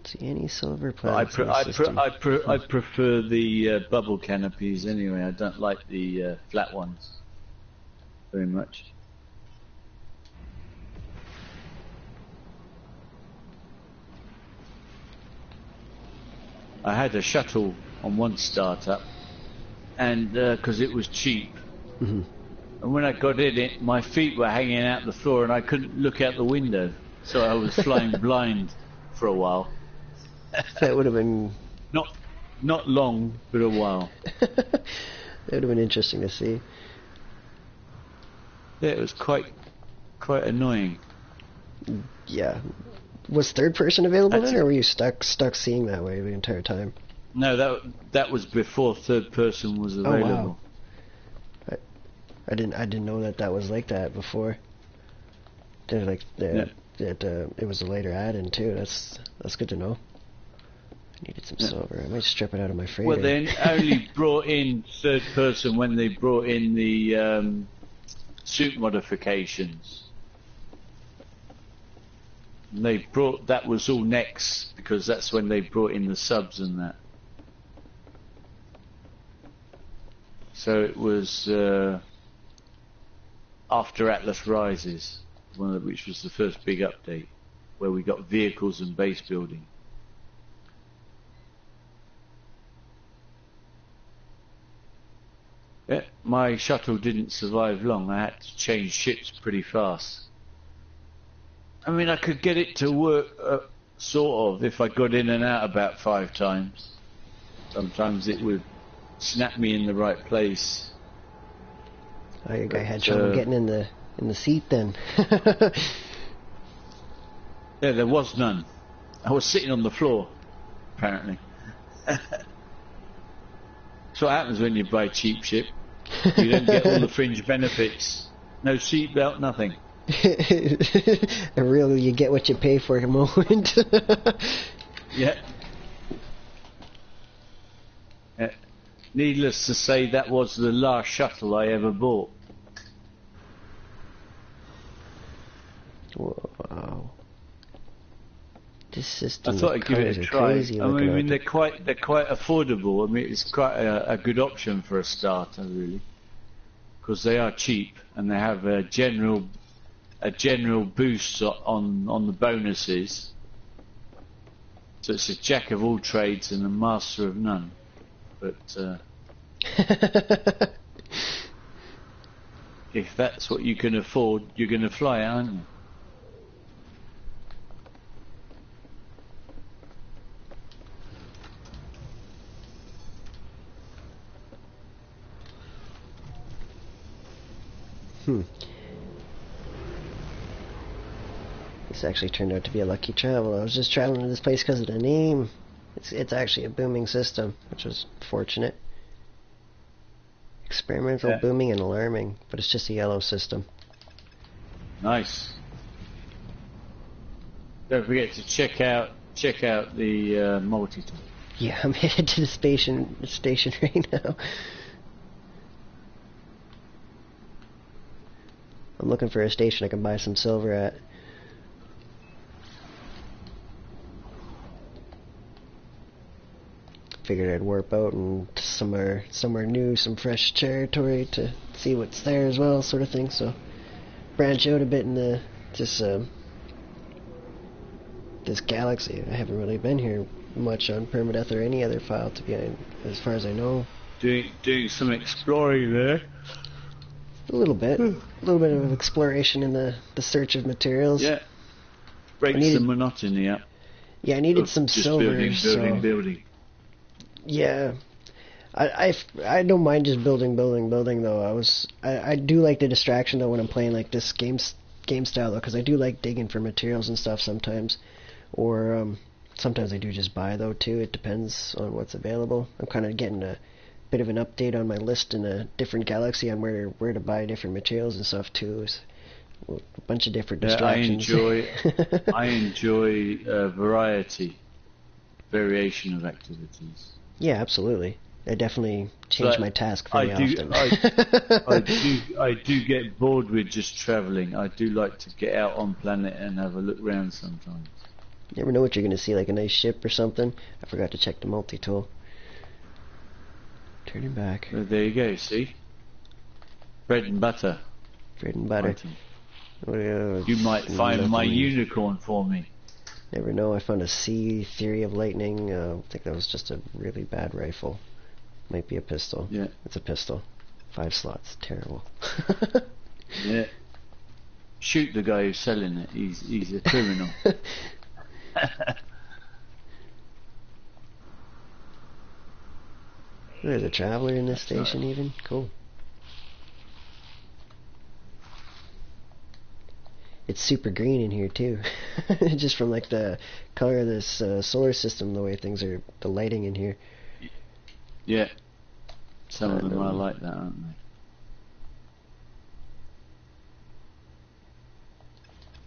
See any silver planets I prefer the bubble canopies anyway. I don't like the flat ones very much. I had a shuttle on one startup, and because it was cheap, and when I got in it, my feet were hanging out the floor, and I couldn't look out the window, so I was flying blind for a while. That would have been... Not long, but a while. That would have been interesting to see. Yeah, it was quite annoying. Yeah. Was third person available then, or were you stuck seeing that way the entire time? No, that was before third person was available. Oh, wow. I didn't know that was like that before. It was a later add-in too. That's good to know. I needed some silver. I might strip it out of my freighter. Well, they only brought in third person when they brought in the suit modifications. And that was all next, because that's when they brought in the subs and that. So it was after Atlas Rises, which was the first big update, where we got vehicles and base building. Yeah, my shuttle didn't survive long. I had to change ships pretty fast. I mean, I could get it to work, sort of, if I got in and out about 5 times. Sometimes it would snap me in the right place. Oh, your guy had trouble getting in the seat then. Yeah, there was none. I was sitting on the floor, apparently. That's what happens when you buy a cheap ship. You don't get all the fringe benefits. No seatbelt, nothing. Really, you get what you pay for at the moment. Yeah. Needless to say, that was the last shuttle I ever bought. Wow. This system. I thought I'd give it a try. I mean, they're quite affordable. I mean, it's quite a good option for a starter, really, because they are cheap and they have a general boost on the bonuses. So it's a jack of all trades and a master of none. But if that's what you can afford, you're going to fly, aren't you? This actually turned out to be a lucky travel. I was just traveling to this place because of the name. It's actually a booming system, which was fortunate. Experimental, booming, and alarming, but it's just a yellow system. Nice. Don't forget to check out the multi-tool. Yeah, I'm headed to the station right now. I'm looking for a station I can buy some silver at. figured I'd warp out and somewhere new, some fresh territory to see what's there as well, sort of thing. So branch out a bit in the this galaxy. I haven't really been here much on PermaDeath or any other file, to be as far as I know. Doing some exploring there. A little bit of exploration in the search of materials. Yeah, breaks the monotony up. Yeah, I needed some just silver. Building. Yeah, I don't mind just building though. I do like the distraction though when I'm playing like this game style though, because I do like digging for materials and stuff sometimes, or sometimes I do just buy though too. It depends on what's available. I'm kind of getting a bit of an update on my list in a different galaxy on where to buy different materials and stuff too. It's a bunch of different distractions. I enjoy variation of activities. Yeah, absolutely. I definitely change my task very often. I do get bored with just travelling. I do like to get out on planet and have a look around sometimes. You never know what you're going to see, like a nice ship or something. I forgot to check the multi-tool. Turning back. Well, there you go, see? Bread and butter. Bread and butter. You might find my unicorn for me. Never know. I found a C theory of lightning. I think that was just a really bad rifle. Might be a pistol. Yeah. It's a pistol. 5 slots. Terrible. Yeah. Shoot the guy who's selling it. He's a criminal. There's a traveler in this station even? Cool. It's super green in here too. Just from like the color of this solar system, the way things are, the lighting in here. Yeah. Some of them are like that, aren't they?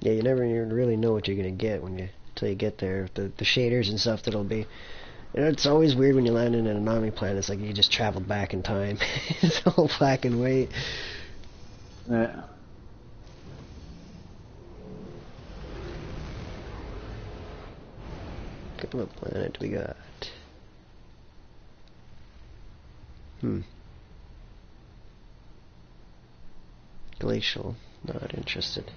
Yeah, you never even really know what you're gonna get until you get there. The shaders and stuff that'll be. You know, it's always weird when you land in an anomaly planet. It's like you just traveled back in time. It's all black and white. Yeah. What planet we got? Glacial. Not interested.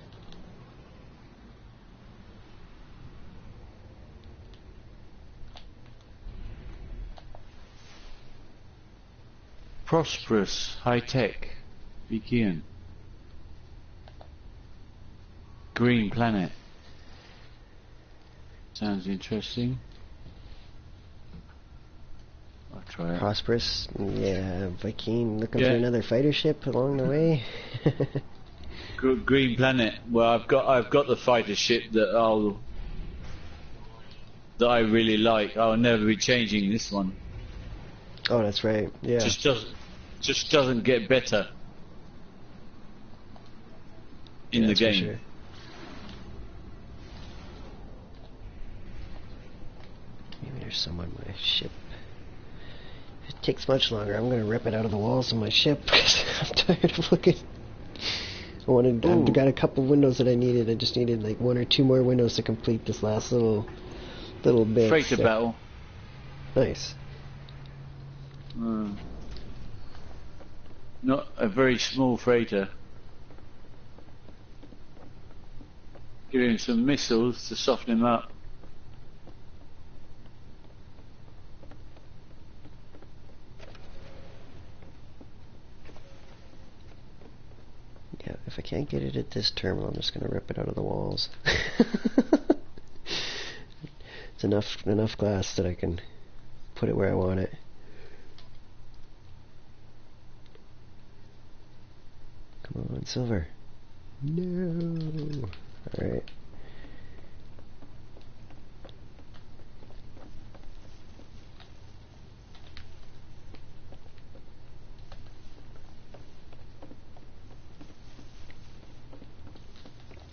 Prosperous, high-tech, begin. Green planet. Sounds interesting. I'll try it. Prosperous, yeah. Viking looking for another fighter ship along the way. Green planet. Well, I've got the fighter ship that I really like. I'll never be changing this one. Oh, that's right. Yeah. Just doesn't get better in the game. Sure. Maybe there's some on my ship. If it takes much longer, I'm gonna rip it out of the walls of my ship because I'm tired of looking. I've got a couple windows that I needed. I just needed like 1 or 2 more windows to complete this last little bit. Freighter battle. Nice. Not a very small freighter. Give him some missiles to soften him up. Yeah, if I can't get it at this terminal, I'm just going to rip it out of the walls. It's enough glass that I can put it where I want it. Come on, silver. No. Alright.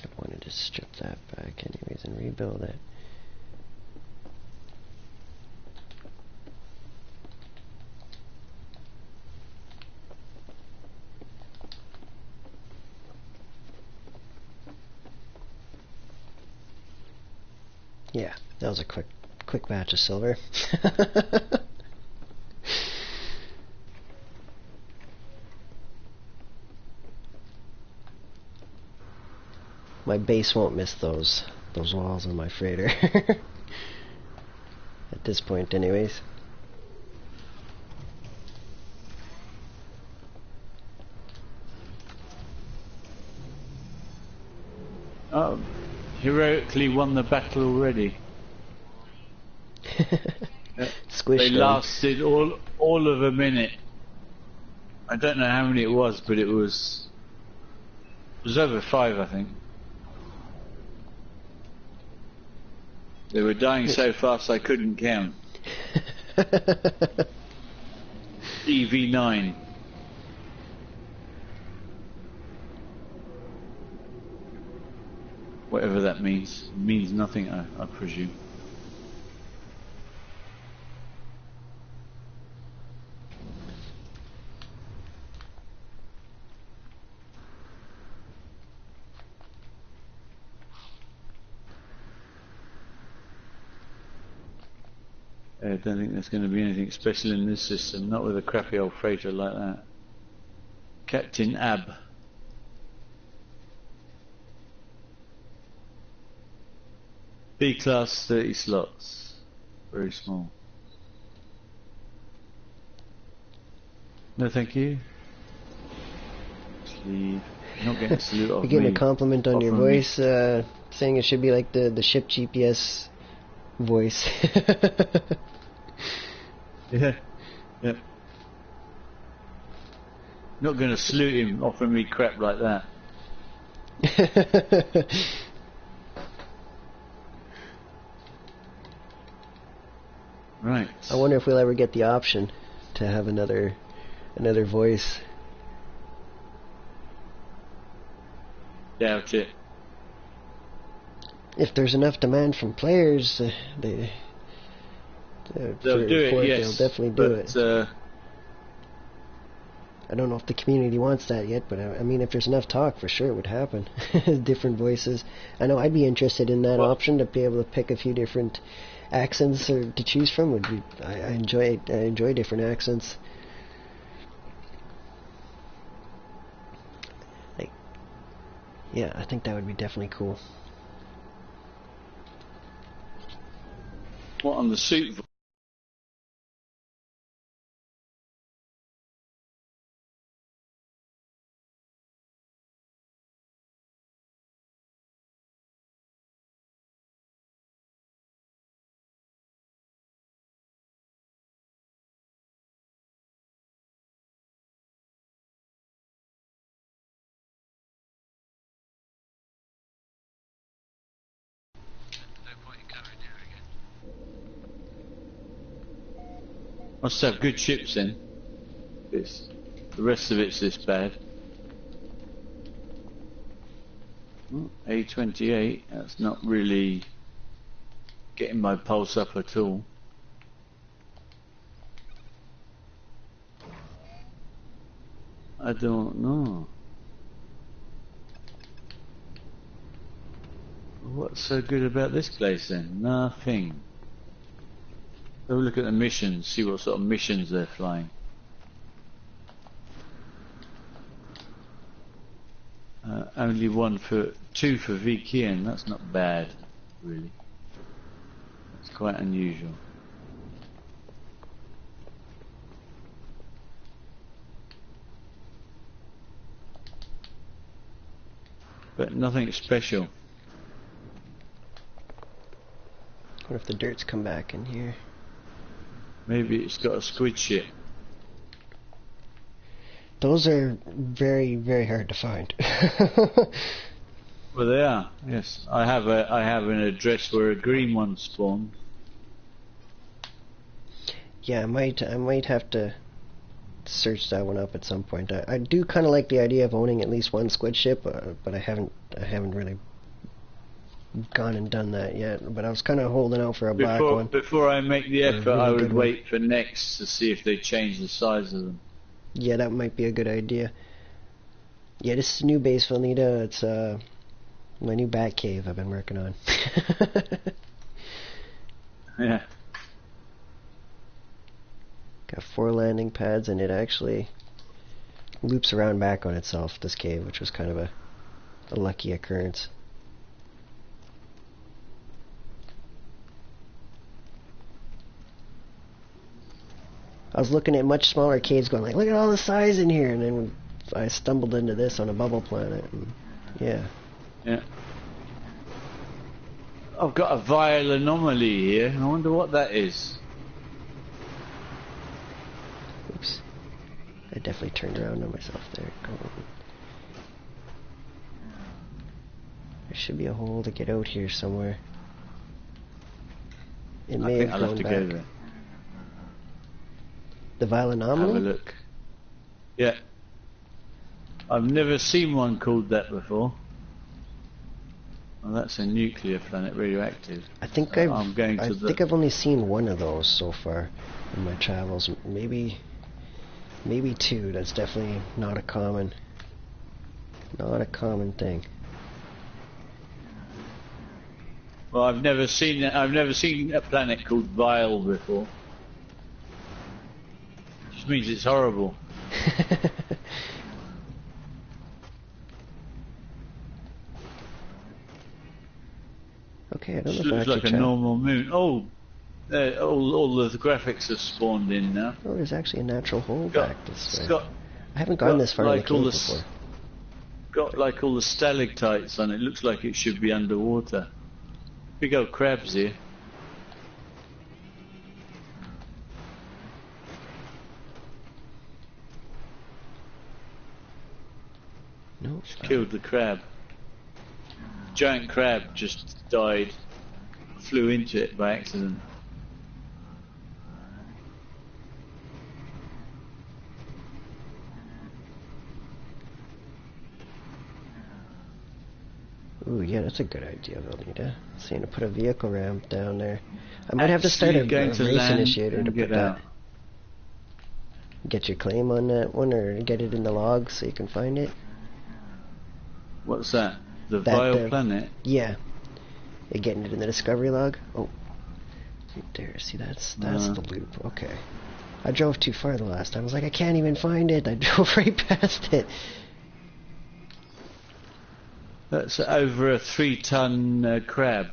I wanted to strip that back anyways and rebuild it. Yeah, that was a quick batch of silver. my base won't miss those walls on my freighter. At this point, anyways. Oh, heroically won the battle already. Squished They them. lasted all of a minute. I don't know how many it was, but it was over 5, I think. They were dying so fast I couldn't count. EV9. Whatever that means. It means nothing, I presume. I don't think there's going to be anything special in this system, not with a crappy old freighter like that. Captain Ab. B-class 30 slots. Very small. No thank you. Just leave. You're not getting a salute off You're getting me. a compliment on Off your from voice, saying it should be like the ship GPS voice. Yeah. Yeah. Not going to salute him offering me crap like that. Right. I wonder if we'll ever get the option to have another voice. Doubt it. If there's enough demand from players, they'll They'll do it, yes. They'll definitely do but, it. I don't know if the community wants that yet, but I mean, if there's enough talk, for sure it would happen. Different voices. I know I'd be interested in that option, to be able to pick a few different accents or to choose from. Would be I enjoy different accents. Like, yeah, I think that would be definitely cool. What on the suit? No point in coming here again. Must have good ships then. The rest of it's this bad. A28, that's not really getting my pulse up at all. I don't know. What's so good about this place then? Nothing. Have a look at the missions, see what sort of missions they're flying. Only two for VKN, that's not bad, really. That's quite unusual. But nothing special. What if the dirt's come back in here? Maybe it's got a squid ship. Those are very, very hard to find. Well, they are. Yes, I have an address where a green one spawned. Yeah, I might have to search that one up at some point. I do kind of like the idea of owning at least one squid ship, but I haven't really gone and done that yet. But I was kind of holding out for a black one. Before I make the effort, really I good would one. wait for next to see if they change the size of them. Yeah, that might be a good idea. Yeah, this is a new base, Valnita. It's my new Batcave I've been working on. Yeah. Got 4 landing pads, and it actually loops around back on itself, this cave, which was kind of a lucky occurrence. I was looking at much smaller caves going like, look at all the size in here, and then I stumbled into this on a bubble planet, and yeah. Yeah. I've got a vile anomaly here. I wonder what that is. Oops. I definitely turned around on myself there. There should be a hole to get out here somewhere. It may have I'll gone have to back. go there. The vile anomaly? Have a look. Yeah. I've never seen one called that before. Well, that's a nuclear planet, radioactive. I think I'm going to think I've only seen one of those so far in my travels. Maybe two. That's definitely not a common thing. Well, I've never seen a planet called Vile before. Which means it's horrible. Okay, I don't It know looks if I like a actually normal moon. Oh, all the graphics have spawned in now. Oh, there's actually a natural hole back this way. I haven't got gone this far in the like all cave the before. Got like all the stalactites on it. Looks like it should be underwater. Big old crabs here. No, Killed the crab. Giant crab just died. Flew into it by accident. Ooh, yeah, that's a good idea, Valnita. Saying to put a vehicle ramp down there. I might have to start a Going race to land initiator and to get put that. out. Get your claim on that one, or get it in the log so you can find it. What's that? The That, vile planet? Yeah. You're getting it in the discovery log? Oh. Right there. See, that's the loop. Okay. I drove too far the last time. I was like, I can't even find it. I drove right past it. That's over a 3-ton crab.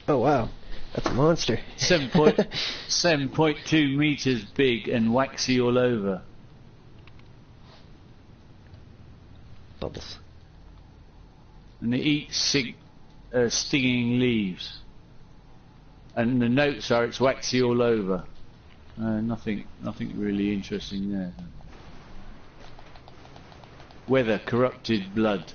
Oh, wow. That's a monster. 7.2 meters big and waxy all over. Bubbles. And it eats stinging leaves. And the notes are it's waxy all over. Nothing really interesting there. Weather, corrupted blood.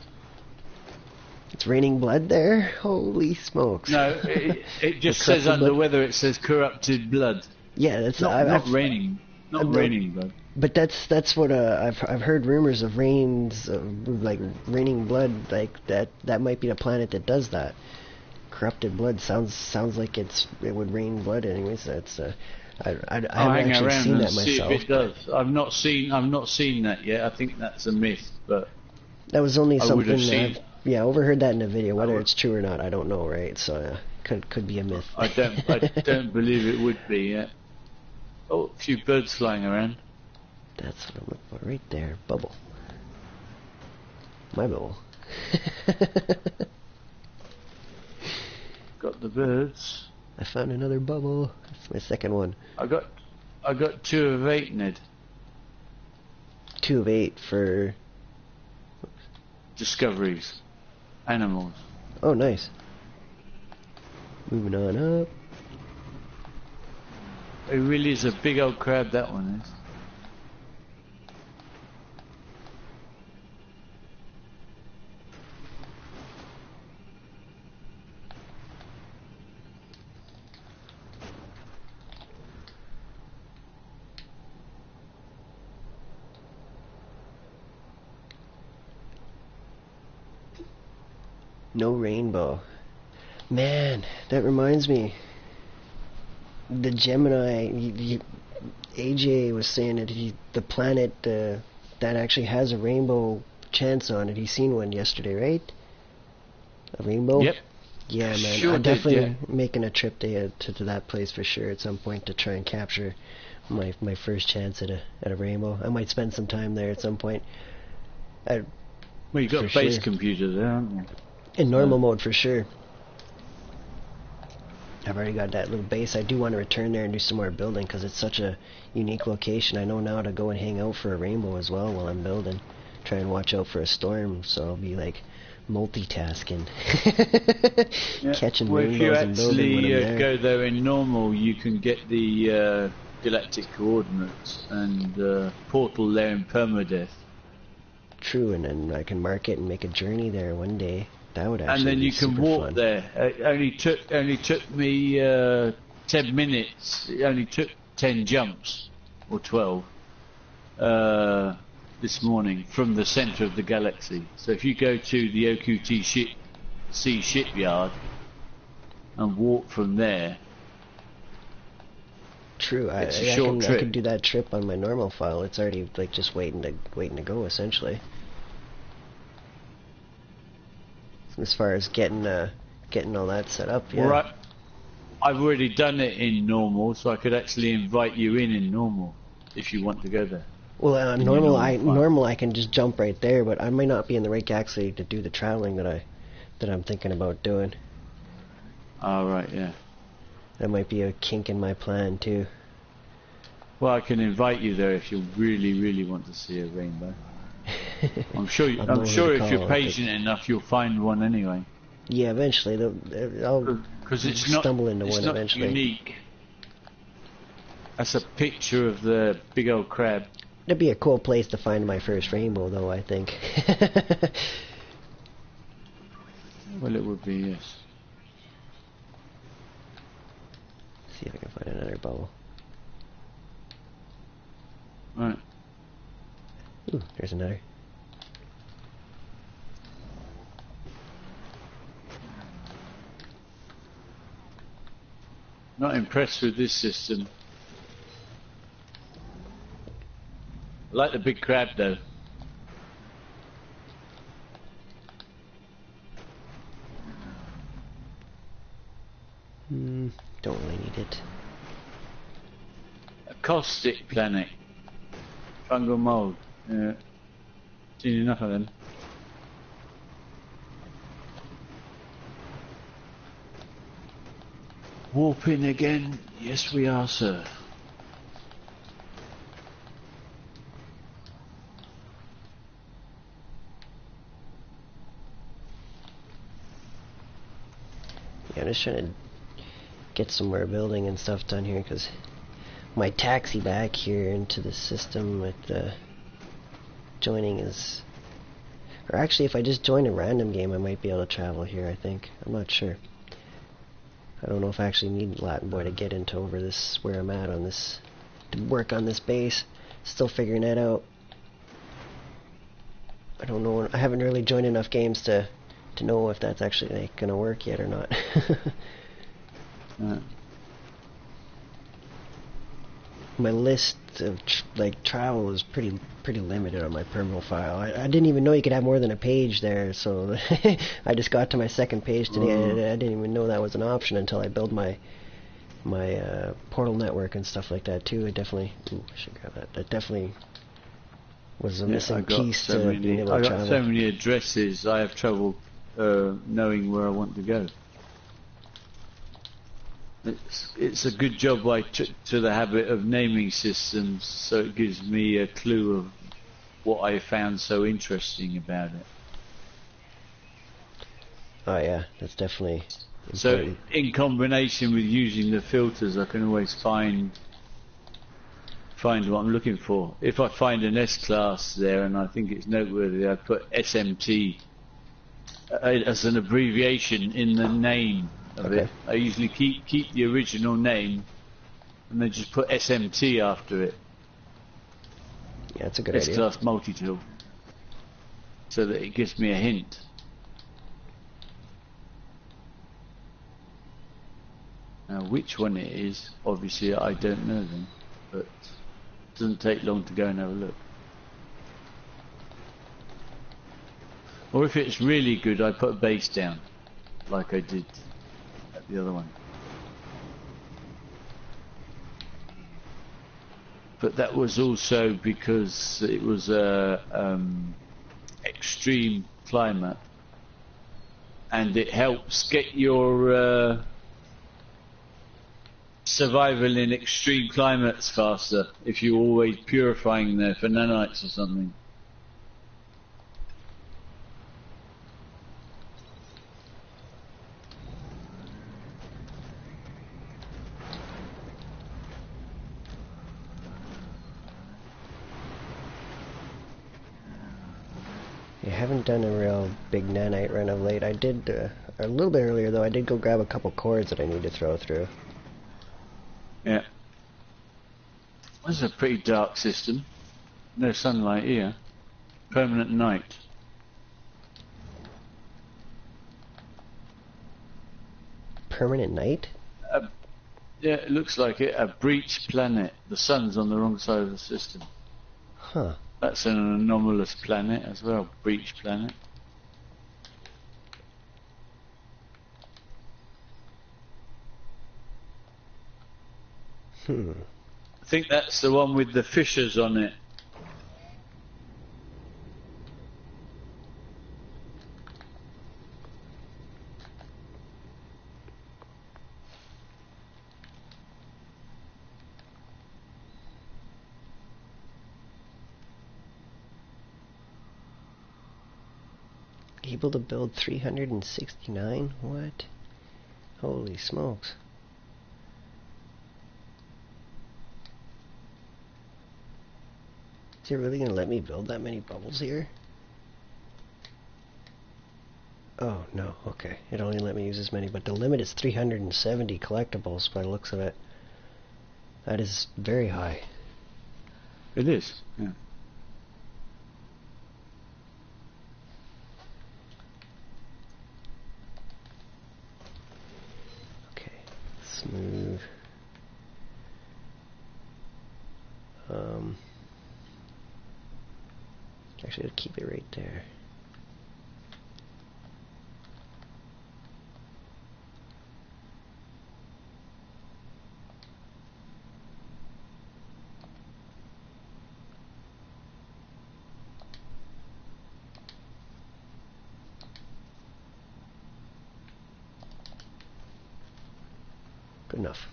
It's raining blood there? Holy smokes. No, it just says under blood? weather it says corrupted blood. Yeah, that's Not raining. Not raining blood. But that's what I've heard rumors of rains, like raining blood, like that might be the planet that does that. Corrupted blood sounds like it would rain blood anyways. That's I haven't actually seen that myself. See if it does. I've not seen that yet. I think that's a myth, but that was only something seen. Yeah, I overheard that in a video. Whether it's true or not, I don't know. Right? So could be a myth. I don't believe it would be. Yeah. Oh, a few birds flying around. That's what I'm looking for right there. Bubble. My bubble. Got the birds. I found another bubble. That's my second one. I got 2 of 8, Ned. 2 of 8 for discoveries. Animals. Oh, nice. Moving on up. It really is a big old crab, that one is. No rainbow. Man, that reminds me. The Gemini, AJ was saying that the planet that actually has a rainbow chance on it. He's seen one yesterday, right? A rainbow? Yep. Yeah, man. Sure I'm definitely did, making a trip to that place for sure at some point to try and capture my first chance at a rainbow. I might spend some time there at some point. Well, you've got a base computer there, haven't you? In normal mode for sure. I've already got that little base. I do want to return there and do some more building because it's such a unique location. I know now to go and hang out for a rainbow as well while I'm building. Try and watch out for a storm, so I'll be like multitasking. Catching rainbows and building when I'm there. If you actually go there in normal, you can get the galactic coordinates and portal there in PermaDeath. True, and then I can mark it and make a journey there one day. That would actually and then be you can super walk fun. there. It only took me 10 minutes. It only took 10 jumps or 12 this morning from the centre of the galaxy. So if you go to the OQTC shipyard and walk from there, True, I can do that trip on my normal file. It's already like just waiting to go essentially. As far as getting all that set up, yeah. Right. I've already done it in normal, so I could actually invite you in normal if you want to go there. Well, normal I can just jump right there, but I might not be in the right galaxy to do the traveling that I'm thinking about doing. Oh, right, yeah. That might be a kink in my plan too. Well, I can invite you there if you really, really want to see a rainbow. I'm sure if you're patient enough, you'll find one anyway. Yeah, eventually. I'll stumble into one eventually. It's not unique. That's a picture of the big old crab. It'd be a cool place to find my first rainbow, though, I think. Well, it would be, yes. See if I can find another bubble. Right. Ooh, there's another. Not impressed with this system. I like the big crab though. Don't really need it. A caustic planet. Fungal mold. Yeah. Seen enough of them. Warping again? Yes, we are, sir. Yeah, I'm just trying to get some more building and stuff done here because my taxi back here into the system with joining is... Or actually, if I just join a random game, I might be able to travel here, I think. I'm not sure. I don't know if I actually need Latin Boy to get into over this, where I'm at on this, to work on this base. Still figuring that out. I don't know, I haven't really joined enough games to know if that's actually like, gonna work yet or not. My list of travel is pretty limited on my Permal file. I didn't even know you could have more than a page there, so I just got to my second page today. I didn't even know that was an option until I built my portal network and stuff like that too. I definitely, I should grab that. That definitely was a missing piece to being able to travel. I got so many addresses. I have trouble knowing where I want to go. It's a good job I took to the habit of naming systems, so it gives me a clue of what I found so interesting about it. Oh yeah, that's definitely important. So in combination with using the filters, I can always find what I'm looking for. If I find an S-class there and I think it's noteworthy, I put SMT as an abbreviation in the name of it. I usually keep the original name and then just put SMT after it. Yeah, that's a good idea. S-class multi-tool. So that it gives me a hint. Now which one it is, obviously I don't know them, but it doesn't take long to go and have a look. Or if it's really good, I put a base down, like I did at the other one. But that was also because it was a extreme climate, and it helps get your survival in extreme climates faster if you're always purifying there for nanites or something. I haven't done a real big nanite run of late. I did, a little bit earlier though, I did go grab a couple cords that I need to throw through. Yeah. This is a pretty dark system. No sunlight here. Permanent night. Permanent night? Yeah, it looks like it. A breach planet. The sun's on the wrong side of the system. Huh. That's an anomalous planet as well. Breach planet. I think that's the one with the fissures on it. Able to build 369? What? Holy smokes. Is it really going to let me build that many bubbles here? Oh, no, okay. It only let me use as many, but the limit is 370 collectibles by the looks of it. That is very high. It is, yeah. Okay, smooth. Actually, I'll keep it right there. Good enough.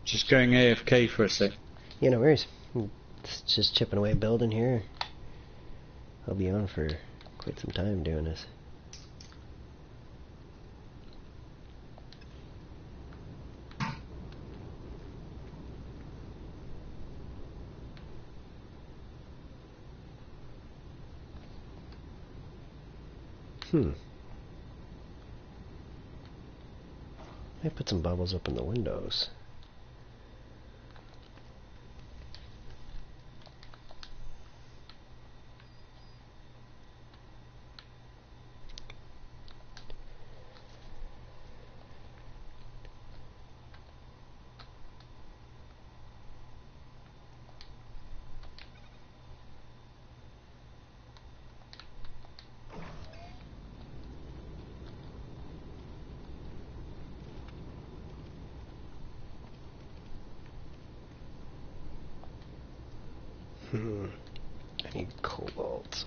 Just going AFK for a sec. Yeah, no worries. It's just chipping away building here. I'll be on for quite some time doing this. I put some bubbles up in the windows. I need cobalt.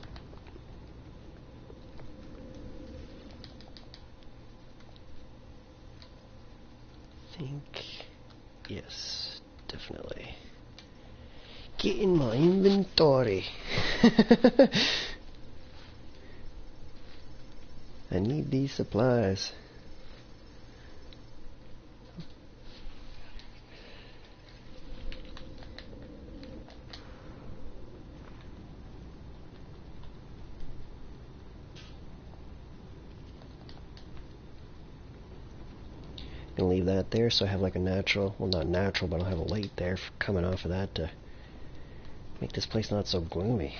I think, yes, definitely. Get in my inventory. I need these supplies. Gonna leave that there so I have like a natural, well not natural, but I'll have a light there coming off of that to make this place not so gloomy.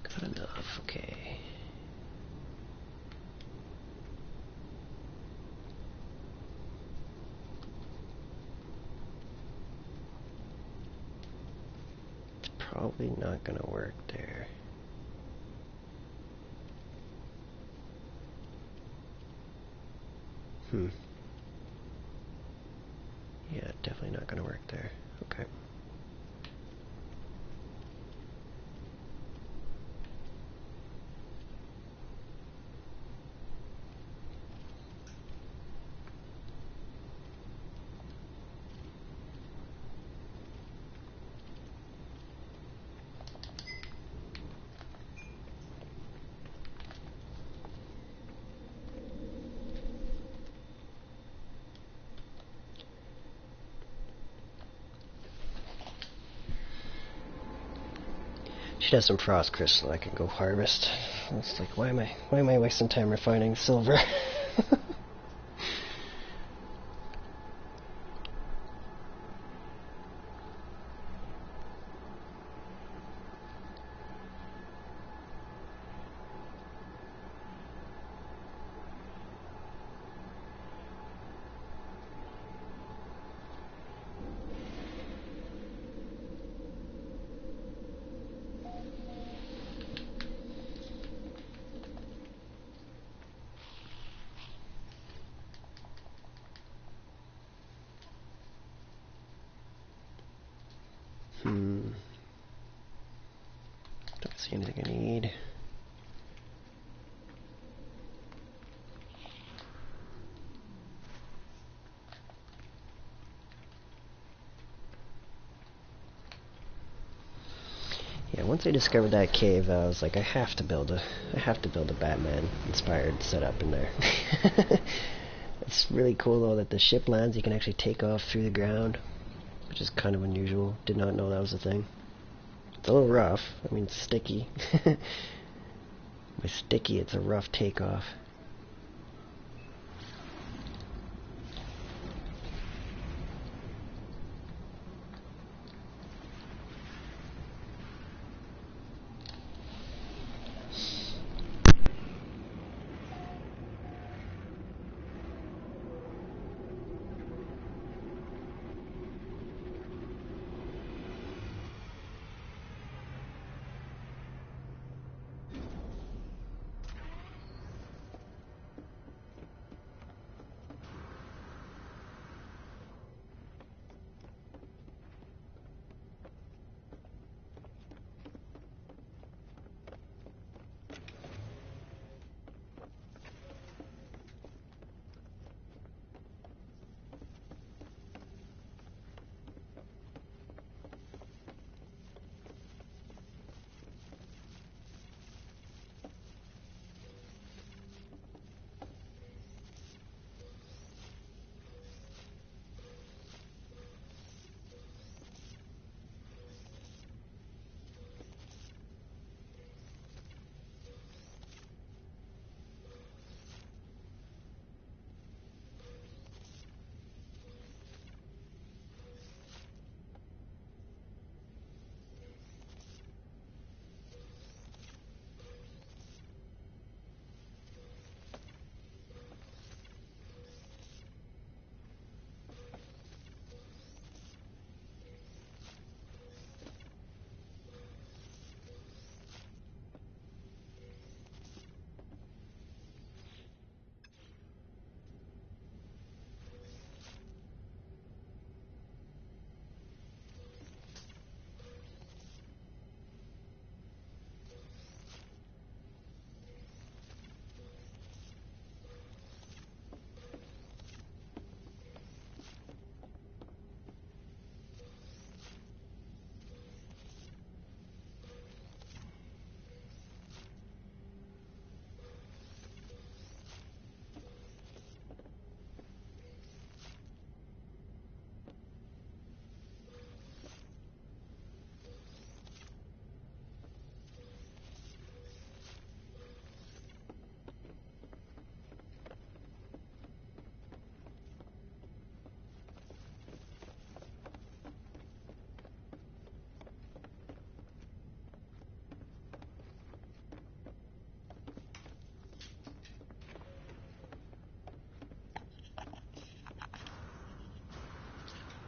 Good enough, okay. probably not gonna work there. Yeah, definitely not gonna work there. Okay. Should have some frost crystal I can go harvest. It's like, why am I wasting time refining silver? Don't see anything I need. Yeah, once I discovered that cave, I was like, I have to build a Batman-inspired setup in there. It's really cool though that the ship lands. You can actually take off through the ground, which is kind of unusual. Did not know that was a thing. It's a little rough. I mean, it's sticky. By sticky, it's a rough takeoff.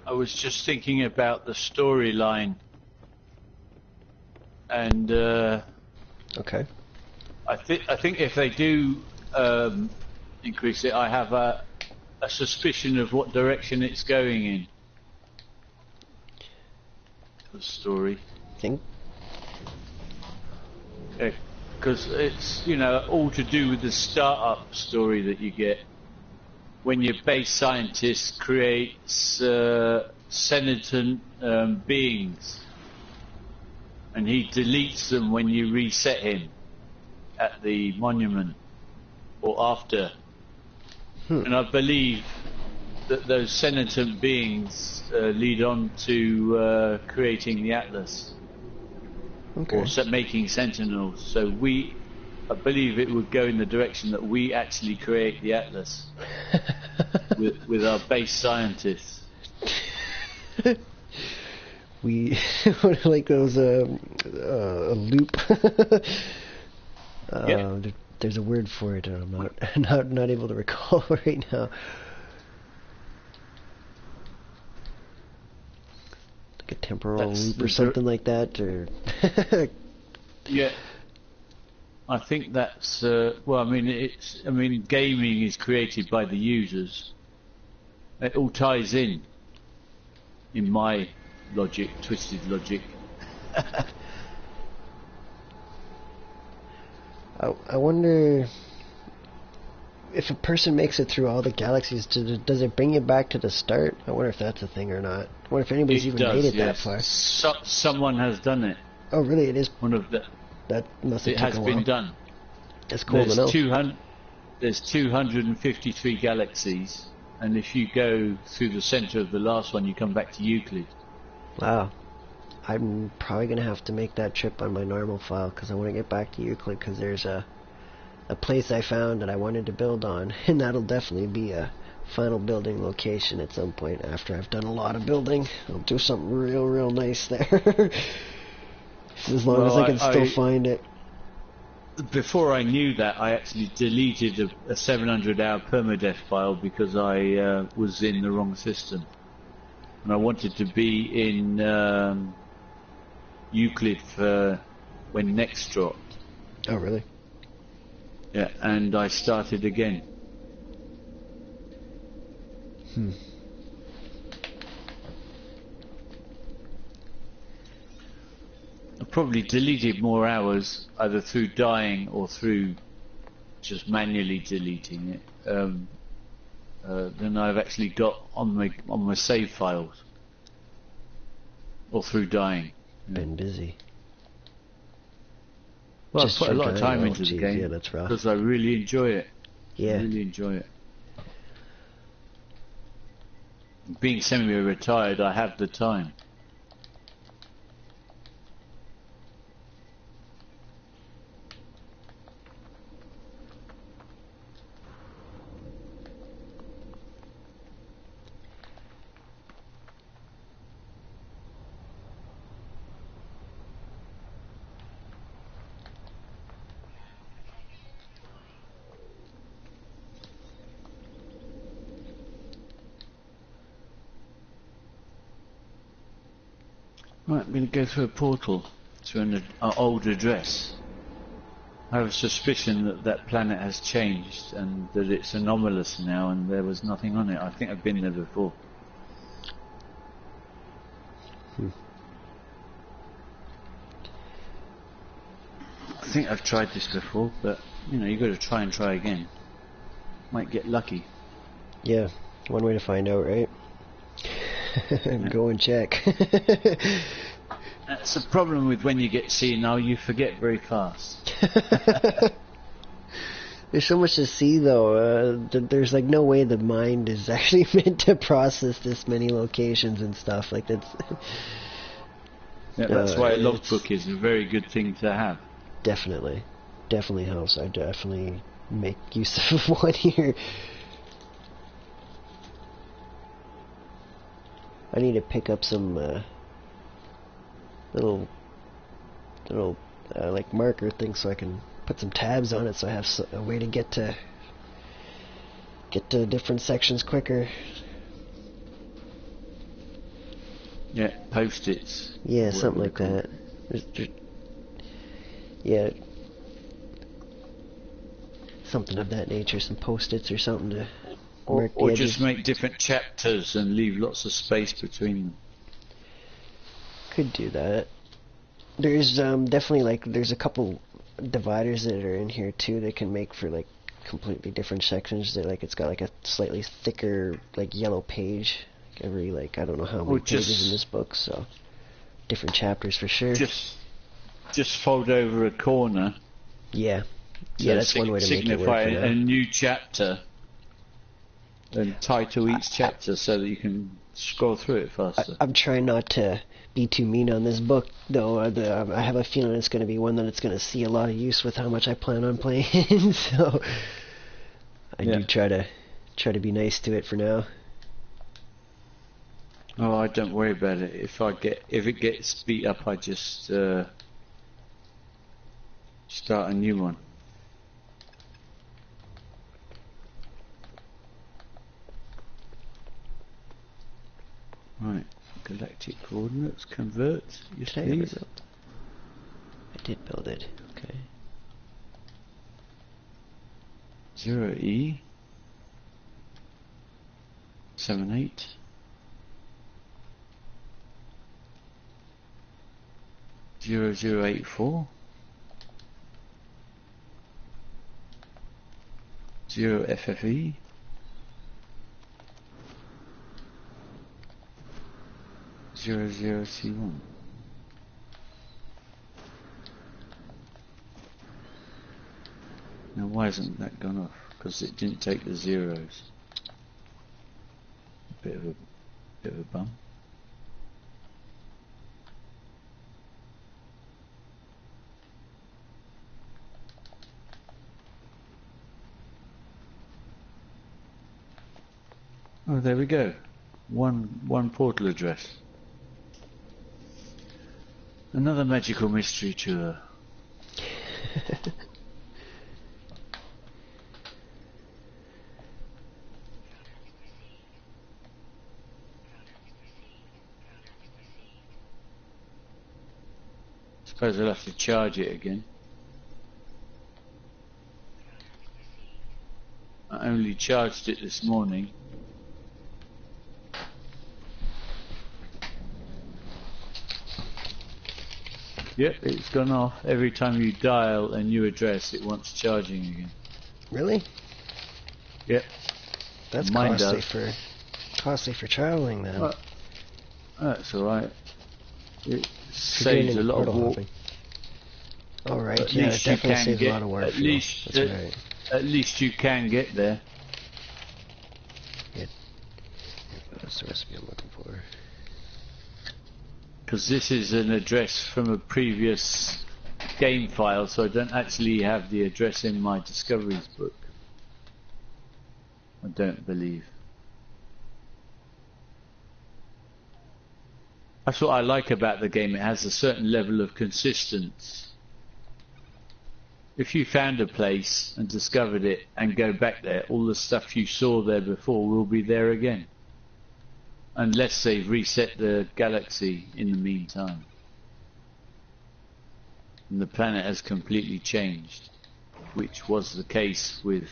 I was just thinking about the storyline and Okay. I think if they do increase it, I have a suspicion of what direction it's going in. The story. Think. Because it's, all to do with the startup story that you get when your base scientist creates sentient beings, and he deletes them when you reset him at the monument or after. And I believe that those sentient beings lead on to creating the Atlas. Okay. Or making sentinels. So I believe it would go in the direction that we actually create the Atlas with our base scientists. We like those a loop. Yep. There's a word for it. I'm not able to recall right now. Like a temporal loop or something like that, or yeah. I think that's gaming is created by the users. It all ties in my logic, twisted logic. I wonder if a person makes it through all the galaxies, does it bring you back to the start? I wonder if that's a thing or not. I wonder if anybody's even made it that far. Someone has done it. Oh, really? It is. One of the. That must have It taken has a been while. done. That's cool to know. There's 253 galaxies, and if you go through the center of the last one, you come back to Euclid. Wow. I'm probably going to have to make that trip on my normal file, because I want to get back to Euclid, because there's a place I found that I wanted to build on, and that'll definitely be a final building location at some point after I've done a lot of building. I'll do something real nice there. As long as I can still find it. Before I knew that, I actually deleted a 700-hour PermaDeath file because I was in the wrong system. And I wanted to be in Euclid for when Next dropped. Oh, really? Yeah, and I started again. I probably deleted more hours either through dying or through just manually deleting it than I've actually got on my save files, or through dying. Been busy. Well, Just I put a lot of time dying. into the Geez, game yeah, that's rough. because I really enjoy it. Yeah. I really enjoy it. Being semi-retired, I have the time. Right, I'm going to go through a portal to an old address. I have a suspicion that planet has changed and that it's anomalous now and there was nothing on it. I think I've been there before. I think I've tried this before, but you've got to try again. Might get lucky. Yeah, one way to find out, right? Go and check. That's the problem with when you get senile, you forget very fast. There's so much to see, though. There's like no way the mind is actually meant to process this many locations and stuff. Like that's. Yeah, that's why a logbook is a very good thing to have. Definitely helps. I definitely make use of one here. I need to pick up some little like marker things so I can put some tabs on it, so I have a way to get to different sections quicker. Yeah, post-its. Yeah, something like that. Yeah. Something of that nature, some post-its or something to mark the Or edges. just make different chapters and leave lots of space between them. Could do that. There's definitely like there's a couple dividers that are in here too that can make for like completely different sections. That like it's got like a slightly thicker like yellow page every like I don't know how many pages in this book, so different chapters for sure. Just fold over a corner. Yeah. Yeah, that's one way to make it work. Signify For now. a new chapter and title each chapter so that you can scroll through it faster. I'm trying not to be too mean on this book, though. I have a feeling it's going to be one that it's going to see a lot of use with how much I plan on playing. So I do try to be nice to it for now. Oh, I don't worry about it. If it gets beat up, I just start a new one. Right, galactic coordinates, convert, yes please. I did build it, okay. 0E 78 0084 0FFE 00C1. Now why hasn't that gone off? Because it didn't take the zeros. Bit of a bum. Oh, there we go. One portal address. Another magical mystery tour. Suppose I'll have to charge it again. I only charged it this morning. Yep, it's gone off. Every time you dial a new address, it wants charging again. Really? Yep. That's Mine costly for traveling then. That's alright. It saves a lot of walk. Alright, At yeah, it least you definitely can saves get, a lot of work. at least you can get there. Yeah. That's the recipe I'm looking for. Because this is an address from a previous game file, so I don't actually have the address in my discoveries book. I don't believe. That's what I like about the game. It has a certain level of consistency. If you found a place and discovered it and go back there, all the stuff you saw there before will be there again. Unless they've reset the galaxy in the meantime. And the planet has completely changed, which was the case with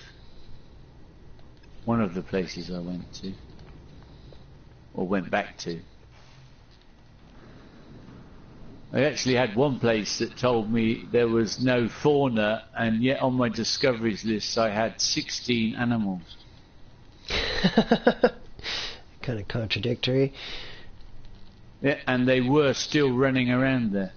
one of the places I went to, or went back to. I actually had one place that told me there was no fauna, and yet on my discoveries list I had 16 animals. Kind of contradictory. Yeah, and they were still running around there.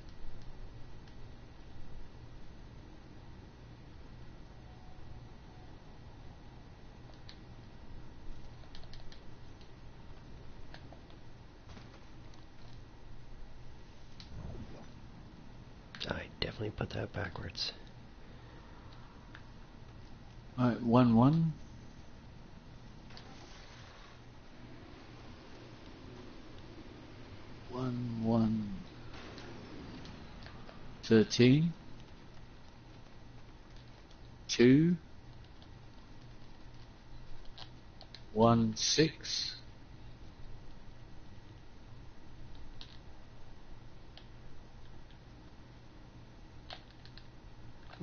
I definitely put that backwards. Right, 1-1. One 13 2 1 6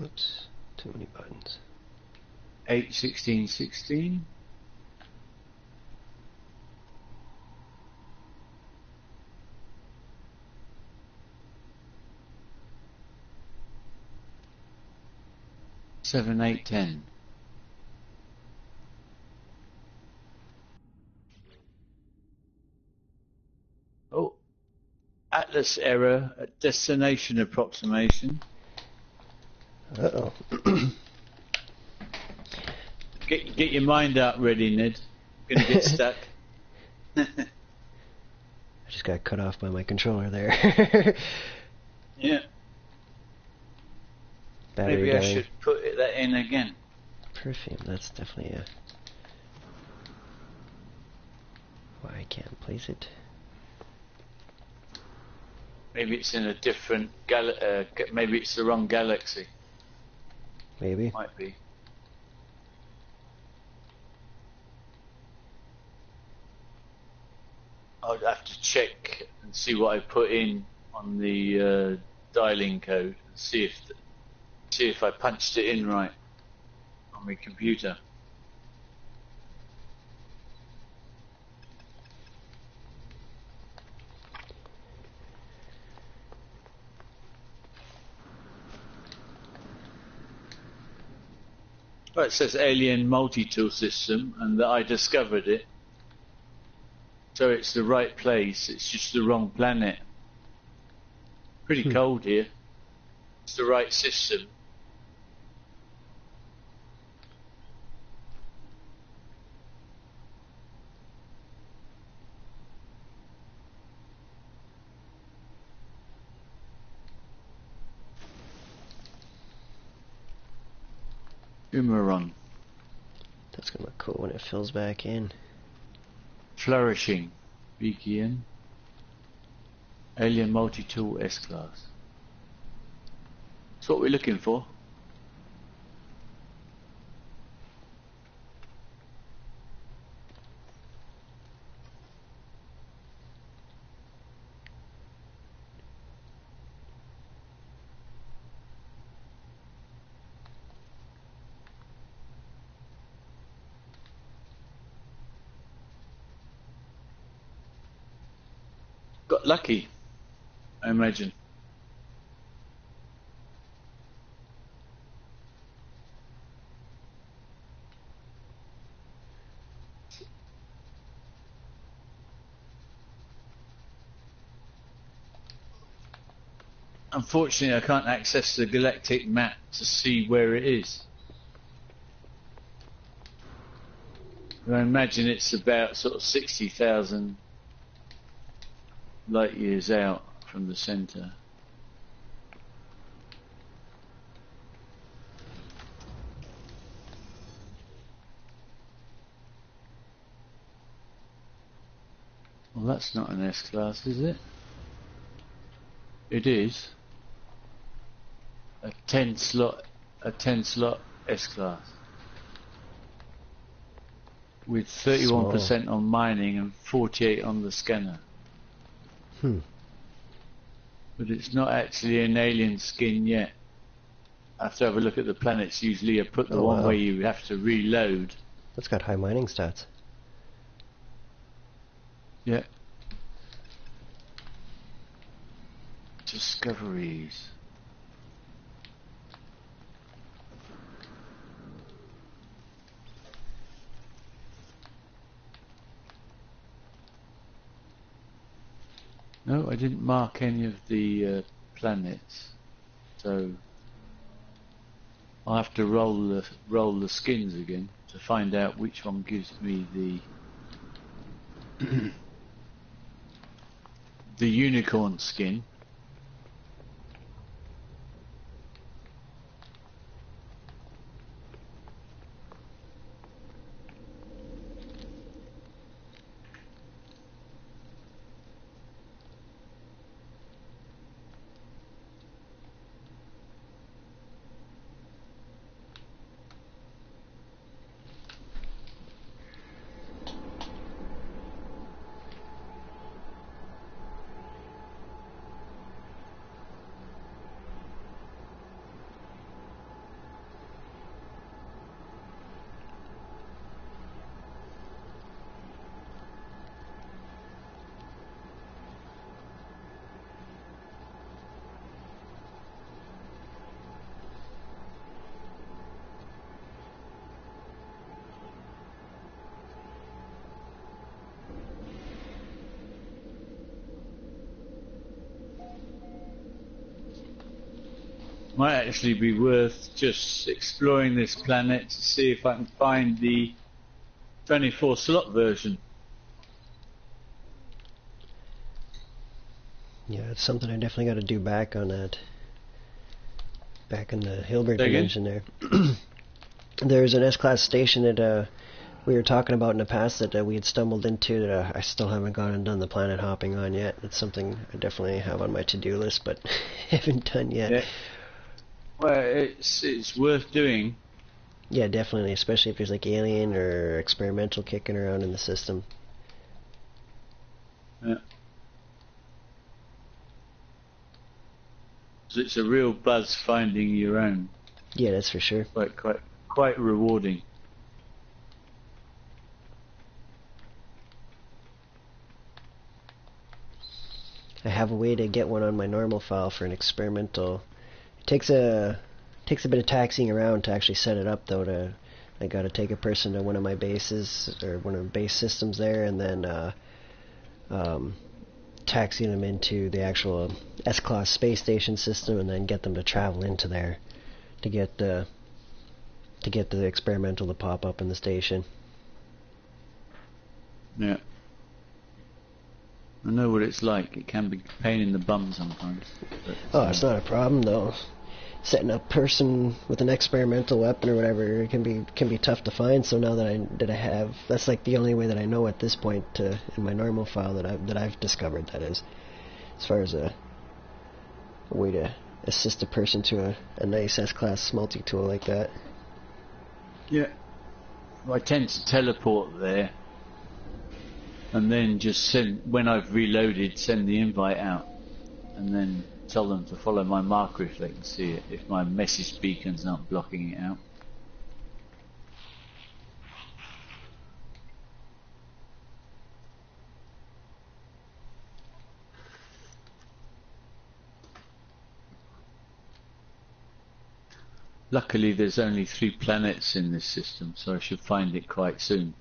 Oops, too many buttons. 8/16/16. Seven, 8, 10. Oh, Atlas error at destination approximation. Uh-oh. Get your mind out ready, Ned. Gonna get stuck. I just got cut off by my controller there. Yeah. Battery Maybe dying. I should put that in again. Perfume, that's definitely a... Why I can't place it. Maybe it's in a different maybe it's the wrong galaxy. Maybe. Might be. I'd have to check and see what I put in on the dialing code and see if I punched it in right on my computer. Well, it says alien multi-tool system and that I discovered it. So it's the right place, it's just the wrong planet. Pretty cold here. It's the right system. Boomerang. That's gonna look cool when it fills back in. Flourishing. Begin. Alien multi-tool S-class. That's what we're looking for. Got lucky, I imagine. Unfortunately, I can't access the galactic map to see where it is. I imagine it's about sort of 60,000 light years out from the center. Well, that's not an S-class, is it? It is. A 10 slot S-class. With 31% on mining and 48 on the scanner. But it's not actually an alien skin yet. I have to have a look at the planets. Usually I put the one where you have to reload. That's got high mining stats. Yeah. Discoveries. No, I didn't mark any of the planets, so I'll have to roll the skins again to find out which one gives me the unicorn skin. Might actually be worth just exploring this planet to see if I can find the 24 slot version. Yeah, it's something I definitely got to do back on that. Back in the Hilbert Say again? Dimension there. There's an S-class station that we were talking about in the past that we had stumbled into that I still haven't gone and done the planet hopping on yet. It's something I definitely have on my to-do list, but haven't done yet. Yeah. Well, it's worth doing. Yeah, definitely, especially if there's like alien or experimental kicking around in the system. Yeah. So it's a real buzz finding your own. Yeah, that's for sure. Quite rewarding. I have a way to get one on my normal file for an experimental. It takes a bit of taxiing around to actually set it up though. I got to take a person to one of my bases or one of the base systems there, and then taxi them into the actual S-class space station system, and then get them to travel into there to get the experimental to pop up in the station. Yeah. I know what it's like. It can be a pain in the bum sometimes. Oh, it's not a problem though. Setting up person with an experimental weapon or whatever can be tough to find. So now that I have, that's like the only way that I know at this point in my normal file that I've discovered, that is, as far as a way to assist a person to a nice S-class multi-tool like that. Yeah. I tend to teleport there, and then just send, when I've reloaded, send the invite out, and then tell them to follow my marker if they can see it, if my message beacon's not blocking it out. Luckily there's only 3 planets in this system, so I should find it quite soon.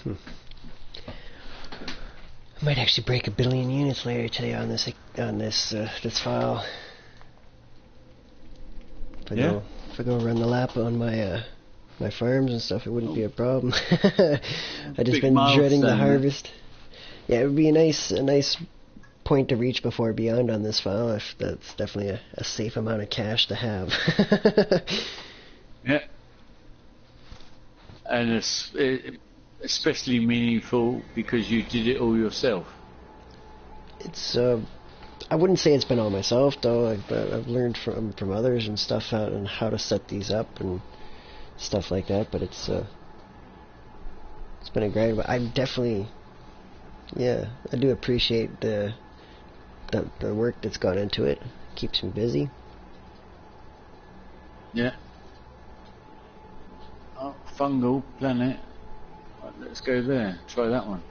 I might actually break 1 billion units later today on this file. If I go run the lap on my my farms and stuff, it wouldn't be a problem. I just been dreading the harvest. Yeah, it would be a nice point to reach before beyond on this file. If that's definitely a safe amount of cash to have. Yeah. And it's especially meaningful because you did it all yourself. It's I wouldn't say it's been all myself though. I've learned from others and stuff on how to set these up and stuff like that. But it's been a great. I definitely, yeah, I do appreciate the work that's gone into it. Keeps me busy. Yeah. Oh, fungal planet. Right, let's go there. Try that one.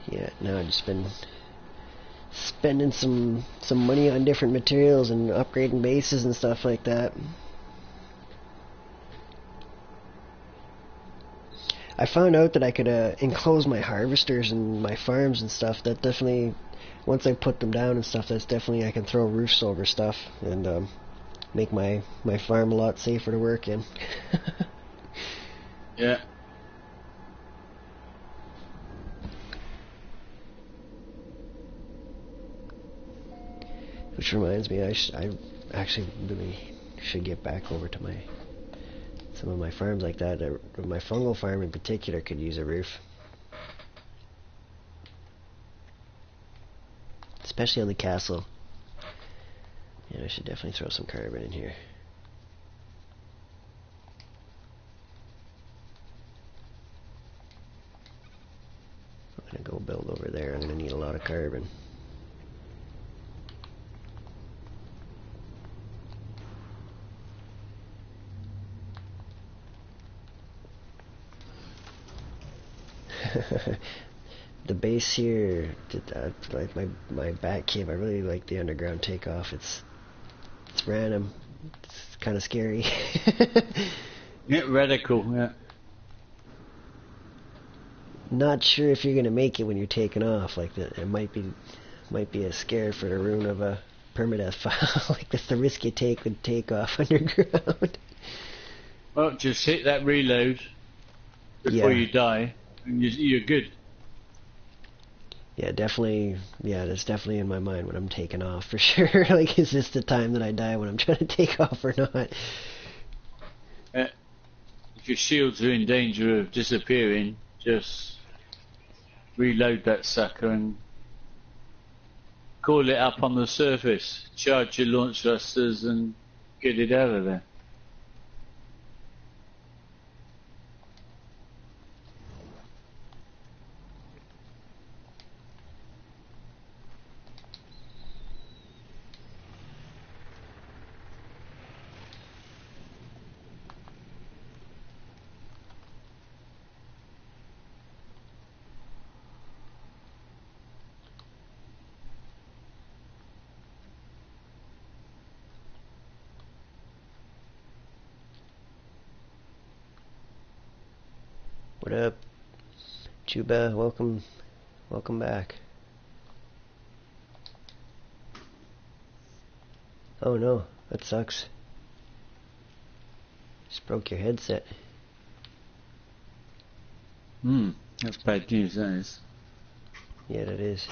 Yeah, now I've just been spending some money on different materials and upgrading bases and stuff like that. I found out that I could enclose my harvesters and my farms and stuff. That definitely, once I put them down and stuff, that's definitely, I can throw roofs over stuff and make my farm a lot safer to work in. Yeah. Which reminds me, I actually really should get back over to some of my farms like that. My fungal farm in particular could use a roof. Especially on the castle. Yeah, I should definitely throw some carbon in here. I'm gonna go build over there. I'm gonna need a lot of carbon. The base here, like my Batcave, I really like the underground takeoff. It's random. It's kind of scary. Yeah, radical, yeah. Not sure if you're gonna make it when you're taking off. Like that, it might be a scare for the rune of a PermaDeath file. Like that's the risk you take with takeoff underground. Well, just hit that reload before you die, and you're good. Yeah, definitely. Yeah, that's definitely in my mind when I'm taking off for sure. Like, is this the time that I die when I'm trying to take off or not? If your shields are in danger of disappearing, just reload that sucker and call it up on the surface. Charge your launch thrusters and get it out of there. What up, Chuba? Welcome back. Oh no, that sucks. Just broke your headset. That's bad news, that is. Yeah, that is.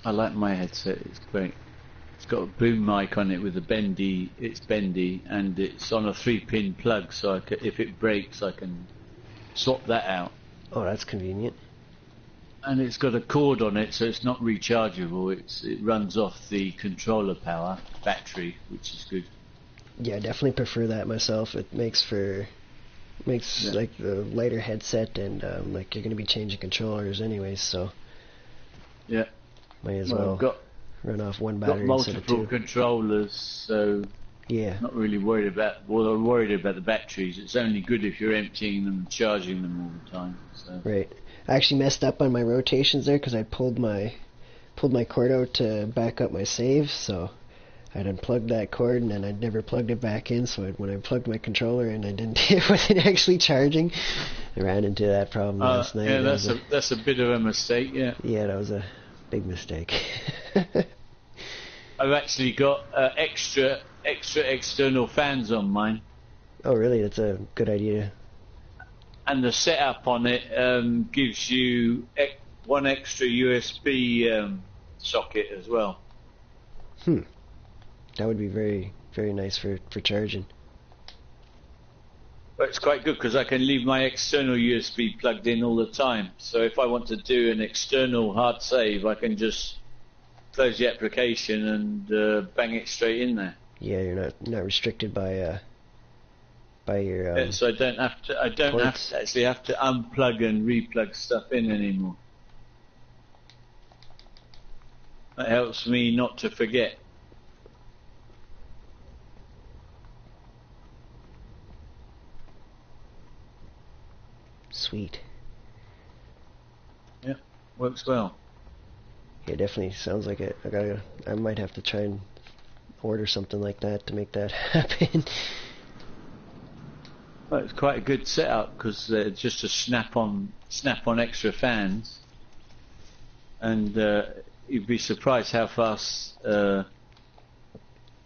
I like my headset, it's great. It's got a boom mic on it with a bendy, it's bendy, and it's on a 3-pin plug, so if it breaks I can swap that out. Oh, that's convenient. And it's got a cord on it, so it's not rechargeable. It runs off the controller power battery, which is good. Yeah, I definitely prefer that myself. It makes like the lighter headset, and like you're gonna be changing controllers anyways, so yeah, might as well run off one battery instead of two. Got multiple controllers, so yeah, not really worried about. Well, I'm worried about the batteries. It's only good if you're emptying them and charging them all the time. So. Right. I actually messed up on my rotations there because I pulled my cord out to back up my save, so I'd unplugged that cord and then I'd never plugged it back in. So when I plugged my controller in, it wasn't actually charging. I ran into that problem last night. Yeah, that's a bit of a mistake. Yeah. Yeah, that was a big mistake. I've actually got extra external fans on mine. Oh, really? That's a good idea. And the setup on it gives you one extra USB socket as well. That would be very, very nice for charging. But it's quite good because I can leave my external USB plugged in all the time. So if I want to do an external hard save, I can just close the application and bang it straight in there. Yeah, you're not restricted by your. So I don't have to actually have to unplug and replug stuff in anymore. That helps me not to forget. Sweet. Yeah, works well. Yeah, definitely sounds like it. I might have to try and order something like that to make that happen. Well, it's quite a good setup because they're just a snap-on extra fans, and you'd be surprised how fast the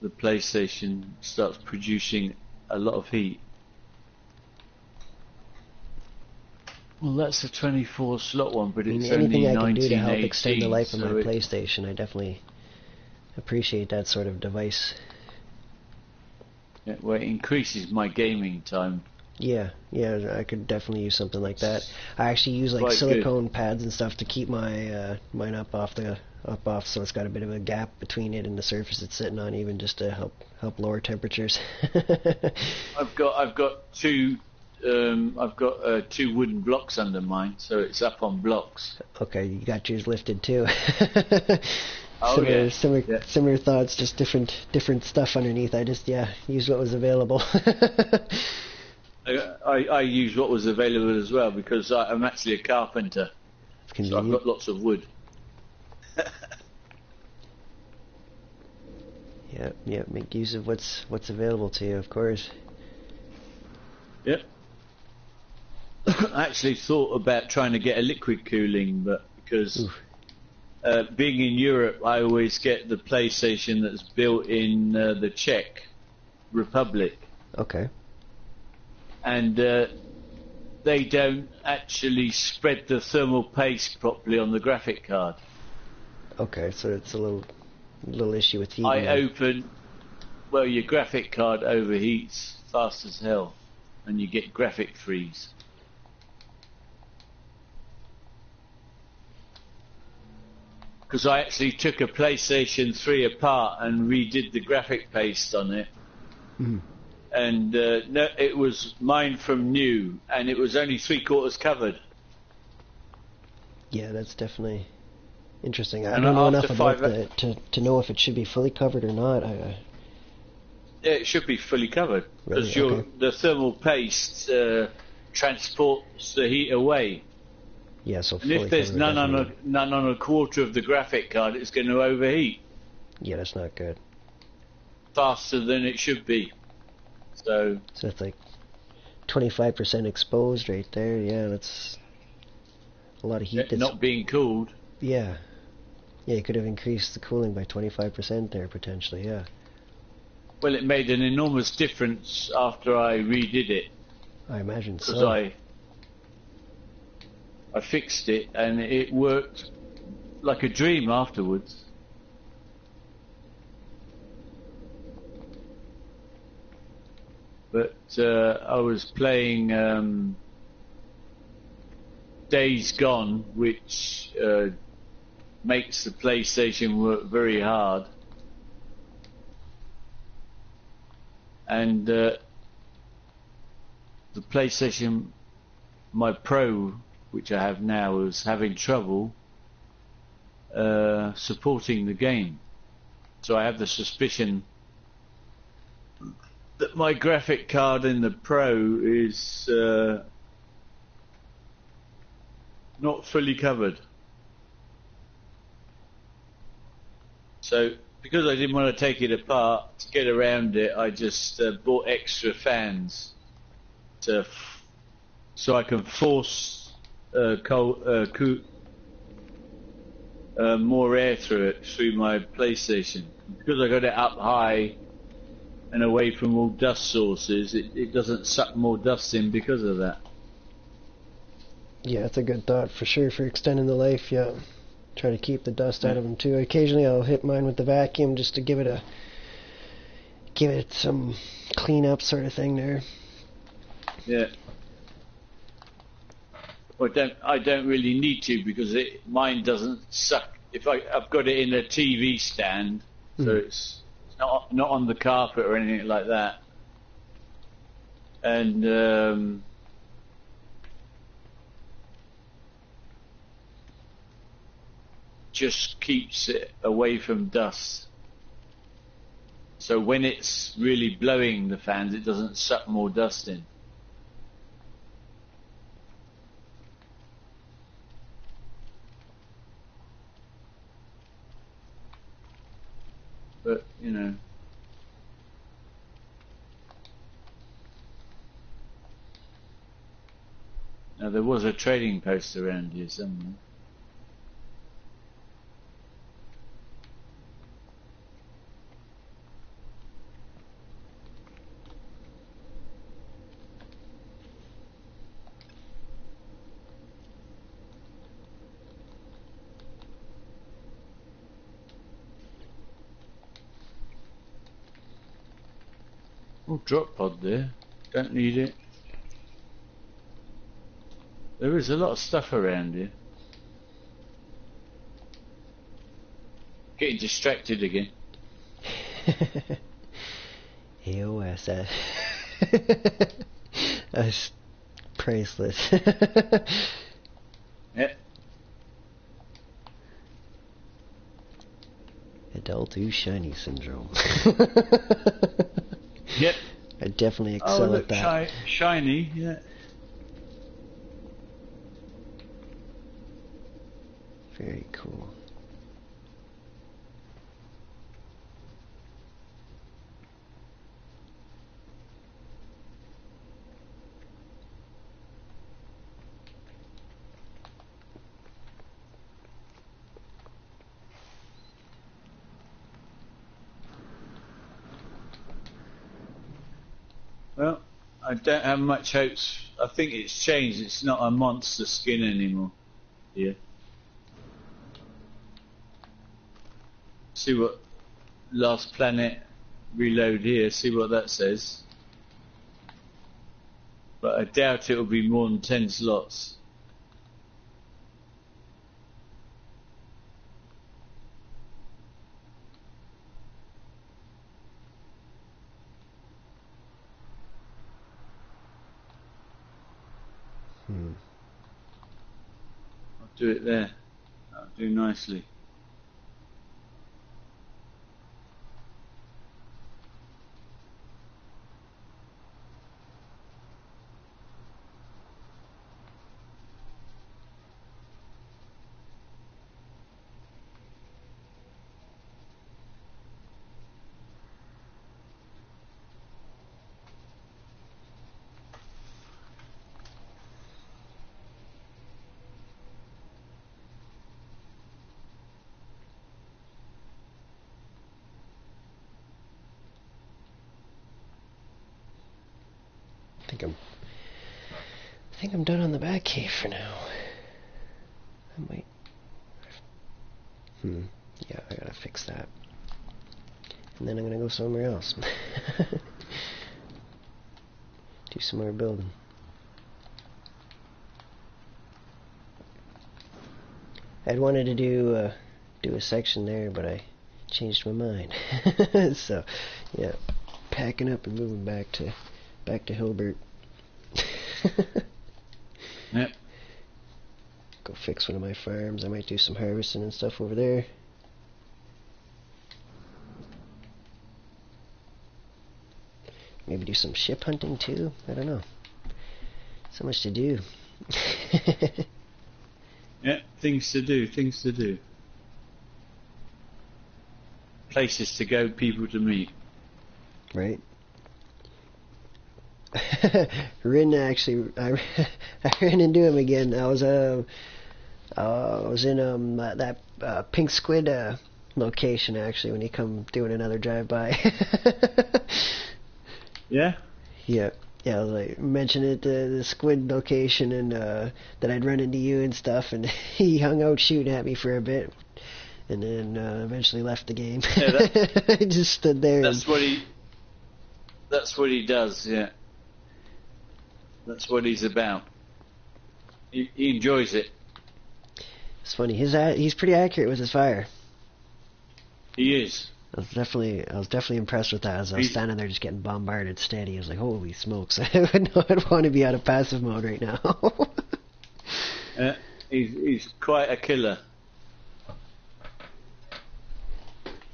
PlayStation starts producing a lot of heat. Well, that's a 24 slot one, but it's anything only I can do to help 1918, extend the life of so my PlayStation, I definitely appreciate that sort of device. Yeah, well, it increases my gaming time. Yeah, I could definitely use something like that. I actually use like Quite silicone pads and stuff to keep my mine up off, so it's got a bit of a gap between it and the surface it's sitting on, even just to help lower temperatures. I've got two wooden blocks under mine, so it's up on blocks. Okay, you got yours lifted too. Oh, similar thoughts, just different stuff underneath. I just used what was available. I use what was available as well because I'm actually a carpenter, so I've got lots of wood. Yeah, make use of what's available to you, of course. Yep. I actually thought about trying to get a liquid cooling, but because being in Europe, I always get the PlayStation that's built in the Czech Republic. Okay. And they don't actually spread the thermal paste properly on the graphic card. Okay, so it's a little issue with heating. Your graphic card overheats fast as hell, and you get graphic freeze. Because I actually took a PlayStation 3 apart and redid the graphic paste on it. Mm. And no, it was mine from new, and it was only 3/4 covered. Yeah, that's definitely interesting. I don't know enough about to know if it should be fully covered or not. Yeah, it should be fully covered because really? The thermal paste transports the heat away. Yeah, so and if there's none on a quarter of the graphic card, it's going to overheat. Yeah, that's not good. Faster than it should be. So it's like 25% exposed right there. Yeah, that's a lot of heat. Not being cooled. Yeah, you could have increased the cooling by 25% there potentially. Yeah. Well, it made an enormous difference after I redid it. I imagine so. Because I fixed it and it worked like a dream afterwards. But I was playing Days Gone, which makes the PlayStation work very hard. And the PlayStation, my Pro, which I have now, was having trouble supporting the game. So I have the suspicion that my graphic card in the Pro is not fully covered. So because I didn't want to take it apart, to get around it, I just bought extra fans so I can force more air through it, through my PlayStation. Because I got it up high and away from all dust sources, it doesn't suck more dust in because of that. Yeah, that's a good thought for sure for extending the life. Yeah, try to keep the dust out of them too. Occasionally I'll hit mine with the vacuum just to give it some cleanup sort of thing there. Yeah. Well, I don't really need to because mine doesn't suck. I've got it in a TV stand, so it's not on the carpet or anything like that, and just keeps it away from dust. So when it's really blowing the fans, it doesn't suck more dust in. But, Now, there was a trading post around here somewhere. Oh, drop pod there. Don't need it. There is a lot of stuff around here. Getting distracted again. AOS. That's priceless. Yeah. Adult Ooh Shiny Syndrome. Yep. I definitely Oh, excel look, at that. shiny, yeah. Very cool. Well, I don't have much hopes. I think it's changed. It's not a monster skin anymore. Yeah. See what Last Planet reload here. See what that says. But I doubt it'll be more than 10 slots. I'll do it there. That'll do nicely. I think I'm done on the Batcave for now. I might. Yeah, I gotta fix that. And then I'm gonna go somewhere else. Do some more building. I'd wanted to do a section there, but I changed my mind. So, yeah, packing up and moving back to Hilbert. Yep. Go fix one of my farms. I might do some harvesting and stuff over there. Maybe do some ship hunting too. I don't know. So much to do. Yeah, things to do, things to do. Places to go, people to meet. Right. Rin actually, I ran into him again. I was in that pink squid location actually when he come doing another drive by. Yeah. Yeah. Yeah, I was like mentioning it, the squid location, and that I'd run into you and stuff, and he hung out shooting at me for a bit, and then eventually left the game. Yeah, I just stood there. That's what he does. Yeah. That's what he's about. He enjoys it. It's funny. He's pretty accurate with his fire. He is. I was definitely impressed with that. As I was standing there just getting bombarded steady, I was like, holy smokes. I'd want to be out of passive mode right now. He's quite a killer.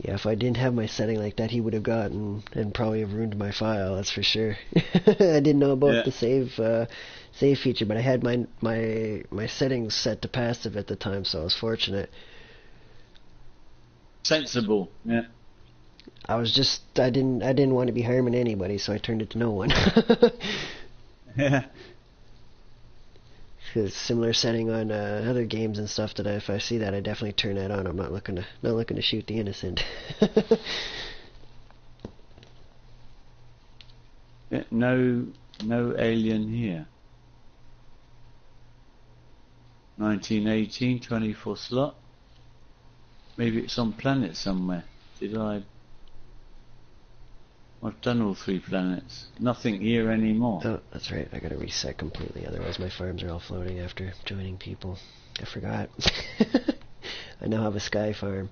Yeah, if I didn't have my setting like that, he would have gotten and probably have ruined my file, that's for sure. I didn't know about the save feature, but I had my settings set to passive at the time, so I was fortunate. Sensible, yeah. I didn't want to be harming anybody, so I turned it to no one. Yeah. It's a similar setting on other games and stuff that if I see that, I definitely turn that on. I'm not looking to shoot the innocent. Yeah, no alien here. 1918, 24 slot. Maybe it's on planet somewhere. I've done all 3 planets. Nothing here anymore. Oh, that's right. I gotta reset completely. Otherwise, my farms are all floating after joining people. I forgot. I now have a sky farm.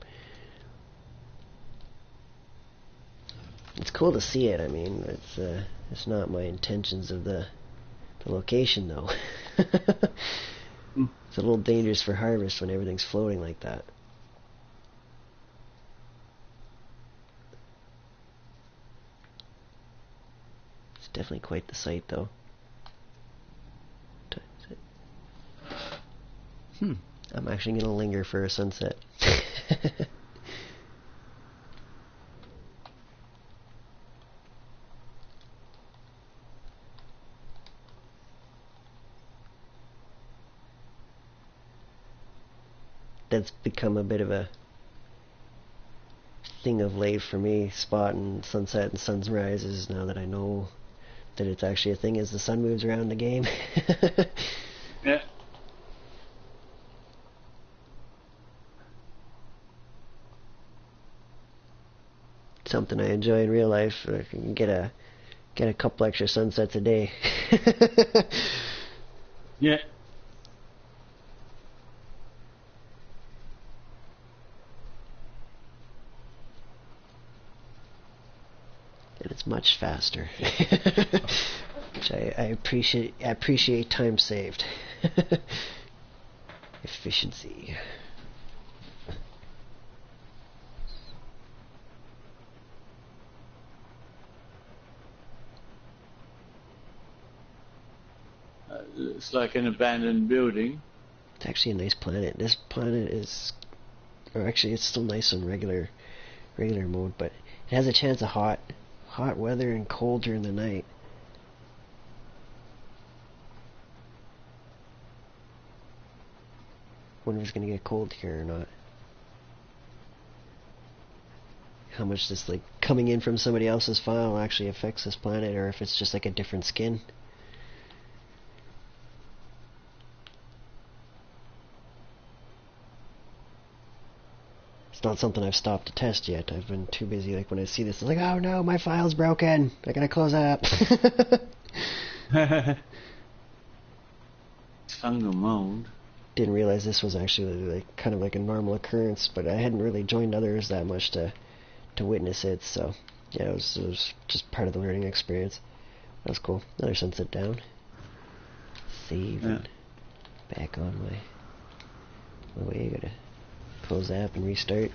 It's cool to see it. I mean, it's not my intentions of the location though. It's a little dangerous for harvest when everything's floating like that. It's definitely quite the sight though. I'm actually gonna linger for a sunset. That's become a bit of a thing of late for me, spotting sunset and sunrises now that I know that it's actually a thing as the sun moves around the game. Yeah. Something I enjoy in real life. I can get a couple extra sunsets a day. Yeah. And it's much faster. Which I appreciate time saved. Efficiency. Looks like an abandoned building. It's actually a nice planet. This planet is, or actually it's still nice on regular mode, but it has a chance of hot weather and cold during the night. Wonder if it's gonna get cold here or not. How much this like coming in from somebody else's file actually affects this planet, or if it's just like a different skin. It's not something I've stopped to test yet. I've been too busy, like when I see this, I'm like, oh no, my file's broken. I gotta close up. Fungal mold. Didn't realize this was actually like kind of like a normal occurrence, but I hadn't really joined others that much to witness it, so yeah, it was just part of the learning experience. That was cool. Another sunset down. Save and back on my way. Gotta close the app and restart.